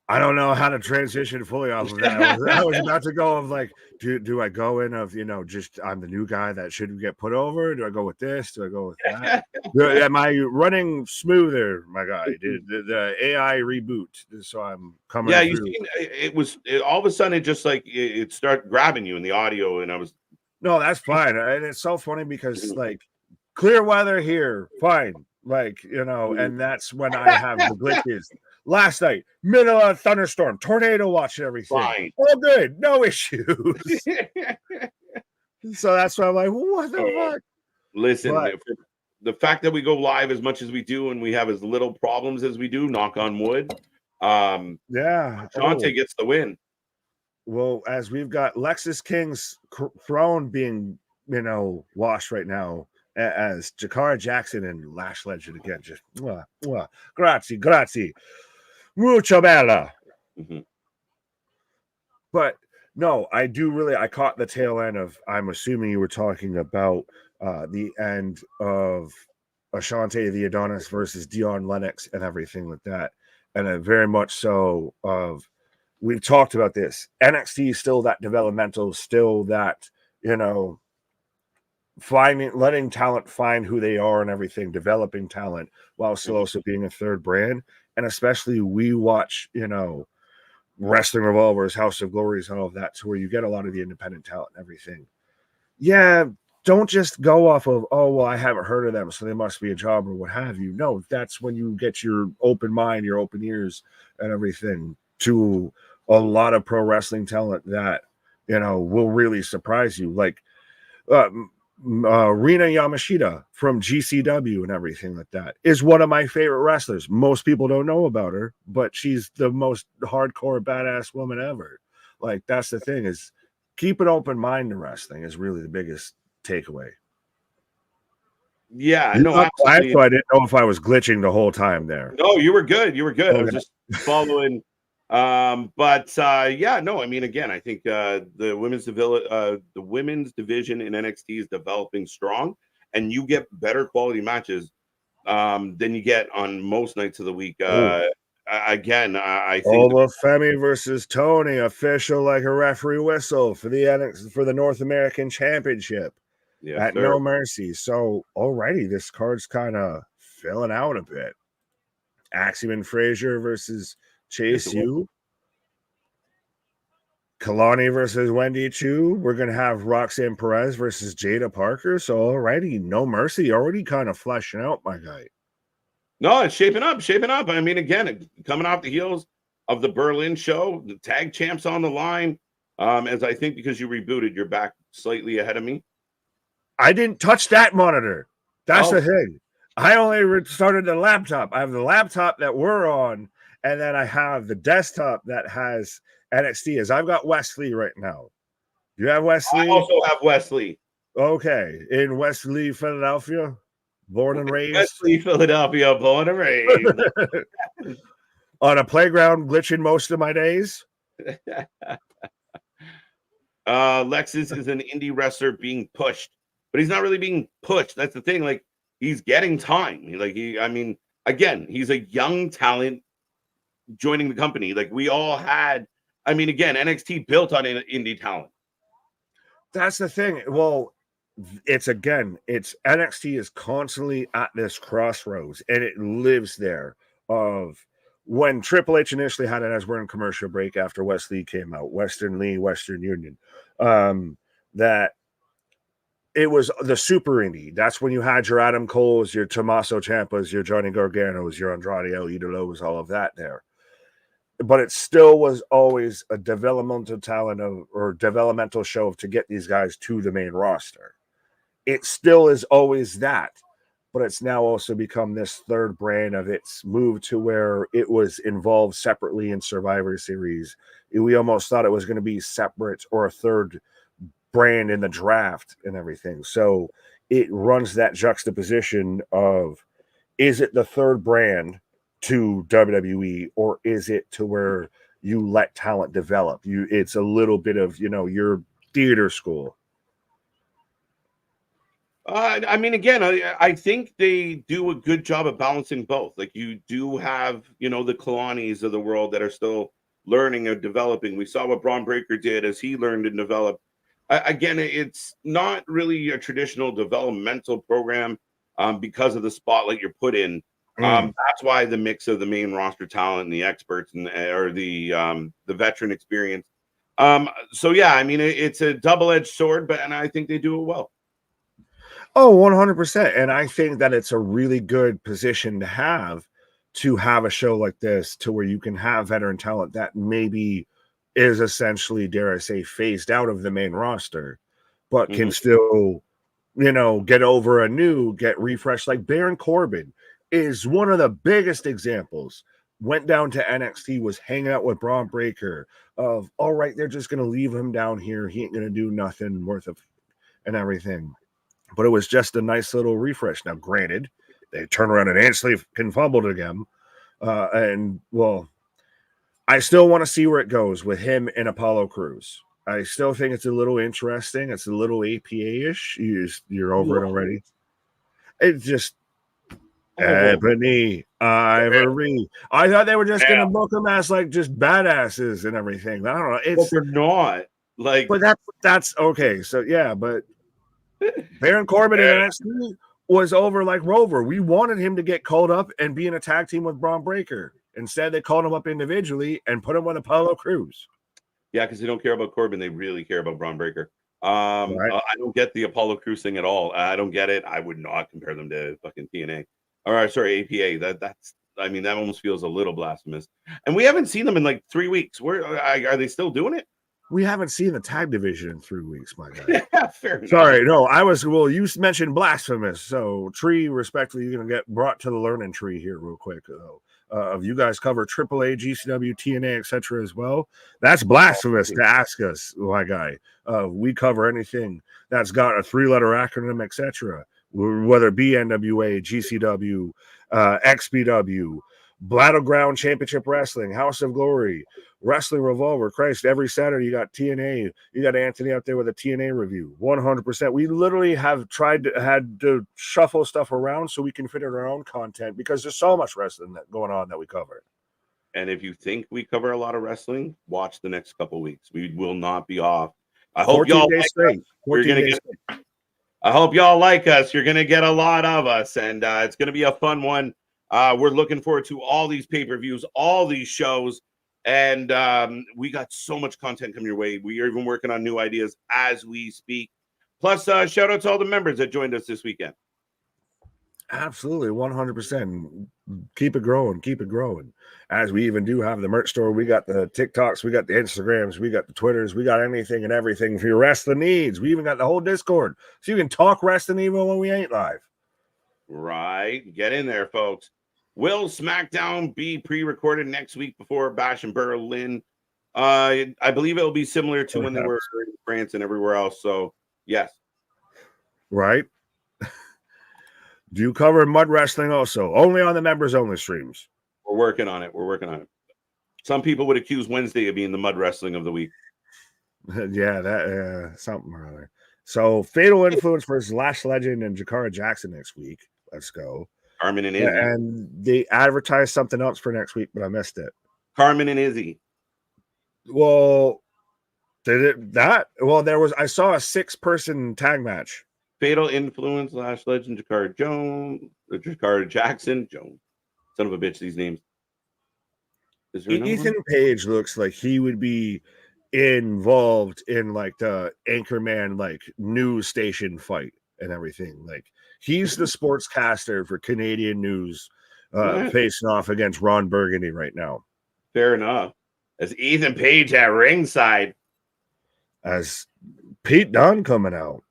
Speaker 2: I don't know how to transition fully off of that. I was about to go of like, do I go in of, just I'm the new guy that shouldn't get put over? Do I go with this? Do I go with that? Am I running smoother, my guy? Did the AI reboot? So I'm coming
Speaker 1: Yeah,
Speaker 2: through.
Speaker 1: All of a sudden it just like it started grabbing you in the audio, and I was
Speaker 2: no, that's fine. And it's so funny because like clear weather here, fine. Like, and that's when I have the glitches. Last night, middle of a thunderstorm, tornado watch and everything.
Speaker 1: Fine.
Speaker 2: All good, no issues. So that's why I'm like, what the fuck?
Speaker 1: Listen, the fact that we go live as much as we do and we have as little problems as we do, knock on wood.
Speaker 2: Yeah.
Speaker 1: Shante gets the win.
Speaker 2: Well, as we've got Lexis King's throne being, washed right now, as Jakara Jackson and Lash Legend again, just grazie. Mucho bella.
Speaker 1: Mm-hmm.
Speaker 2: But no, I caught the tail end of, I'm assuming you were talking about the end of Ashante the Adonis versus Dion Lennox and everything like that. And very much so we've talked about this. NXT is still that developmental, still that, letting talent find who they are and everything, developing talent while still also being a third brand. And especially we watch, Wrestling Revolvers, House of Glories, and all of that, to where you get a lot of the independent talent and everything. Yeah, don't just go off of, I haven't heard of them, so they must be a job or what have you. No, that's when you get your open mind, your open ears, and everything to a lot of pro wrestling talent that, will really surprise you. Like, Rina Yamashita from GCW and everything like that is one of my favorite wrestlers. Most people don't know about her, but she's the most hardcore badass woman ever. Like, that's the thing, is keep an open mind to wrestling is really the biggest takeaway.
Speaker 1: Yeah, no, absolutely.
Speaker 2: I didn't know if I was glitching the whole time there.
Speaker 1: No, you were good.
Speaker 2: Okay.
Speaker 1: I was just following. Yeah, no, I mean, again, I think the women's division in NXT is developing strong, and you get better quality matches than you get on most nights of the week. Again, I think
Speaker 2: Femi versus Tony, official like a referee whistle for the North American Championship at No Mercy. So already this card's kind of filling out a bit. Axiom and Frazer versus Chase U. Kalani versus Wendy Choo. We're going to have Roxanne Perez versus Jaida Parker. So already No Mercy already kind of fleshing out, my guy.
Speaker 1: No, it's shaping up. I mean, again, coming off the heels of the Berlin show, the tag champs on the line. As I think because you rebooted, you're back slightly ahead of me.
Speaker 2: I didn't touch that monitor. That's the thing. I only started the laptop. I have the laptop that we're on, and then I have the desktop that has NXT. As I've got Wesley right now. Do you have Wesley?
Speaker 1: I also have Wesley.
Speaker 2: Okay. In Wesley, Philadelphia? Born and raised?
Speaker 1: Wesley, Philadelphia, born and raised.
Speaker 2: On a playground glitching most of my days.
Speaker 1: Lexis is an indie wrestler being pushed, but he's not really being pushed. That's the thing. Like, he's getting time. He's a young talent joining the company. Like, we all had, again, NXT built on indie talent.
Speaker 2: That's the thing. Well, it's NXT is constantly at this crossroads, and it lives there of when Triple H initially had it, as we're in commercial break after Wesley came out, Western Union, that it was the super indie. That's when you had your Adam Coles, your Tommaso Ciampas, your Johnny Garganos, your Andrade El Idolos, all of that there. But it still was always a developmental talent or developmental show to get these guys to the main roster. It still is always that, but it's now also become this third brand of its move to where it was involved separately in Survivor Series. We almost thought it was going to be separate or a third brand in the draft and everything. So it runs that juxtaposition of, is it the third brand to WWE, or is it to where you let talent develop? It's a little bit of, your theater school.
Speaker 1: I mean, again, I think they do a good job of balancing both. Like, you do have, the Kalani's of the world that are still learning and developing. We saw what Braun Breaker did as he learned and developed. Again, it's not really a traditional developmental program because of the spotlight you're put in. That's why the mix of the main roster talent and the experts or the veteran experience. So yeah, I mean, it's a double-edged sword, and I think they do it well.
Speaker 2: Oh, 100%. And I think that it's a really good position to have a show like this, to where you can have veteran talent that maybe is essentially, dare I say, phased out of the main roster, but can still, get over get refreshed. Like Baron Corbin is one of the biggest examples. Went down to NXT, was hanging out with Braun Breaker of, all right, they're just going to leave him down here. He ain't going to do nothing worth of and everything. But it was just a nice little refresh. Now, granted, they turn around and instantly fumbled again. I still want to see where it goes with him and Apollo Crews. I still think it's a little interesting. It's a little APA-ish. You're over it already. It's just Ebony Ivory. I thought they were just going to book them as like just badasses and everything. I don't know.
Speaker 1: But they're not. Like,
Speaker 2: but that's okay. So yeah, but Baron Corbin in NXT was over like Rover. We wanted him to get called up and be in a tag team with Braun Breaker. Instead, they called him up individually and put him with Apollo Crews.
Speaker 1: Yeah, because they don't care about Corbin. They really care about Braun Breaker. Right. I don't get the Apollo Crews thing at all. I don't get it. I would not compare them to fucking TNA. Or sorry, APA. That's. I mean, that almost feels a little blasphemous. And we haven't seen them in like 3 weeks. Where are they still doing it?
Speaker 2: We haven't seen the tag division in 3 weeks, my guy.
Speaker 1: Yeah, fair enough.
Speaker 2: Sorry, no, you mentioned blasphemous. So, Tree, respectfully, you're going to get brought to the learning tree here real quick, though. You guys cover AAA, GCW, TNA, etc. as well. That's blasphemous to ask us, my guy. We cover anything that's got a 3-letter acronym, etc. Whether it be NWA, GCW, XPW, Battleground Championship Wrestling, House of Glory, Wrestling Revolver. Christ, every Saturday you got TNA. You got Anthony out there with a TNA review. 100%. We literally had to shuffle stuff around so we can fit in our own content because there's so much wrestling going on that we cover.
Speaker 1: And if you think we cover a lot of wrestling, watch the next couple of weeks. We will not be off. I hope y'all like us. I hope y'all like us. You're gonna get a lot of us, and it's gonna be a fun one. We're looking forward to all these pay-per-views, all these shows, and we got so much content coming your way. We are even working on new ideas as we speak. Plus, shout out to all the members that joined us this weekend.
Speaker 2: Absolutely, 100%. Keep it growing. As we even do have the merch store, we got the TikToks, we got the Instagrams, we got the Twitters, we got anything and everything for your wrestling needs. We even got the whole Discord, so you can talk wrestling even when we ain't live.
Speaker 1: Right, get in there, folks. Will SmackDown be pre-recorded next week before Bash in Berlin? I believe it will be similar to when they were in France and everywhere else. So, yes.
Speaker 2: Right. Do you cover mud wrestling also? Only on the members only streams.
Speaker 1: We're working on it. Some people would accuse Wednesday of being the mud wrestling of the week.
Speaker 2: Yeah, that something or other. So, Fatal Influence versus Lash Legend and Jakara Jackson next week. Let's go.
Speaker 1: Karmen and Izzy.
Speaker 2: And they advertised something else for next week, but I missed it.
Speaker 1: Karmen and Izzy.
Speaker 2: Well, did it that? Well, I saw a 6-person tag match.
Speaker 1: Fatal Influence, Lash Legend, Jakara Jackson, Jones. Son of a bitch, these names.
Speaker 2: Ethan Page looks like he would be involved in like the Anchorman like news station fight and everything. Like he's the sportscaster for Canadian news, facing off against Ron Burgundy right now.
Speaker 1: Fair enough. As Ethan Page at ringside.
Speaker 2: As Pete Dunne coming out.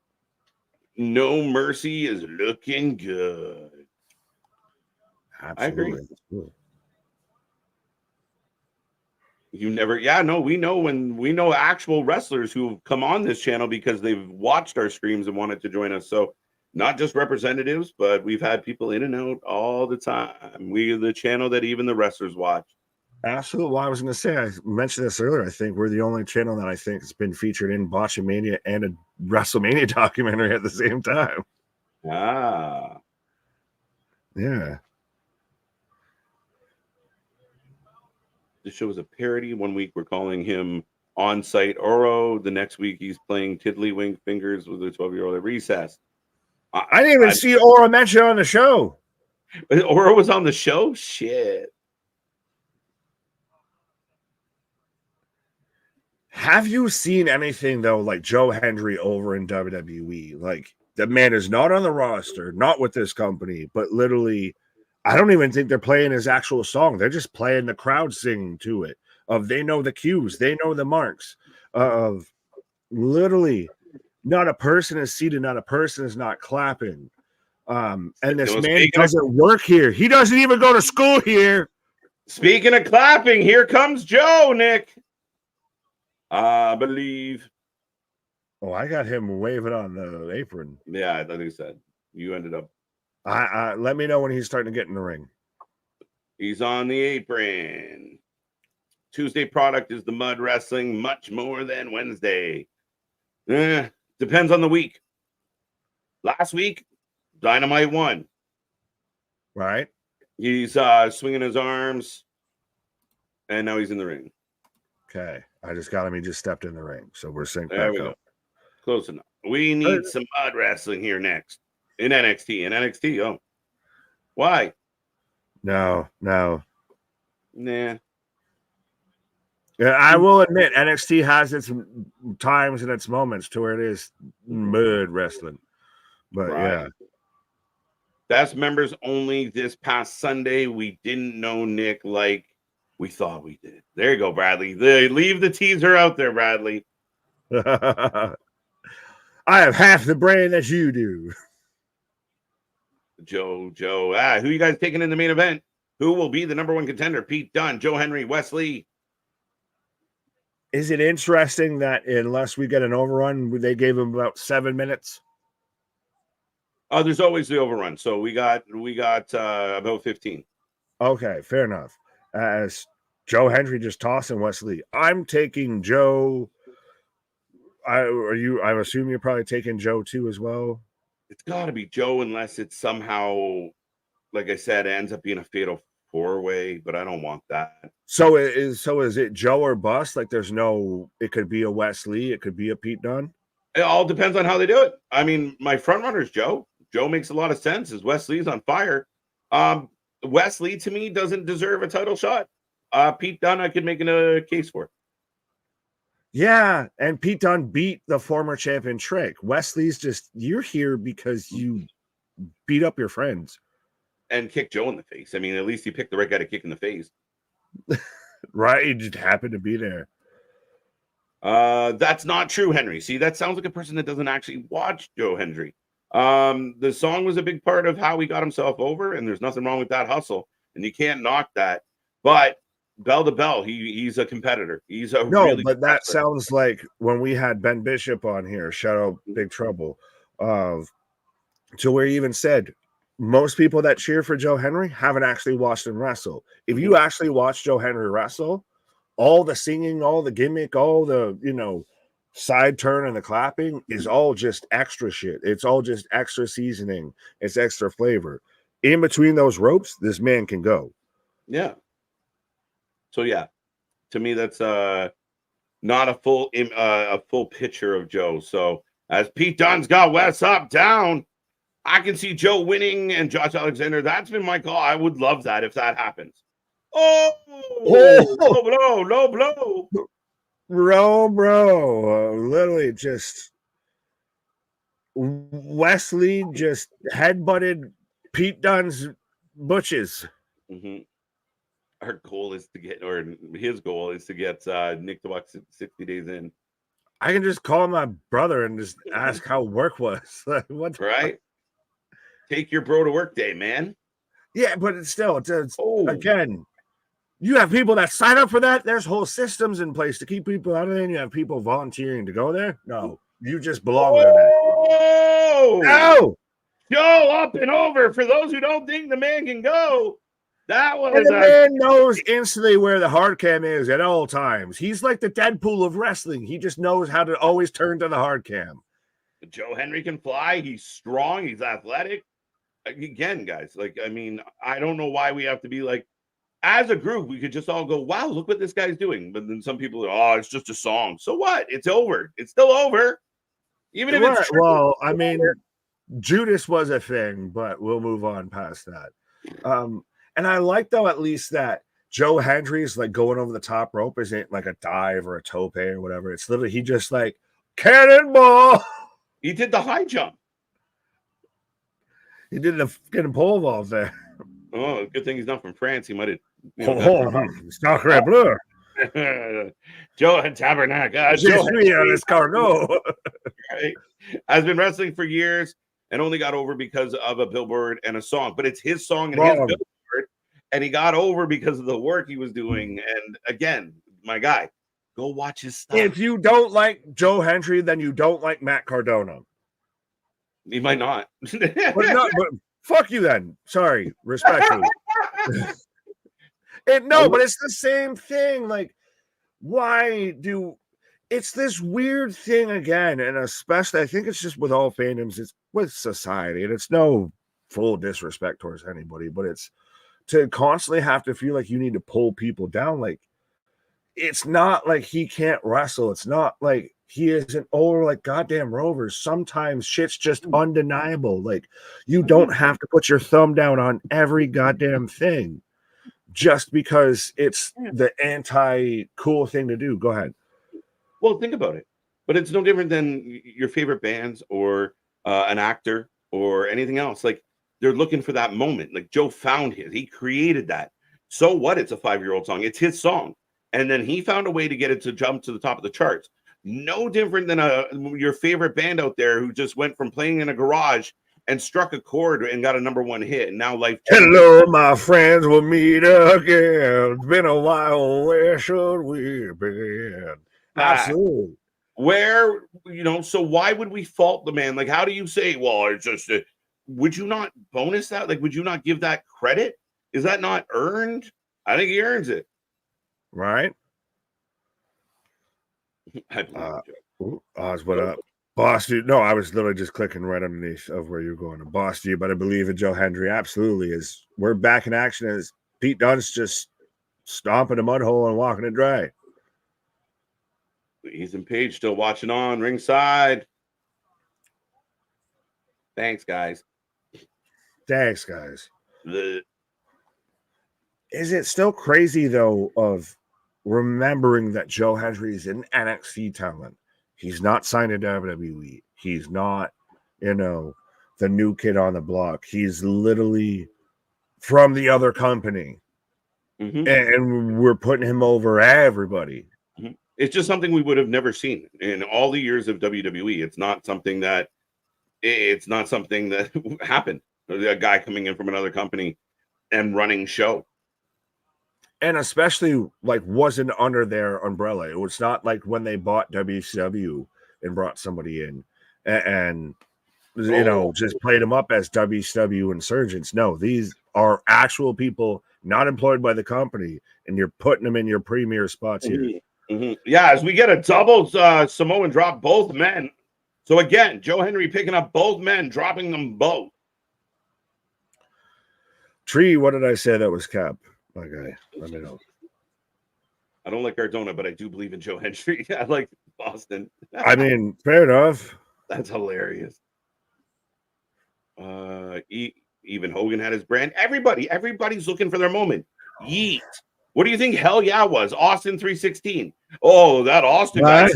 Speaker 1: No Mercy is looking good.
Speaker 2: Absolutely.
Speaker 1: I agree. You never, we know when we know actual wrestlers who've come on this channel because they've watched our streams and wanted to join us. So not just representatives, but we've had people in and out all the time. We're the channel that even the wrestlers watch.
Speaker 2: Absolutely. Well, I was going to say, I mentioned this earlier. I think we're the only channel that I think has been featured in Botchamania and a WrestleMania documentary at the same time.
Speaker 1: Ah.
Speaker 2: Yeah.
Speaker 1: The show is a parody. 1 week we're calling him On-Site Oro. The next week he's playing Tiddlywink Fingers with a 12-year-old at recess.
Speaker 2: I didn't even see Oro mentioned on the show.
Speaker 1: Oro was on the show? Shit.
Speaker 2: Have you seen anything, though, like Joe Hendry over in WWE? Like, the man is not on the roster, not with this company, but literally, I don't even think they're playing his actual song. They're just playing the crowd singing to it. They know the cues. They know the marks. Of literally, not a person is seated, not a person is not clapping. And this man doesn't work here. He doesn't even go to school here.
Speaker 1: Speaking of clapping, here comes Joe, Nick. I believe.
Speaker 2: Oh, I got him waving on the apron.
Speaker 1: Yeah, I think he said you ended up.
Speaker 2: Let me know when he's starting to get in the ring.
Speaker 1: He's on the apron. Tuesday product is the mud wrestling, much more than Wednesday. Depends on the week. Last week, Dynamite won.
Speaker 2: Right.
Speaker 1: He's swinging his arms, and now he's in the ring.
Speaker 2: Okay. I just got him. He just stepped in the ring. So we're synced
Speaker 1: there
Speaker 2: back
Speaker 1: we
Speaker 2: up.
Speaker 1: Go. Close enough. We need some mud wrestling here next. In NXT. In NXT. Oh. Why?
Speaker 2: No.
Speaker 1: Nah.
Speaker 2: Yeah, I will admit NXT has its times and its moments to where it is mud wrestling. But yeah.
Speaker 1: That's members only this past Sunday. We didn't know Nick like we thought we did. There you go, Bradley. Leave the teaser out there, Bradley.
Speaker 2: I have half the brain that you do.
Speaker 1: Joe. Who you guys taking in the main event? Who will be the number one contender? Pete Dunne, Joe Hendry, Wesley.
Speaker 2: Is it interesting that unless we get an overrun, they gave him about 7 minutes?
Speaker 1: There's always the overrun. So we got about 15.
Speaker 2: Okay, fair enough. As Joe Hendry just tossing Wesley, I'm taking Joe. I assume you're probably taking Joe too as well.
Speaker 1: It's got to be Joe unless it's somehow, like I said, it ends up being a fatal 4-way, but I don't want that.
Speaker 2: So is it Joe or bust? Like there's no, it could be a Wesley, it could be a Pete Dunne.
Speaker 1: It all depends on how they do it. I mean, my front runner is Joe. Joe makes a lot of sense as Wesley's on fire. Wesley to me doesn't deserve a title shot. Pete Dunne, I could make a case for.
Speaker 2: Yeah, and Pete Dunne beat the former champion Trick. Wesley's just, you're here because you beat up your friends.
Speaker 1: And kick Joe in the face. I mean, at least he picked the right guy to kick in the face.
Speaker 2: Right, he just happened to be there.
Speaker 1: That's not true, Henry. See, that sounds like a person that doesn't actually watch Joe Hendry. The song was a big part of how he got himself over, and there's nothing wrong with that hustle, and you can't knock that. But bell to bell, he's a competitor. He's a really
Speaker 2: but that sounds like when we had Ben Bishop on here, shout out Big Trouble, to where he even said most people that cheer for Joe Hendry haven't actually watched him wrestle. If you actually watch Joe Hendry wrestle, all the singing, all the gimmick, all the side turn and the clapping is all just extra shit. It's all just extra seasoning. It's extra flavor. In between those ropes, this man can go.
Speaker 1: Yeah. So yeah, to me that's not a full picture of Joe. So as Pete Dunne's got West up down, I can see Joe winning and Josh Alexander. That's been my call. I would love that if that happens. Oh, low blow.
Speaker 2: bro. Literally just Wesley just headbutted Pete Dunne's butches.
Speaker 1: Mm-hmm. Our goal is to get, or his goal is to get Nick to watch 60 Days In.
Speaker 2: I can just call my brother and just ask how work was. Like, what?
Speaker 1: Right? Take your bro to work day, man.
Speaker 2: Yeah, but it's again, you have people that sign up for that. There's whole systems in place to keep people out of there. And you have people volunteering to go there. No, you just belong there.
Speaker 1: No! Joe, up and over. For those who don't think the man can go, that was
Speaker 2: and the man knows instantly where the hard cam is at all times. He's like the Deadpool of wrestling. He just knows how to always turn to the hard cam.
Speaker 1: Joe Hendry can fly. He's strong. He's athletic. Again, guys, like, I mean, I don't know why we have to be like, as a group, we could just all go, wow, look what this guy's doing. But then some people are, oh, it's just a song. So what? It's over. It's still over. Even if it's true.
Speaker 2: Well, I mean, Judas was a thing, but we'll move on past that. And I like, though, at least that Joe Hendry's like going over the top rope isn't like a dive or a tope or whatever. It's literally he just like cannonball.
Speaker 1: He did the high jump.
Speaker 2: He did the fucking pole vault there.
Speaker 1: Oh, good thing he's not from France. He might have.
Speaker 2: Sacre bleu.
Speaker 1: Joe Tabernacle. Joe right? Has been wrestling for years and only got over because of a billboard and a song. But it's his song and his billboard, and he got over because of the work he was doing. And again, my guy, go watch his stuff.
Speaker 2: If you don't like Joe Hendry, then you don't like Matt Cardona.
Speaker 1: He might not.
Speaker 2: but fuck you then. Sorry, respectfully. But it's the same thing. Like, why do it's this weird thing again? And especially, I think it's just with all fandoms, it's with society, and it's no full disrespect towards anybody, but it's to constantly have to feel like you need to pull people down. Like, it's not like he can't wrestle. It's not like he isn't over like goddamn Rovers. Sometimes shit's just undeniable. Like, you don't have to put your thumb down on every goddamn thing just because it's the anti-cool thing to do. Go ahead.
Speaker 1: Well, think about it. But it's no different than your favorite bands or an actor or anything else. Like, they're looking for that moment. Like, Joe found his. He created that. So what? It's a 5-year-old song. It's his song. And then he found a way to get it to jump to the top of the charts. No different than your favorite band out there who just went from playing in a garage and struck a chord and got a #1 hit. And now life.
Speaker 2: Hello, my friends. We'll meet again. It's been a while. Where should we begin? Absolutely.
Speaker 1: Where, so why would we fault the man? Like, how do you say, well, it's just, would you not bonus that? Like, would you not give that credit? Is that not earned? I think he earns it.
Speaker 2: Right? Oz, what up? Boss, dude. No, I was literally just clicking right underneath of where you're going. Boss, dude, but I believe in Joe Hendry. Absolutely. We're back in action as Pete Dunne's just stomping a mud hole and walking it dry.
Speaker 1: Ethan Page still watching on ringside. Thanks, guys.
Speaker 2: Is it still crazy, though, of remembering that Joe Hendry is an NXT talent? He's not signed to WWE. He's not, the new kid on the block. He's literally from the other company. Mm-hmm. And we're putting him over everybody.
Speaker 1: Mm-hmm. It's just something we would have never seen in all the years of WWE. It's not something that happened. A guy coming in from another company and running show.
Speaker 2: And especially, like, wasn't under their umbrella. It was not like when they bought WCW and brought somebody in and just played them up as WCW insurgents. No, these are actual people not employed by the company, and you're putting them in your premier spots here.
Speaker 1: Mm-hmm. Yeah, as we get a double Samoan drop, both men. So again, Joe Hendry picking up both men, dropping them both.
Speaker 2: Tree, what did I say that was Cap? My guy, let me know.
Speaker 1: I don't like Cardona, but I do believe in Joe Hendry. I like Boston.
Speaker 2: I mean, fair enough.
Speaker 1: That's hilarious. Even Hogan had his brand. Everybody's looking for their moment. Yeet. What do you think? Hell yeah, was Austin 316. Oh, that Austin guy.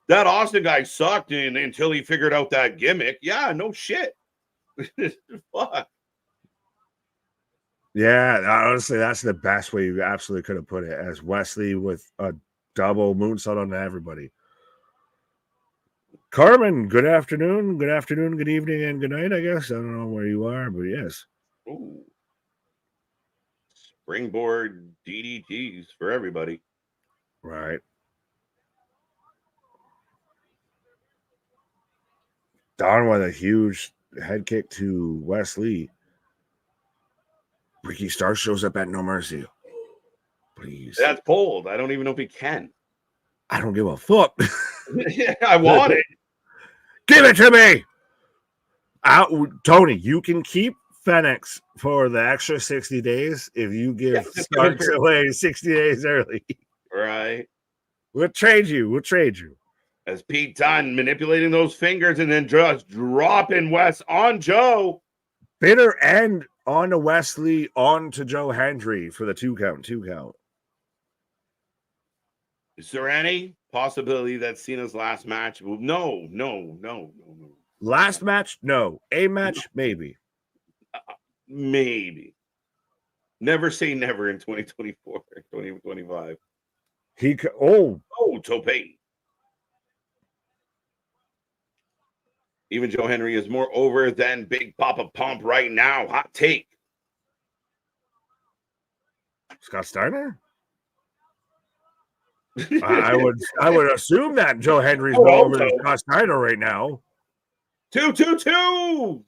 Speaker 1: That Austin guy sucked until he figured out that gimmick. Yeah, no shit. Fuck.
Speaker 2: Yeah, honestly, that's the best way you absolutely could have put it, as Wesley with a double moonsault on everybody. Karmen, good afternoon, good evening, and good night, I guess. I don't know where you are, but yes.
Speaker 1: Ooh. Springboard DDTs for everybody.
Speaker 2: Right. Dunne with a huge head kick to Wesley. Ricky Starr shows up at No Mercy. Please.
Speaker 1: That's bold. I don't even know if he can.
Speaker 2: I don't give a fuck.
Speaker 1: Yeah, I want it.
Speaker 2: Give it to me. Tony, you can keep Phoenix for the extra 60 days if you give Starks away 60 days early.
Speaker 1: Right.
Speaker 2: We'll trade you.
Speaker 1: As Pete Dunne manipulating those fingers and then just dropping Wes on Joe.
Speaker 2: Bitter end on to Wesley, on to Joe Hendry for the 2 count.
Speaker 1: Is there any possibility that Cena's last match? Well, no.
Speaker 2: Last match? No. A match? Maybe.
Speaker 1: Maybe. Never say never in 2024, 2025. Tope. Even Joe Hendry is more over than Big Papa Pump right now. Hot take.
Speaker 2: Scott Steiner? I would assume that Joe Hendry's more over than Scott Steiner right now.
Speaker 1: 2-2-2.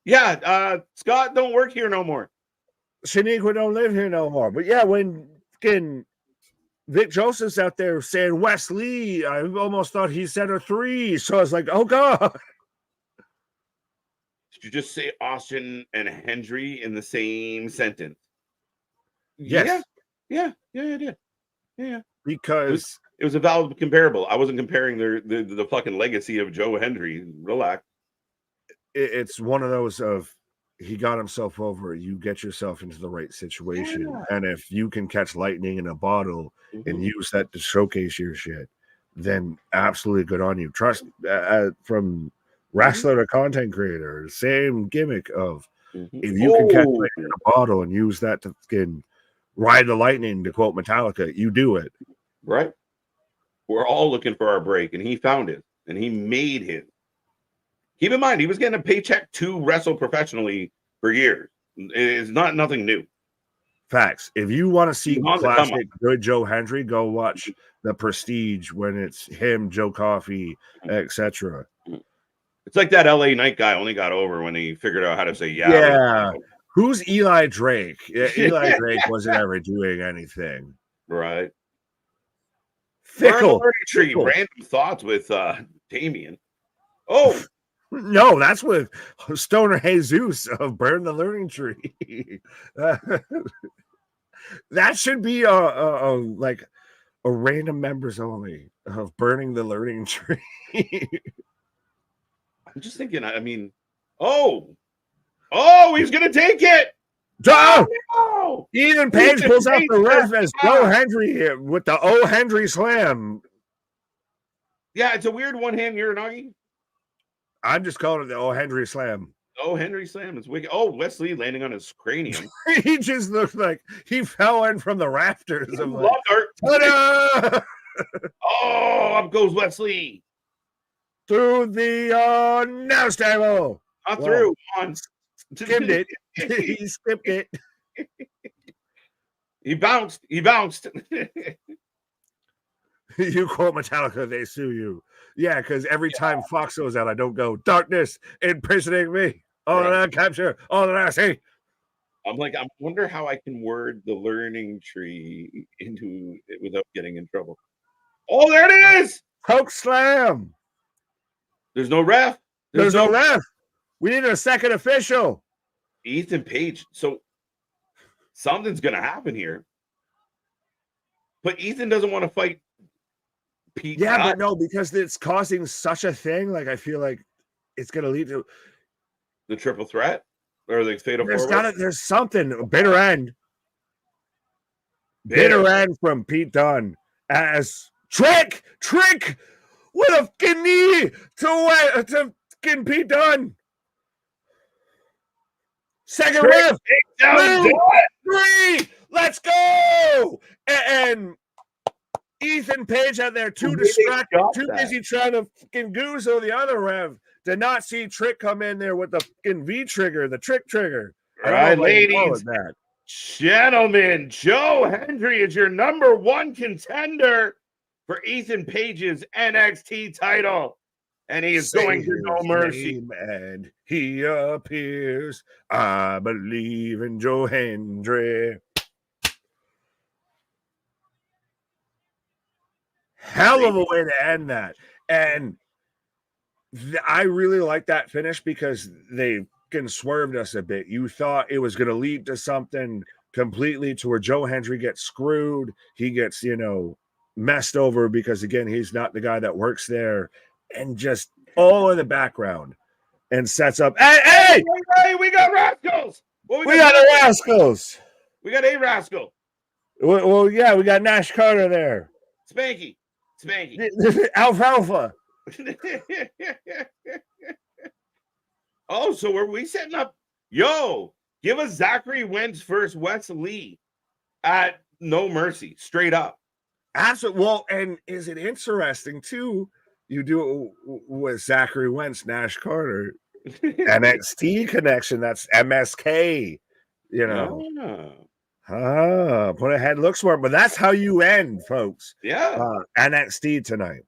Speaker 1: Yeah, Scott don't work here no more.
Speaker 2: Shaniqua don't live here no more. But yeah, when Vic Joseph's out there saying Wesley, I almost thought he said a 3. So I was like, oh God.
Speaker 1: Did you just say Austin and Hendry in the same sentence?
Speaker 2: Yes.
Speaker 1: Yeah, I did. Yeah.
Speaker 2: Because
Speaker 1: it was a valid comparable. I wasn't comparing the fucking legacy of Joe Hendry. Relax.
Speaker 2: It's one of those of he got himself over. You get yourself into the right situation. Yeah. And if you can catch lightning in a bottle and use that to showcase your shit, then absolutely good on you. Trust from wrestler to content creator, same gimmick of if you can catch lightning in a bottle and use that to ride the lightning, to quote Metallica, you do it.
Speaker 1: Right. We're all looking for our break, and he found it, and he made his. Keep in mind, he was getting a paycheck to wrestle professionally for years. It's nothing new.
Speaker 2: Facts. If you want to see classic good Joe Hendry, go watch The Prestige when it's him, Joe Coffey, etc.
Speaker 1: It's like that LA Knight guy only got over when he figured out how to say
Speaker 2: yeah. Who's Eli Drake? Eli Drake wasn't ever doing anything.
Speaker 1: Right.
Speaker 2: Fickle.
Speaker 1: Random thoughts with Damien. Oh.
Speaker 2: No, that's with Stoner Jesus of Burn the Learning Tree. That should be like a random members only of Burning the Learning Tree.
Speaker 1: I'm just thinking, I mean, he's gonna take it.
Speaker 2: Oh, Ethan Page pulls out the ref as Joe Hendry with the Hendry slam.
Speaker 1: Yeah, it's a weird one hand Uranagi.
Speaker 2: I'm just calling it the Hendry slam.
Speaker 1: Hendry slam is wicked. Wesley landing on his cranium.
Speaker 2: He just looked like he fell in from the rafters. Of like,
Speaker 1: up goes Wesley.
Speaker 2: Through the nose table.
Speaker 1: Through.
Speaker 2: Skimmed it. He skipped it.
Speaker 1: He bounced.
Speaker 2: You quote Metallica, they sue you. Yeah, because every time Fox goes out, I don't go, darkness imprisoning me. All that I capture, all that I see.
Speaker 1: I'm like, I wonder how I can word the learning tree into it without getting in trouble. Oh, there it is.
Speaker 2: Poke slam.
Speaker 1: There's no ref.
Speaker 2: There's no ref. We need a second official.
Speaker 1: Ethan Page. So something's going to happen here. But Ethan doesn't want to fight Pete.
Speaker 2: Yeah, but no, because it's causing such a thing. Like, I feel like it's going to lead to
Speaker 1: the triple threat or the fatal four-way.
Speaker 2: There's something, a bitter end. bitter end from Pete Dunne as Trick with a fucking knee to fucking Pete Dunne. Second ref. 2, 3. Let's go. And Ethan Page out there too distracted, too busy trying to fucking goozle the other rev. Did not see Trick come in there with the fucking V trigger, the Trick trigger.
Speaker 1: All right, ladies, gentlemen, Joe Hendry is your number 1 contender for Ethan Page's NXT title. And he is going to No Mercy.
Speaker 2: And he appears. I believe in Joe Hendry. Hell of a way to end that. And I really like that finish because they swerved us a bit. You thought it was going to lead to something completely to where Joe Hendry gets screwed. He gets, messed over because, again, he's not the guy that works there. And just all in the background and sets up. Hey,
Speaker 1: we got Rascals.
Speaker 2: We got the Rascals.
Speaker 1: We got a Rascal.
Speaker 2: Well, yeah, we got Nash Carter there.
Speaker 1: Spanky.
Speaker 2: Alfalfa.
Speaker 1: Oh, so are we setting up? Yo, give us Zachary Wentz versus Wes Lee at No Mercy, straight up.
Speaker 2: Absolutely. Well, and is it interesting too? You do it with Zachary Wentz, Nash Carter, NXT connection. That's MSK. Put ahead, look smart, but that's how you end, folks.
Speaker 1: Yeah.
Speaker 2: NXT tonight.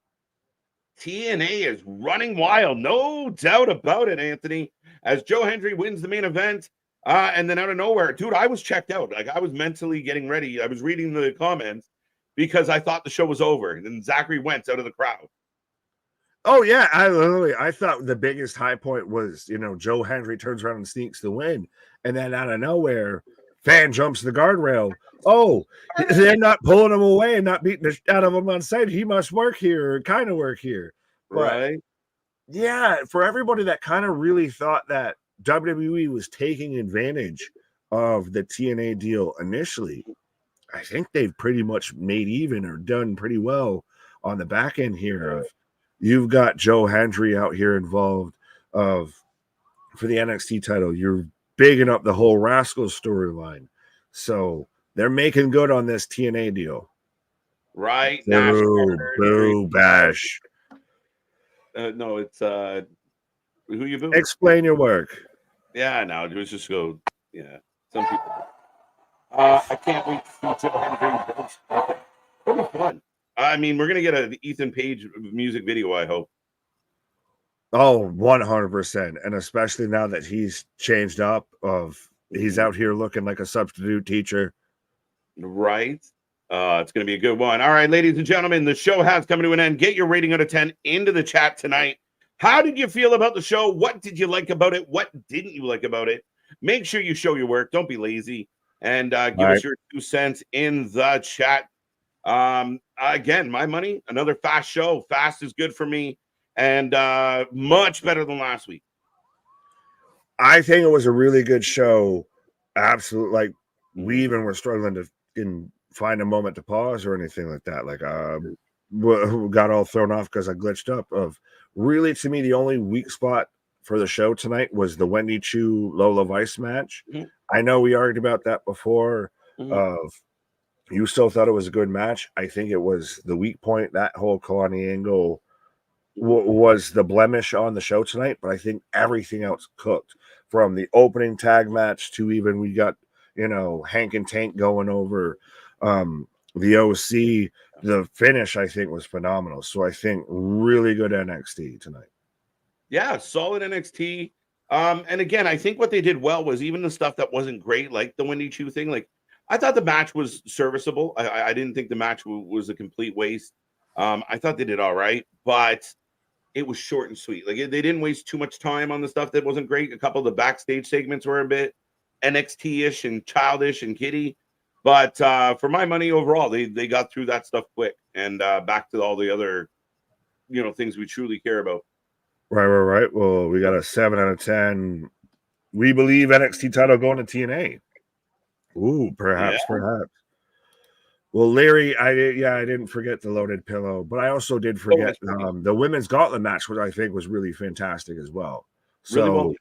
Speaker 1: TNA is running wild, no doubt about it, Anthony, as Joe Hendry wins the main event. And then out of nowhere, dude, I was checked out. Like, I was mentally getting ready. I was reading the comments because I thought the show was over. And then Zachary Wentz out of the crowd.
Speaker 2: Oh, yeah. I thought the biggest high point was, Joe Hendry turns around and sneaks the win. And then out of nowhere, fan jumps the guardrail. Oh, they're not pulling him away and not beating the shit out of him on site. He must work here or kind of work here.
Speaker 1: Right.
Speaker 2: But, yeah, for everybody that kind of really thought that WWE was taking advantage of the TNA deal initially, I think they've pretty much made even or done pretty well on the back end here. Of you've got Joe Hendry out here involved for the NXT title. You're bigging up the whole Rascals storyline. So they're making good on this TNA deal.
Speaker 1: Right.
Speaker 2: Boo, bash.
Speaker 1: No, it's who you booing?
Speaker 2: Explain your work.
Speaker 1: Yeah, no, let's just go. Yeah, some people. I can't wait to see Joe Hendry. It'll be fun. I mean, we're gonna get an Ethan Page music video, I hope.
Speaker 2: Oh, 100%. And especially now that he's changed up he's out here looking like a substitute teacher.
Speaker 1: Right. It's going to be a good one. All right, ladies and gentlemen, the show has come to an end. Get your rating out of 10 into the chat tonight. How did you feel about the show? What did you like about it? What didn't you like about it? Make sure you show your work. Don't be lazy. And give us your 2 cents in the chat. Again, my money, another fast show. Fast is good for me. And much better than last week.
Speaker 2: I think it was a really good show. Absolutely. Like, we even were struggling to find a moment to pause or anything like that. Like, got all thrown off because I glitched up. Really, to me, the only weak spot for the show tonight was the Wendy Choo Lola Vice match. Mm-hmm. I know we argued about that before. Mm-hmm. You still thought it was a good match. I think it was the weak point. That whole Kalani angle was the blemish on the show tonight, but I think everything else cooked, from the opening tag match to even we got, Hank and Tank going over the OC. The finish, I think, was phenomenal. So I think really good NXT tonight.
Speaker 1: Yeah, solid NXT. And again, I think what they did well was even the stuff that wasn't great, like the Wendy Choo thing. Like, I thought the match was serviceable. I didn't think the match was a complete waste. I thought they did all right, but it was short and sweet. Like, they didn't waste too much time on the stuff that wasn't great. A couple of the backstage segments were a bit NXT-ish and childish and kiddie. But for my money overall, they got through that stuff quick and back to all the other, things we truly care about.
Speaker 2: Right. Well, we got a 7 out of 10. We believe NXT title going to TNA. Ooh, perhaps. Well, Larry, I didn't forget the loaded pillow, but I also did forget the women's gauntlet match, which I think was really fantastic as well.
Speaker 1: Really well.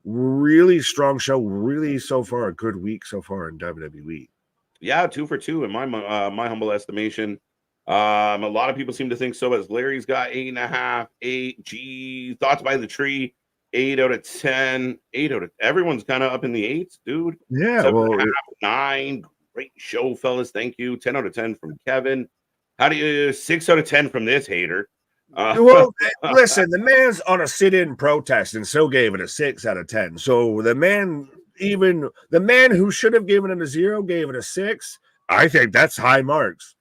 Speaker 2: Really strong show. Really, so far, a good week so far in WWE.
Speaker 1: Yeah, 2 for 2 in my humble estimation. A lot of people seem to think so. As Larry's got 8.5, 8. G thoughts by the tree, 8 out of 10. 8 out of everyone's kind of up in the 8s, dude.
Speaker 2: Yeah,
Speaker 1: 7.5, 9. Great show, fellas. Thank you. 10 out of 10 from Kevin. How do you 6 out of 10 from this hater?
Speaker 2: Well, listen, the man's on a sit-in protest and so gave it a 6 out of 10. So the man who should have given it a 0 gave it a 6. I think that's high marks.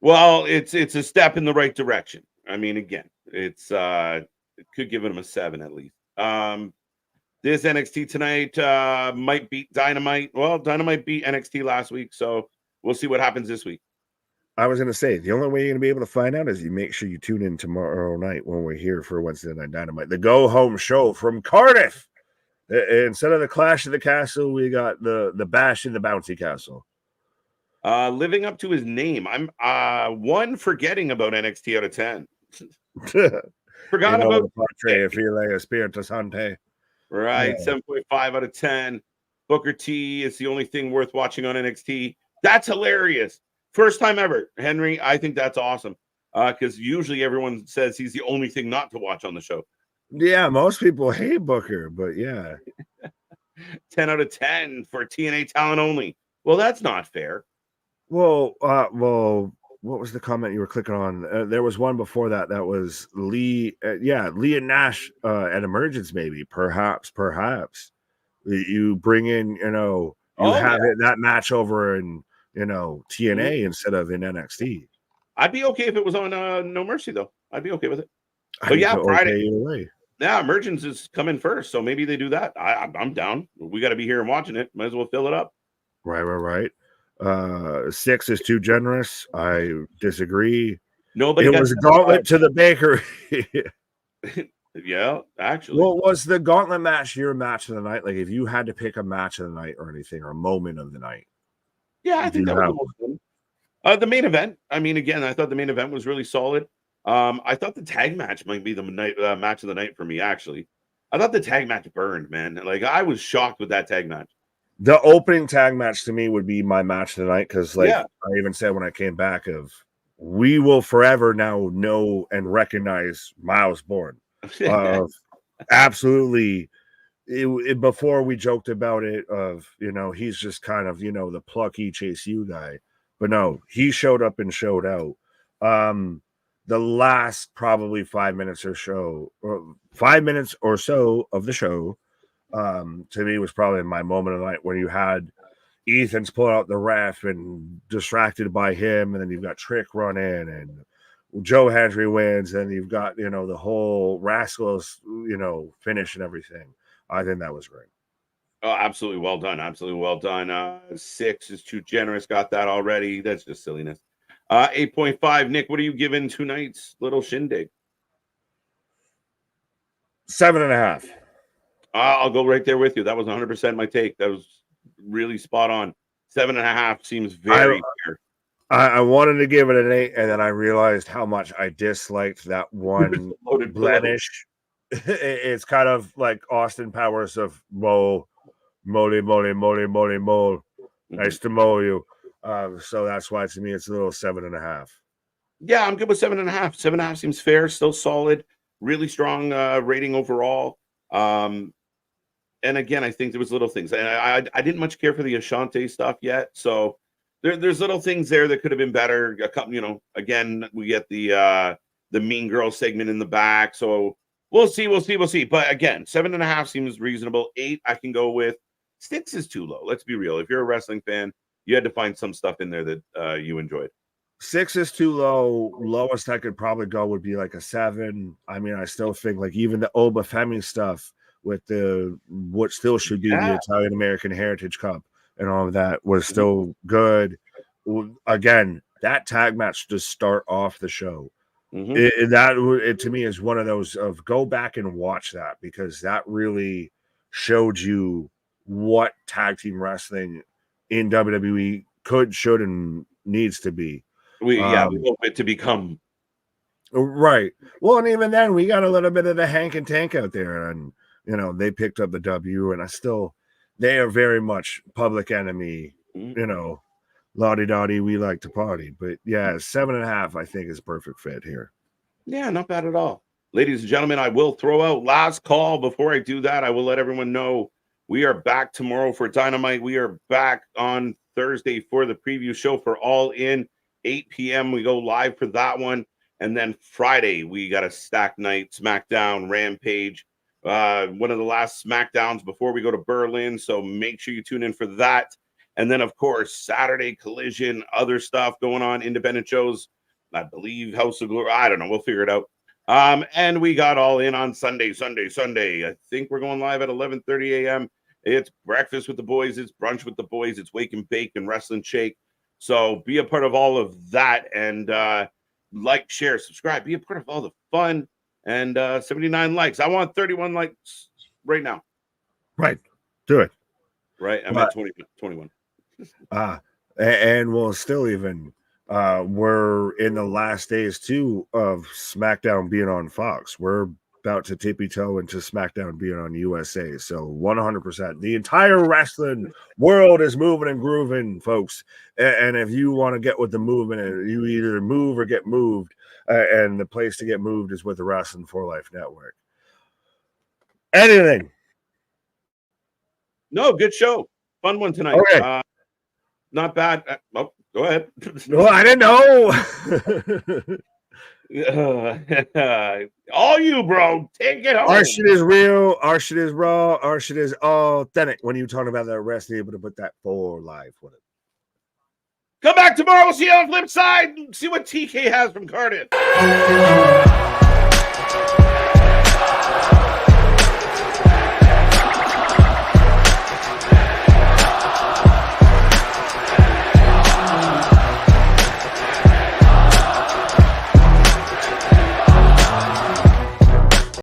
Speaker 1: Well, it's a step in the right direction. I mean, again, it could give him a 7 at least. This NXT tonight might beat Dynamite. Well, Dynamite beat NXT last week, so we'll see what happens this week.
Speaker 2: I was going to say, the only way you're going to be able to find out is you make sure you tune in tomorrow night when we're here for Wednesday Night Dynamite, the go-home show from Cardiff. Instead of the Clash of the Castle, we got the Bash in the Bouncy Castle.
Speaker 1: Living up to his name. I'm one forgetting about NXT out of 10. Forgot about
Speaker 2: Espiritu Sante.
Speaker 1: Right, yeah. 7.5 out of 10. Booker T is the only thing worth watching on NXT. That's hilarious. First time ever, Hendry. I think that's awesome because usually everyone says he's the only thing not to watch on the show.
Speaker 2: Yeah, most people hate Booker, but yeah.
Speaker 1: 10 out of 10 for TNA talent only. Well, that's not fair.
Speaker 2: Well, what was the comment you were clicking on? There was one before that. That was Lee. Lee and Nash at Emergence, maybe. Perhaps. You bring in, that match over in, TNA instead of in NXT.
Speaker 1: I'd be okay if it was on No Mercy, though. I'd be okay with it. But yeah, Friday. Okay either way. Yeah, Emergence is coming first, so maybe they do that. I'm down. We got to be here and watching it. Might as well fill it up.
Speaker 2: Right. 6 is too generous. I disagree.
Speaker 1: Nobody.
Speaker 2: It was a gauntlet to the bakery.
Speaker 1: Yeah, actually.
Speaker 2: Well, was the gauntlet match your match of the night? Like, if you had to pick a match of the night or anything, or a moment of the night?
Speaker 1: Yeah, I think that was the most fun. The main event. I mean, again, I thought the main event was really solid. I thought the tag match might be the match of the night for me. Actually, I thought the tag match burned, man. Like, I was shocked with that tag match.
Speaker 2: The opening tag match to me would be my match of the night because, I even said when I came back, we will forever now know and recognize Miles Bourne. Absolutely. Before we joked about it, he's just kind of the plucky chase you guy, but no, he showed up and showed out. The last probably 5 minutes or so of the show. To me was probably my moment of the night when you had Ethan's pull out the ref and distracted by him, and then you've got Trick run in and Joe Hendry wins, and you've got the whole Rascals finish and everything. I think that was great.
Speaker 1: Oh, absolutely well done. 6 is too generous. Got that already. That's just silliness. 8.5. Nick, what are you giving tonight's little shindig?
Speaker 2: 7.5.
Speaker 1: I'll go right there with you. That was 100% my take. That was really spot on. 7.5 seems very fair.
Speaker 2: I wanted to give it an 8, and then I realized how much I disliked that one blemish. It's kind of like Austin Powers of moly. Nice to mow you. So that's why to me it's a little 7.5.
Speaker 1: Yeah, I'm good with 7.5. 7.5 seems fair, still solid, really strong rating overall. And again, I think there was little things. I didn't much care for the Ashante stuff yet, so there's little things there that could have been better. A couple, again, we get the Mean Girl segment in the back, so we'll see. But again, 7.5 seems reasonable. 8 I can go with. 6 is too low. Let's be real. If you're a wrestling fan, you had to find some stuff in there that you enjoyed.
Speaker 2: 6 is too low. Lowest I could probably go would be like a 7. I mean, I still think like even the Oba Femi stuff with what still should be the Italian American Heritage Cup and all of that was still good. Again, that tag match to start off the show, it to me is one of those of go back and watch that, because that really showed you what tag team wrestling in WWE could, should, and needs to be.
Speaker 1: We hope it to become
Speaker 2: right. Well, and even then, we got a little bit of the Hank and Tank out there, and they picked up the W, and they are very much public enemy. Lottie dottie, we like to party, but yeah, 7.5 I think is perfect fit here.
Speaker 1: Yeah, not bad at all. Ladies and gentlemen, I will throw out last call. Before I do that, I will let everyone know we are back tomorrow for Dynamite. We are back on Thursday for the preview show for All In, 8 p.m. We go live for that one. And then Friday, we got a stack night, SmackDown, Rampage, one of the last SmackDowns before we go to Berlin. So make sure you tune in for that. And then, of course, Saturday, Collision, other stuff going on, independent shows. I believe House of Glory. I don't know. We'll figure it out. And we got All In on Sunday. I think we're going live at 11:30 a.m. It's breakfast with the boys. It's brunch with the boys. It's wake and bake and wrestling shake. So be a part of all of that. And like, share, subscribe. Be a part of all the fun. And 79 likes. I want 31 likes right now.
Speaker 2: Right. Do it.
Speaker 1: Right. I'm at 21.
Speaker 2: And we'll still even... we're in the last days too of SmackDown being on Fox. We're about to tippy toe into SmackDown being on USA. So 100%, the entire wrestling world is moving and grooving, folks. And if you want to get with the movement, you either move or get moved. And the place to get moved is with the Wrestling for Life Network. Anything?
Speaker 1: No, good show. Fun one tonight.
Speaker 2: Okay.
Speaker 1: Not bad. Go ahead.
Speaker 2: No, I didn't
Speaker 1: know. All you, bro. Take it home.
Speaker 2: Our shit is real. Our shit is raw. Our shit is authentic. When you talk about that wrestling, able to put that for life with it.
Speaker 1: Come back tomorrow. We'll see you on the flip side. See what TK has from Cardiff.